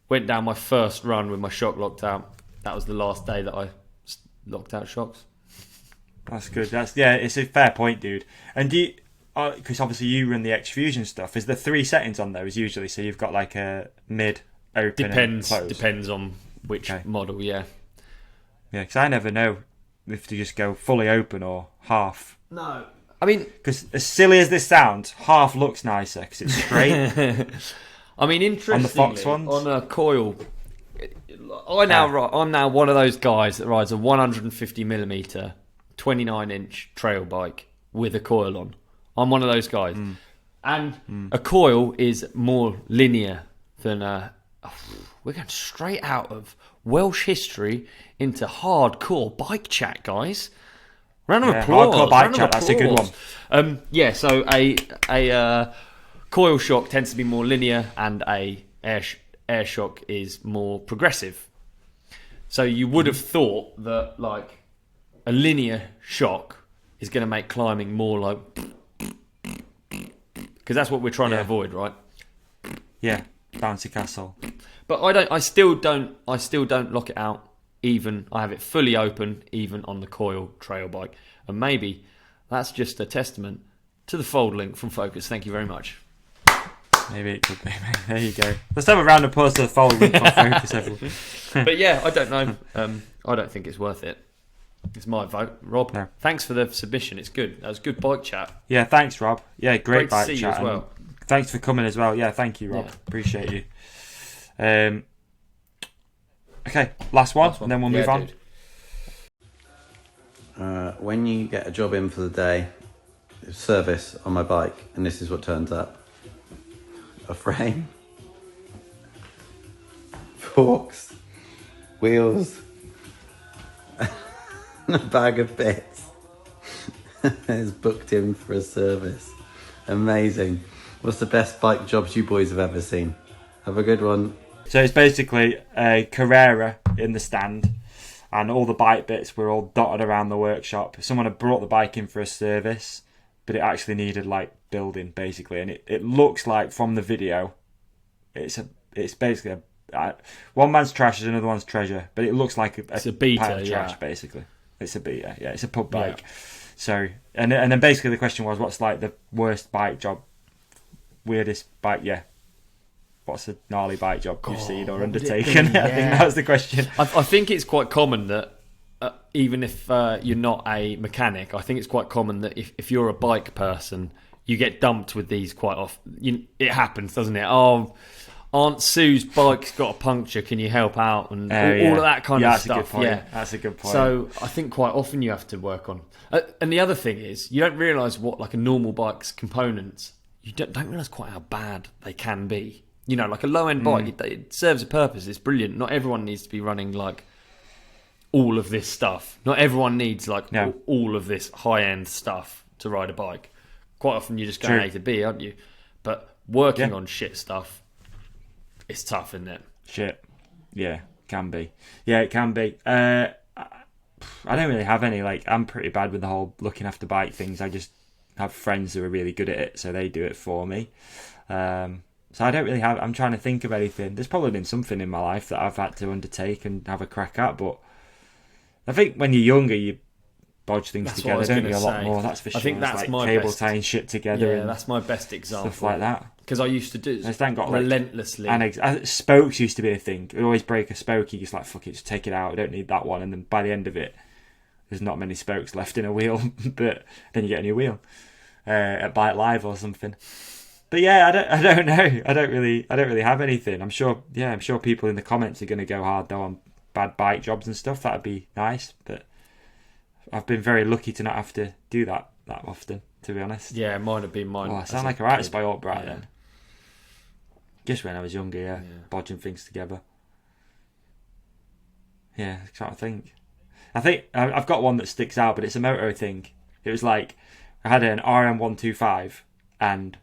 [SPEAKER 1] went down my first run with my shock locked out, that was the last day that I locked out shocks.
[SPEAKER 2] That's good. It's a fair point, dude. And do you... because obviously you run the X-Fusion stuff. Is there 3 settings on there as usually? So you've got like a mid, open, and close?
[SPEAKER 1] Depends on which model, yeah.
[SPEAKER 2] Yeah, because I never know if to just go fully open or half.
[SPEAKER 1] No. I mean...
[SPEAKER 2] Because as silly as this sounds, half looks nicer because it's straight.
[SPEAKER 1] I mean, interestingly,
[SPEAKER 2] on the Fox ones?
[SPEAKER 1] On a coil... I'm now one of those guys that rides a 150mm, 29-inch trail bike with a coil on. I'm one of those guys. And a coil is more linear than we're going straight out of Welsh history into hardcore bike chat, guys. Round of applause.
[SPEAKER 2] Hardcore bike chat, that's a good one.
[SPEAKER 1] So a coil shock tends to be more linear and a air shock is more progressive. So you would have thought that like a linear shock is going to make climbing more like... Because that's what we're trying to avoid, right?
[SPEAKER 2] Yeah, bouncy castle.
[SPEAKER 1] But I still don't lock it out. Even I have it fully open, even on the coil trail bike, and maybe that's just a testament to the fold link from Focus. Thank you very much.
[SPEAKER 2] Maybe it could be. There you go. Let's have a round of applause to the fold link from Focus, everyone.
[SPEAKER 1] But yeah, I don't know. I don't think it's worth it. It's my vote, Rob. No. Thanks for the submission. It's good. That was good bike chat.
[SPEAKER 2] Yeah, thanks, Rob. Yeah, great bike
[SPEAKER 1] to see
[SPEAKER 2] chat
[SPEAKER 1] you as well.
[SPEAKER 2] Thanks for coming as well. Yeah, thank you, Rob.
[SPEAKER 1] Yeah.
[SPEAKER 2] Appreciate you. Okay, last one, and then we'll move on.
[SPEAKER 5] When you get a job in for the day, service on my bike, and this is what turns up: a frame, forks, wheels, and a bag of bits. It's booked in for a service. Amazing. What's the best bike jobs you boys have ever seen? Have a good one.
[SPEAKER 2] So it's basically a Carrera in the stand, and all the bike bits were all dotted around the workshop. Someone had brought the bike in for a service, but it actually needed like building basically, and it looks like from the video, it's basically one man's trash is another one's treasure, but it looks like
[SPEAKER 1] it's a beater,
[SPEAKER 2] pile of trash basically. It's a beater, yeah. It's a pub bike. Yeah. So and then basically the question was, what's like the worst bike job, weirdest bike? Yeah. What's a gnarly bike job you've seen or undertaken? I think that was the question.
[SPEAKER 1] I think it's quite common that even if you're not a mechanic, I think it's quite common that if you're a bike person, you get dumped with these quite often. It happens, doesn't it? Oh, Aunt Sue's bike's got a puncture. Can you help out? And all of that kind of stuff. Yeah,
[SPEAKER 2] that's a good point.
[SPEAKER 1] So I think quite often you have to work on. And the other thing is, you don't realise what like a normal bike's components. You don't realise quite how bad they can be. You know, like a low-end bike, it serves a purpose. It's brilliant. Not everyone needs to be running, like, all of this stuff. Not everyone needs, like, all of this high-end stuff to ride a bike. Quite often you're just going A to B, aren't you? But working on shit stuff, it's tough, isn't it?
[SPEAKER 2] Shit. Yeah, can be. Yeah, it can be. I don't really have any, like, I'm pretty bad with the whole looking after bike things. I just have friends who are really good at it, so they do it for me. So I don't really have... I'm trying to think of anything. There's probably been something in my life that I've had to undertake and have a crack at, but I think when you're younger, you bodge things
[SPEAKER 1] That's what I
[SPEAKER 2] together,
[SPEAKER 1] was
[SPEAKER 2] don't you?
[SPEAKER 1] gonna
[SPEAKER 2] A lot
[SPEAKER 1] say.
[SPEAKER 2] more. That's for sure.
[SPEAKER 1] I think that's
[SPEAKER 2] It's like
[SPEAKER 1] my
[SPEAKER 2] cable
[SPEAKER 1] best.
[SPEAKER 2] tying shit together.
[SPEAKER 1] Yeah,
[SPEAKER 2] and
[SPEAKER 1] that's my best example.
[SPEAKER 2] stuff like that.
[SPEAKER 1] Because I used to do
[SPEAKER 2] It's then got like
[SPEAKER 1] relentlessly.
[SPEAKER 2] spokes used to be a thing. You'd always break a spoke. You just like fuck it, just take it out. I don't need that one. And then by the end of it, there's not many spokes left in a wheel. But then you get a new wheel at Bike Live or something. But yeah, I don't know. I don't really have anything. I'm sure people in the comments are going to go hard though on bad bike jobs and stuff. That'd be nice. But I've been very lucky to not have to do that often, to be honest.
[SPEAKER 1] Yeah, it might have been mine.
[SPEAKER 2] Oh, I sound like a right spy up right
[SPEAKER 1] yeah.
[SPEAKER 2] then. Just when I was younger, yeah, bodging things together. Yeah, I'm trying to think. I think I've got one that sticks out, but it's a moto thing. It was like I had an RM125, and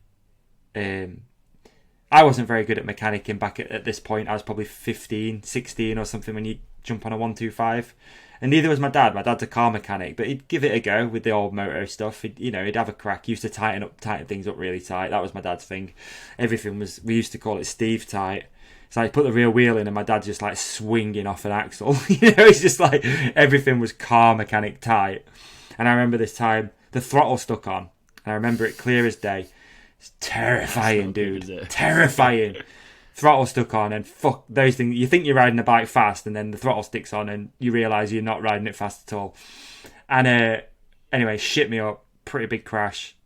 [SPEAKER 2] I wasn't very good at mechanicking back at this point. I was probably 15, 16 or something when you jump on a 125. And neither was my dad. My dad's a car mechanic, but he'd give it a go with the old moto stuff. He'd have a crack. He used to tighten things up really tight. That was my dad's thing. Everything was, we used to call it Steve tight. So I put the rear wheel in and my dad's just like swinging off an axle. It's just like everything was car mechanic tight. And I remember this time the throttle stuck on. And I remember it clear as day. It's terrifying, dude. Terrifying. Throttle stuck on, and fuck those things. You think you're riding a bike fast, and then the throttle sticks on, and you realise you're not riding it fast at all. And anyway, shit me up. Pretty big crash.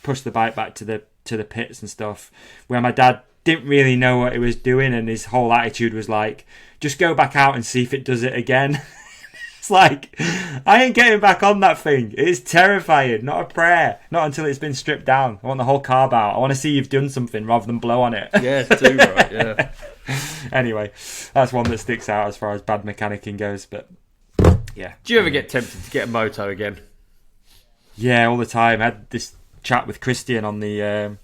[SPEAKER 2] Pushed the bike back to the pits and stuff, where my dad didn't really know what he was doing, and his whole attitude was like, just go back out and see if it does it again. It's like, I ain't getting back on that thing. It's terrifying. Not a prayer. Not until it's been stripped down. I want the whole carb out. I want to see you've done something rather than blow on it.
[SPEAKER 1] Yeah, too right, yeah.
[SPEAKER 2] Anyway, that's one that sticks out as far as bad mechanicking goes. But yeah.
[SPEAKER 1] Do you ever get tempted to get a moto again?
[SPEAKER 2] Yeah, all the time. I had this chat with Christian on the...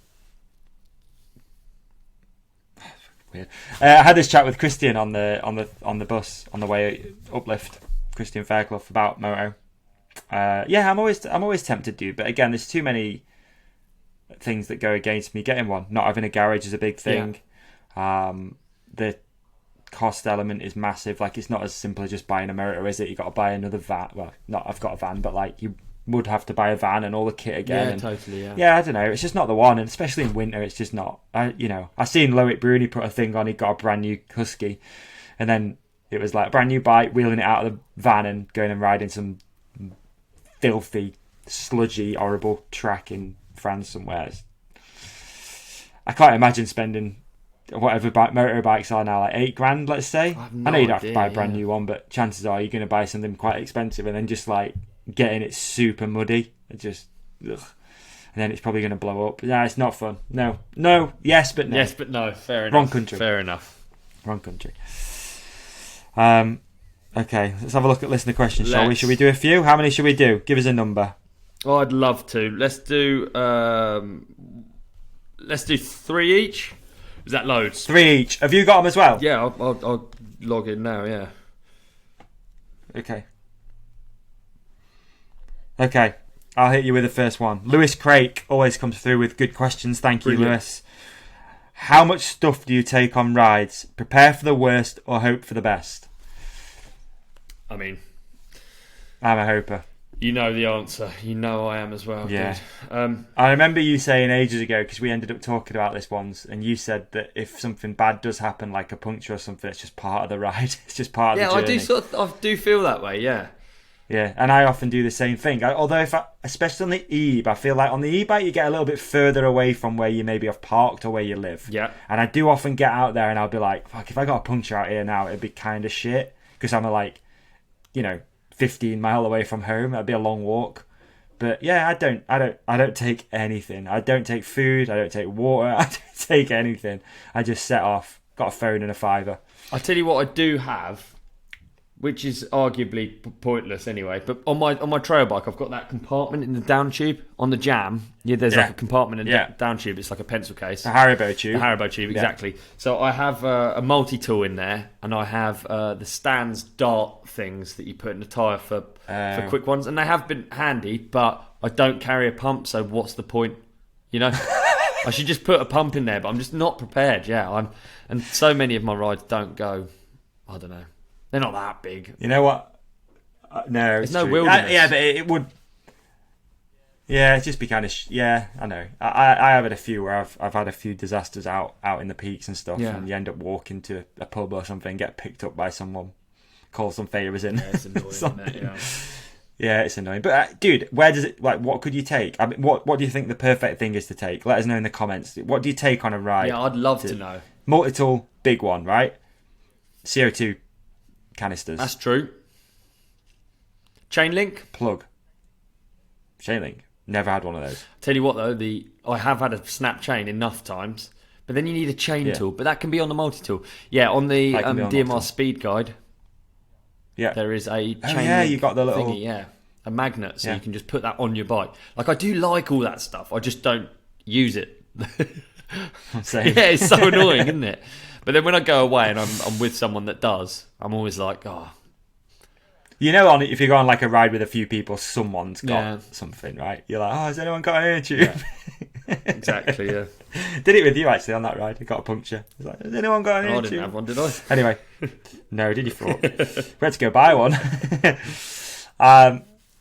[SPEAKER 2] weird. I had this chat with Christian on the bus on the way uplift. Christian Fairclough about moto. Yeah, I'm always tempted to, but again, there's too many things that go against me getting one. Not having a garage is a big thing. Yeah. The cost element is massive. Like, it's not as simple as just buying a motor, is it? You got to buy another van. Well, not I've got a van, but like you would have to buy a van and all the kit again.
[SPEAKER 1] Yeah,
[SPEAKER 2] and,
[SPEAKER 1] totally.
[SPEAKER 2] Yeah, I don't know. It's just not the one, and especially in winter, it's just not. I seen Loic Bruni put a thing on. He got a brand new Husky, and then it was like a brand new bike, wheeling it out of the van and going and riding some filthy, sludgy, horrible track in France somewhere. I can't imagine spending whatever motorbikes are now, like $8,000, let's say. I know you don't have to buy a brand new one, but chances are you're going to buy something quite expensive and then just like getting it super muddy. It just, ugh. And then it's probably going to blow up. Yeah, it's not fun. No, yes, but no.
[SPEAKER 1] Yes, but no. Fair enough.
[SPEAKER 2] Wrong country.
[SPEAKER 1] Fair enough.
[SPEAKER 2] Wrong country. Okay, let's have a look at listener questions, shall we? Should we do a few? How many should we do? Give us a number.
[SPEAKER 1] Oh, I'd love to. Let's do 3 each. Is that loads?
[SPEAKER 2] 3 each. Have you got them as well?
[SPEAKER 1] Yeah, I'll log in now. Yeah.
[SPEAKER 2] Okay. I'll hit you with the first one. Lewis Craik always comes through with good questions. Thank you, Lewis. How much stuff do you take on rides? Prepare for the worst or hope for the best?
[SPEAKER 1] I mean,
[SPEAKER 2] I'm a hoper.
[SPEAKER 1] You know the answer. You know I am as well.
[SPEAKER 2] Yeah.
[SPEAKER 1] Dude.
[SPEAKER 2] I remember you saying ages ago, because we ended up talking about this once, and you said that if something bad does happen, like a puncture or something, it's just part of the ride. It's just part of the journey.
[SPEAKER 1] Yeah, I do feel that way. Yeah.
[SPEAKER 2] Yeah, and I often do the same thing. Although, especially on the e-bike, I feel like on the e-bike you get a little bit further away from where you maybe have parked or where you live.
[SPEAKER 1] Yeah.
[SPEAKER 2] And I do often get out there and I'll be like, fuck, if I got a puncture out here now, it'd be kind of shit. Because I'm 15 mile away from home. That'd be a long walk. But yeah, I don't take anything. I don't take food. I don't take water. I don't take anything. I just set off. Got a phone and a fiver.
[SPEAKER 1] I tell you what I do have, which is arguably pointless anyway. But on my trail bike, I've got that compartment in the down tube on the Jam. Yeah, there's like a compartment in the down tube. It's like a pencil case.
[SPEAKER 2] A Haribo tube.
[SPEAKER 1] A Haribo tube, exactly. So I have a multi-tool in there, and I have the Stan's dart things that you put in the tyre for quick ones, and they have been handy. But I don't carry a pump, so what's the point? I should just put a pump in there, but I'm just not prepared. Yeah, and so many of my rides don't go. I don't know. They're not that big.
[SPEAKER 2] You know what? No,
[SPEAKER 1] there's no wilderness.
[SPEAKER 2] Yeah, but it would. Yeah, it'd just be kind of. Yeah, I know. I have had a few where I've had a few disasters out in the peaks and stuff, and you end up walking to a pub or something, get picked up by someone, call some favours in.
[SPEAKER 1] Yeah, it's annoying, isn't it? Yeah.
[SPEAKER 2] Yeah, it's annoying. But dude, where does it what could you take? I mean, what do you think the perfect thing is to take? Let us know in the comments. What do you take on a ride?
[SPEAKER 1] Yeah, I'd love to know.
[SPEAKER 2] Multi-tool, big one, right? CO2 canisters.
[SPEAKER 1] That's true. Chain link?
[SPEAKER 2] Plug. Chain link. Never had one of those.
[SPEAKER 1] Tell you what though, I have had a snap chain enough times, but then you need a chain tool. But that can be on the multi-tool. Yeah, on the DMR Speed Guide. Yeah, there is a chain link
[SPEAKER 2] you got the little
[SPEAKER 1] thingy, a magnet, so you can just put that on your bike. Like, I do like all that stuff. I just don't use it. Yeah, it's so annoying, isn't it? But then when I go away and I'm with someone that does, I'm always like, oh.
[SPEAKER 2] You know, if you go on like a ride with a few people, someone's got something, right? You're like, oh, has anyone got an air tube?
[SPEAKER 1] Yeah. Exactly, yeah.
[SPEAKER 2] Did it with you actually on that ride. I got a puncture. I was like, has anyone got an air tube?
[SPEAKER 1] I didn't have one, did I?
[SPEAKER 2] Anyway, no, did you thought? We had to go buy one.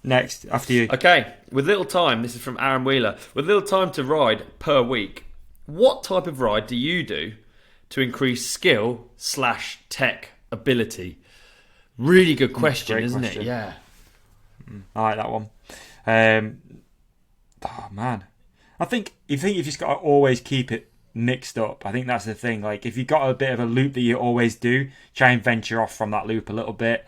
[SPEAKER 2] Next, after you.
[SPEAKER 1] Okay, with little time, this is from Aaron Wheeler. With little time to ride per week, what type of ride do you do to increase skill/tech ability? Really good question, isn't it? Yeah.
[SPEAKER 2] I like that one. Oh man, I think you've just got to always keep it mixed up. I think that's the thing. Like, if you've got a bit of a loop that you always do, try and venture off from that loop a little bit.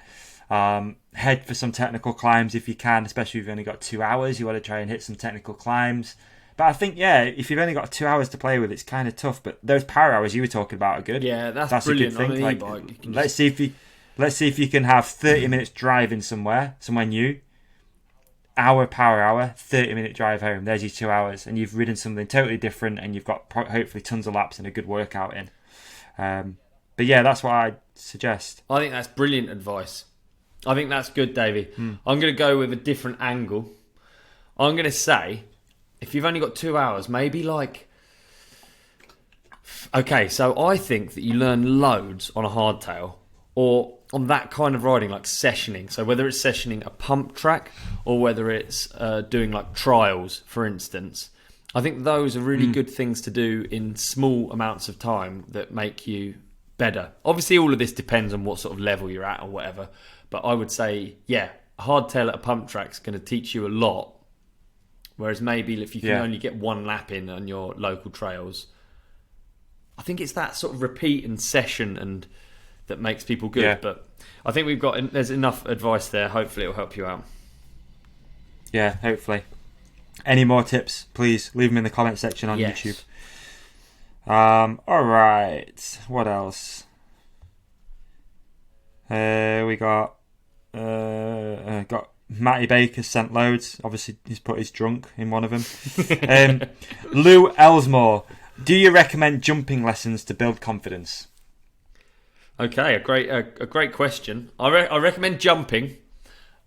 [SPEAKER 2] Head for some technical climbs if you can, especially if you've only got 2 hours. You want to try and hit some technical climbs. But I think, if you've only got 2 hours to play with, it's kind of tough. But those power hours you were talking about are good.
[SPEAKER 1] Yeah, that's brilliant.
[SPEAKER 2] A good thing. Let's see if you can have 30 minutes driving somewhere new. Power hour, 30-minute drive home. There's your 2 hours, and you've ridden something totally different, and you've got hopefully tons of laps and a good workout in. But yeah, that's what I'd suggest.
[SPEAKER 1] I think that's brilliant advice. I think that's good, Davey. I'm going to go with a different angle. I'm going to say, if you've only got 2 hours, maybe like... Okay, so I think that you learn loads on a hardtail or on that kind of riding, like sessioning. So whether it's sessioning a pump track or whether it's doing like trials, for instance, I think those are really good things to do in small amounts of time that make you better. Obviously, all of this depends on what sort of level you're at or whatever. But I would say, a hardtail at a pump track is going to teach you a lot. Whereas maybe if you can only get one lap in on your local trails, I think it's that sort of repeat and session and that makes people good. Yeah. But I think there's enough advice there. Hopefully it'll help you out.
[SPEAKER 2] Yeah, hopefully. Any more tips, please leave them in the comment section on YouTube. All right. What else? We got Matty Baker sent loads. Obviously, he's put his drunk in one of them. Lou Elsmore, do you recommend jumping lessons to build confidence?
[SPEAKER 1] Okay, a great question. I recommend jumping,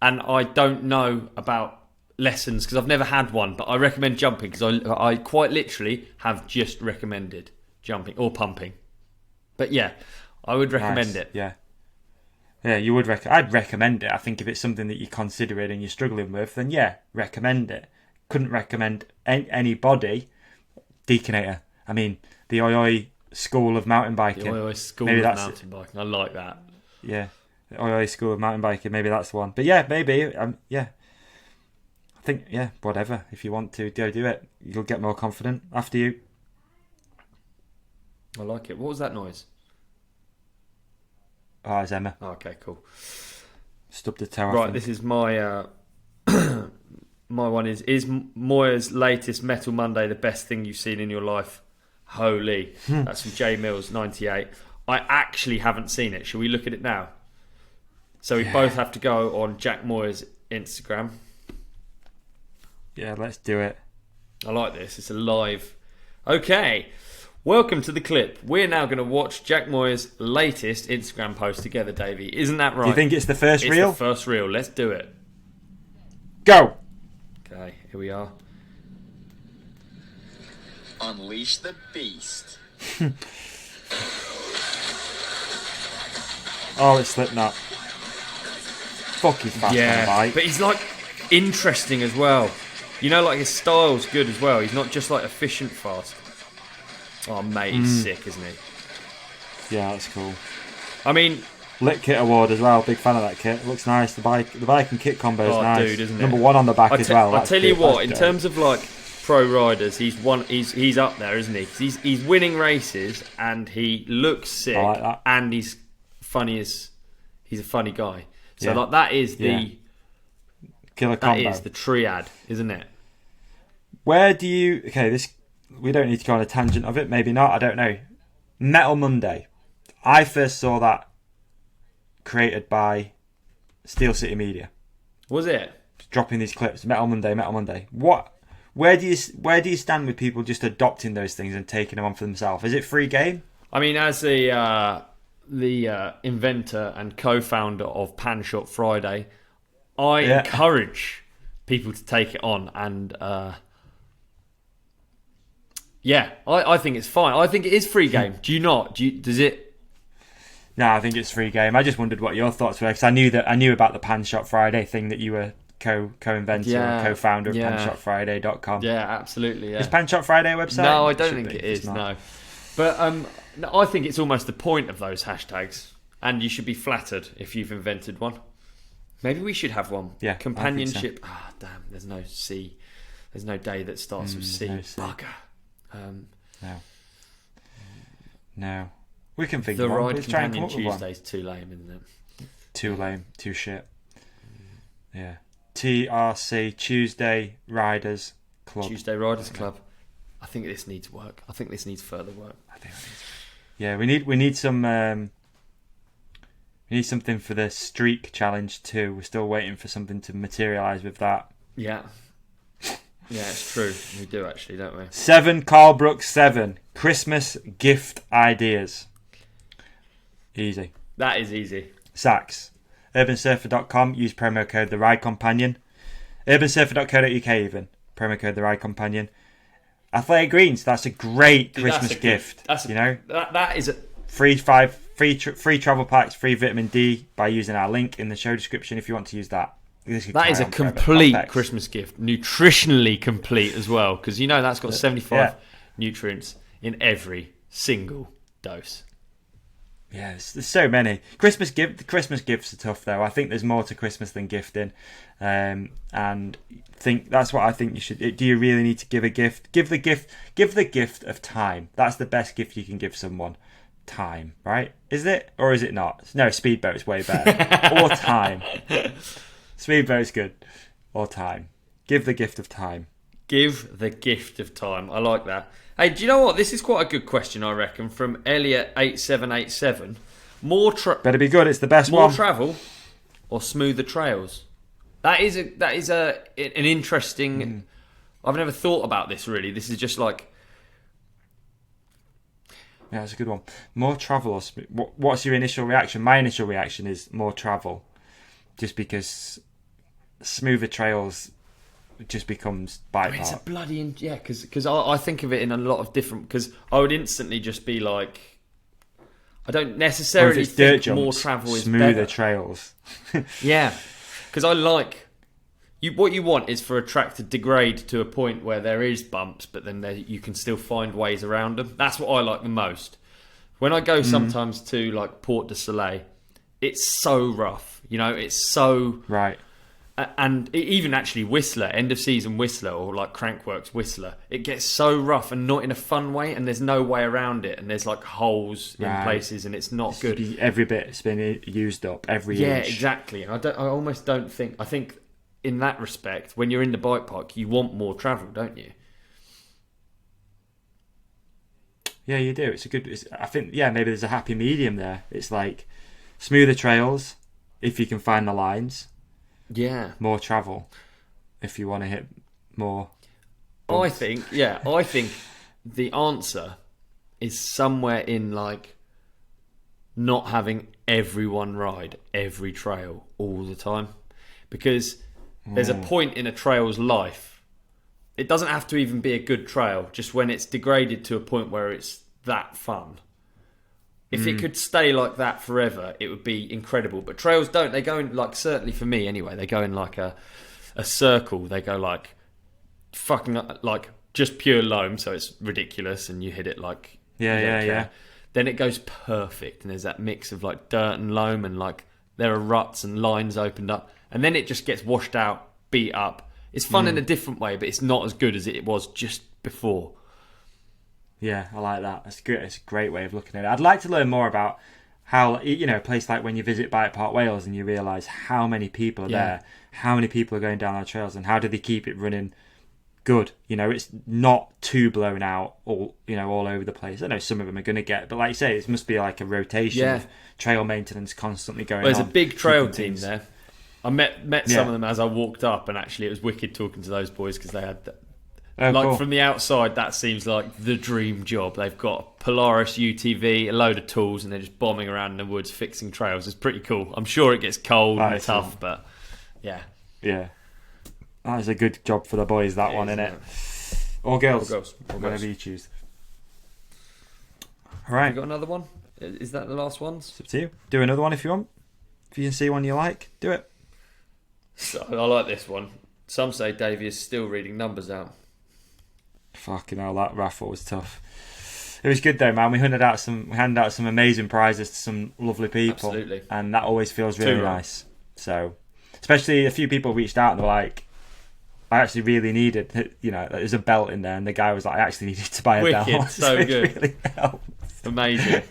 [SPEAKER 1] and I don't know about lessons because I've never had one, but I recommend jumping because I quite literally have just recommended jumping or pumping. But yeah, I would recommend it.
[SPEAKER 2] Yeah, you would I'd recommend it. I think if it's something that you're considering and you're struggling with, then recommend it. Couldn't recommend anybody Deaconator. I mean, the Oi School of Mountain Biking.
[SPEAKER 1] The Oi School of Mountain Biking. I like that.
[SPEAKER 2] Yeah, the Oi School of Mountain Biking. Maybe that's the one. But maybe. I think, whatever. If you want to, do it. You'll get more confident. After you.
[SPEAKER 1] I like it. What was that noise?
[SPEAKER 2] Oh, it's Emma.
[SPEAKER 1] Oh, okay, cool.
[SPEAKER 2] Stubbed the toe.
[SPEAKER 1] Right, this is my my one is Moya's latest Metal Monday the best thing you've seen in your life? Holy. That's from J Mills 98. I actually haven't seen it. Shall we look at it now? So we both have to go on Jack Moya's Instagram.
[SPEAKER 2] Yeah, let's do it.
[SPEAKER 1] I like this. It's a live. Okay. Welcome to the clip. We're now going to watch Jack Moya's latest Instagram post together, Davey. Isn't that right?
[SPEAKER 2] Do you think it's the first reel?
[SPEAKER 1] It's the first reel. Let's do it.
[SPEAKER 2] Go!
[SPEAKER 1] Okay, here we are.
[SPEAKER 6] Unleash the beast.
[SPEAKER 2] Oh, it's Slipknot. fucking fast on a bike.
[SPEAKER 1] But he's like interesting as well. You know, like his style's good as well. He's not just like efficient fast. Oh, mate, he's sick, isn't he?
[SPEAKER 2] Yeah, that's cool.
[SPEAKER 1] I mean,
[SPEAKER 2] Lit Kit Award as well. Big fan of that kit. Looks nice. The bike and kit combo is nice.
[SPEAKER 1] Dude, isn't it?
[SPEAKER 2] Number 1 on the back as well.
[SPEAKER 1] I'll tell you what. In terms of like pro riders, he's up there, isn't he? 'Cause he's winning races and he looks sick,
[SPEAKER 2] I like that.
[SPEAKER 1] and he's a funny guy. So like that is the
[SPEAKER 2] killer combo.
[SPEAKER 1] That is the triad, isn't it?
[SPEAKER 2] Where do you? Okay, we don't need to go on a tangent of it. Maybe not. I don't know. Metal Monday. I first saw that created by Steel City Media.
[SPEAKER 1] Was it?
[SPEAKER 2] Dropping these clips. Metal Monday. What? Where do you stand with people just adopting those things and taking them on for themselves? Is it free game?
[SPEAKER 1] I mean, as the inventor and co-founder of Pan Shop Friday, I encourage people to take it on, and I think it's fine. I think it is free game. Do you not? Does it?
[SPEAKER 2] No, I think it's free game. I just wondered what your thoughts were, because I knew about the Pan Shop Friday thing, that you were co-inventor and co-founder of panshopfriday.com.
[SPEAKER 1] Yeah, absolutely. Yeah.
[SPEAKER 2] Is Pan Shop Friday a website?
[SPEAKER 1] No, I don't think it is. No, but no, I think it's almost the point of those hashtags, and you should be flattered if you've invented one. Maybe we should have one.
[SPEAKER 2] Yeah,
[SPEAKER 1] companionship. Ah, damn. There's no C. There's no day that starts with C.
[SPEAKER 2] No C.
[SPEAKER 1] Bugger.
[SPEAKER 2] No. We can think
[SPEAKER 1] the
[SPEAKER 2] of one.
[SPEAKER 1] Ride
[SPEAKER 2] Let's try and come
[SPEAKER 1] Companion
[SPEAKER 2] up with one.
[SPEAKER 1] Tuesday's too lame, isn't it?
[SPEAKER 2] Too lame. Too shit. Yeah. TRC, Tuesday Riders Club.
[SPEAKER 1] Tuesday Riders Club. I think this needs work. I think this needs further work.
[SPEAKER 2] Yeah, we need some. We need something for the Streak Challenge too. We're still waiting for something to materialise with that.
[SPEAKER 1] Yeah. Yeah, it's true. We do actually, don't we?
[SPEAKER 2] 7 Carl Brooks 7 Christmas gift ideas. Easy.
[SPEAKER 1] That is easy.
[SPEAKER 2] Sacks. Urbansurfer.com. Use promo code The Ride Companion. Urbansurfer.co.uk even. Promo code The Ride Companion. Athletic Greens. That's a great Christmas gift.
[SPEAKER 1] That is a
[SPEAKER 2] free travel packs, free vitamin D by using our link in the show description if you want to use that.
[SPEAKER 1] That is a complete Christmas gift, nutritionally complete as well, because that's got 75 nutrients in every single dose.
[SPEAKER 2] Yeah, there's so many. Christmas gifts are tough though. I think there's more to Christmas than gifting, and that's what I think you should. Do you really need to give a gift? Give the gift of time. That's the best gift you can give someone. Time, right? Is it or is it not? No, speedboat's way better. Or time. Speedboat's good. Or time. Give the gift of time.
[SPEAKER 1] Give the gift of time. I like that. Hey, do you know what? This is quite a good question, I reckon, from Elliot8787.
[SPEAKER 2] Better be good. It's the best one.
[SPEAKER 1] More travel or smoother trails? That is an interesting. I've never thought about this really. This is just like.
[SPEAKER 2] Yeah, it's a good one. More travel or what's your initial reaction? My initial reaction is more travel, just because smoother trails just becomes bike park.
[SPEAKER 1] It's a bloody because I think of it in a lot of different. Because I would instantly just be like, I don't necessarily think
[SPEAKER 2] jumps,
[SPEAKER 1] more travel is
[SPEAKER 2] smoother
[SPEAKER 1] better.
[SPEAKER 2] trails.
[SPEAKER 1] Yeah, because I like. What you want is for a track to degrade to a point where there is bumps, but then you can still find ways around them. That's what I like the most. When I go sometimes to like Port de Soleil, it's so rough. It's so
[SPEAKER 2] right.
[SPEAKER 1] And even actually Whistler, end of season Whistler, or like Crankworks Whistler, it gets so rough and not in a fun way, and there's no way around it, and there's like holes in places, and it's not good.
[SPEAKER 2] Every bit's been used up, every inch.
[SPEAKER 1] Yeah, exactly. And I almost don't think. I think. In that respect, when you're in the bike park, you want more travel, don't you?
[SPEAKER 2] Yeah, you do. I think maybe there's a happy medium there. It's like smoother trails if you can find the lines.
[SPEAKER 1] Yeah.
[SPEAKER 2] More travel if you want to hit more.
[SPEAKER 1] I think the answer is somewhere in like not having everyone ride every trail all the time, because there's a point in a trail's life. It doesn't have to even be a good trail, just when it's degraded to a point where it's that fun. If it could stay like that forever, it would be incredible. But trails don't. They go in, like, certainly for me anyway, they go in like a circle. They go like fucking like just pure loam, so it's ridiculous, and you hit it like
[SPEAKER 2] Yeah.
[SPEAKER 1] Then it goes perfect, and there's that mix of like dirt and loam, and like there are ruts and lines opened up, and then it just gets washed out, beat up. It's fun in a different way, but it's not as good as it was just before.
[SPEAKER 2] Yeah, I like that. That's good. It's a great way of looking at it. I'd like to learn more about how, a place like when you visit Bike Park Wales and you realise how many people are there, how many people are going down our trails, and how do they keep it running good. It's not too blown out all over the place. I know some of them are going to get, but like you say, it must be like a rotation of trail maintenance constantly going on.
[SPEAKER 1] There's a big trail team there. I met some of them as I walked up, and actually it was wicked talking to those boys because they had cool. From the outside, that seems like the dream job. They've got a Polaris UTV, a load of tools, and they're just bombing around in the woods fixing trails. It's pretty cool. I'm sure it gets cold and tough, but yeah.
[SPEAKER 2] Yeah. That is a good job for the boys, that one, isn't it? Or girls. Whatever you choose. All right.
[SPEAKER 1] You got another one? Is that the last ones?
[SPEAKER 2] It's up to you. Do another one if you want. If you can see one you like, do it.
[SPEAKER 1] So, I like this one. Some say Davey is still reading numbers out.
[SPEAKER 2] Fucking hell, that raffle was tough. It was good though, man. We handed out some amazing prizes to some lovely people.
[SPEAKER 1] Absolutely.
[SPEAKER 2] And that always feels really nice. So, especially a few people reached out and were like, I actually really needed, there's a belt in there, and the guy was like, I actually needed to buy a belt.
[SPEAKER 1] So good.
[SPEAKER 2] Really helped.
[SPEAKER 1] Amazing.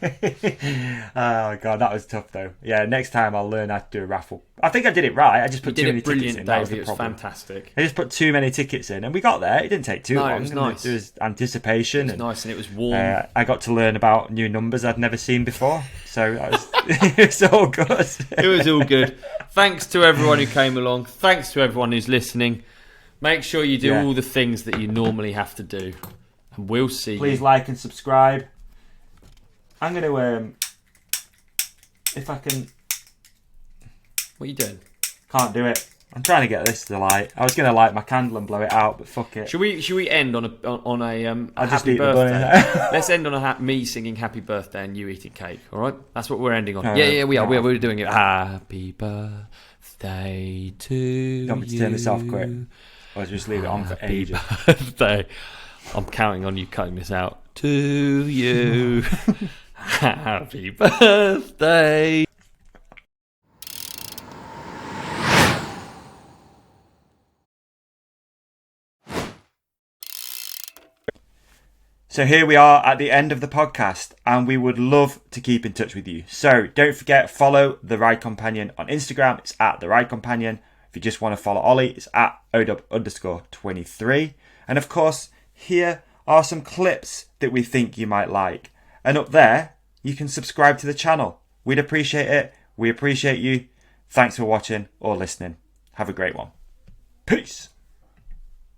[SPEAKER 2] Oh god, that was tough though. Yeah, next time I'll learn how to do a raffle. I think I did it right. I just put too many tickets in. That was the problem.
[SPEAKER 1] It was fantastic.
[SPEAKER 2] I just put too many tickets in, and we got there. It didn't take too long.
[SPEAKER 1] It was nice.
[SPEAKER 2] There was anticipation.
[SPEAKER 1] It was nice, and it was warm.
[SPEAKER 2] I got to learn about new numbers I'd never seen before, so it was all good.
[SPEAKER 1] It was all good. Thanks to everyone who came along. Thanks to everyone who's listening. Make sure you do all the things that you normally have to do, and we'll see you.
[SPEAKER 2] Please like and subscribe. I'm going to, if I can...
[SPEAKER 1] What are you doing?
[SPEAKER 2] Can't do it. I'm trying to get this to light. I was going to light my candle and blow it out, but fuck it.
[SPEAKER 1] Should we end on a
[SPEAKER 2] I'll just
[SPEAKER 1] happy
[SPEAKER 2] eat
[SPEAKER 1] birthday?
[SPEAKER 2] The bunny.
[SPEAKER 1] Let's end on me singing happy birthday and you eating cake, all right? That's what we're ending on.
[SPEAKER 2] All
[SPEAKER 1] Yeah,
[SPEAKER 2] right.
[SPEAKER 1] we are. We're doing it. Happy birthday to you.
[SPEAKER 2] You want me to turn this off quick? Or just leave it on for ages?
[SPEAKER 1] Birthday. I'm counting on you cutting this out. To you. Happy birthday.
[SPEAKER 2] So here we are at the end of the podcast, and we would love to keep in touch with you. So don't forget, follow The Ride Companion on Instagram. It's at The Ride Companion. If you just want to follow Ollie, it's at odub_23. And of course, here are some clips that we think you might like. And up there, you can subscribe to the channel. We'd appreciate it. We appreciate you. Thanks for watching or listening. Have a great one. Peace.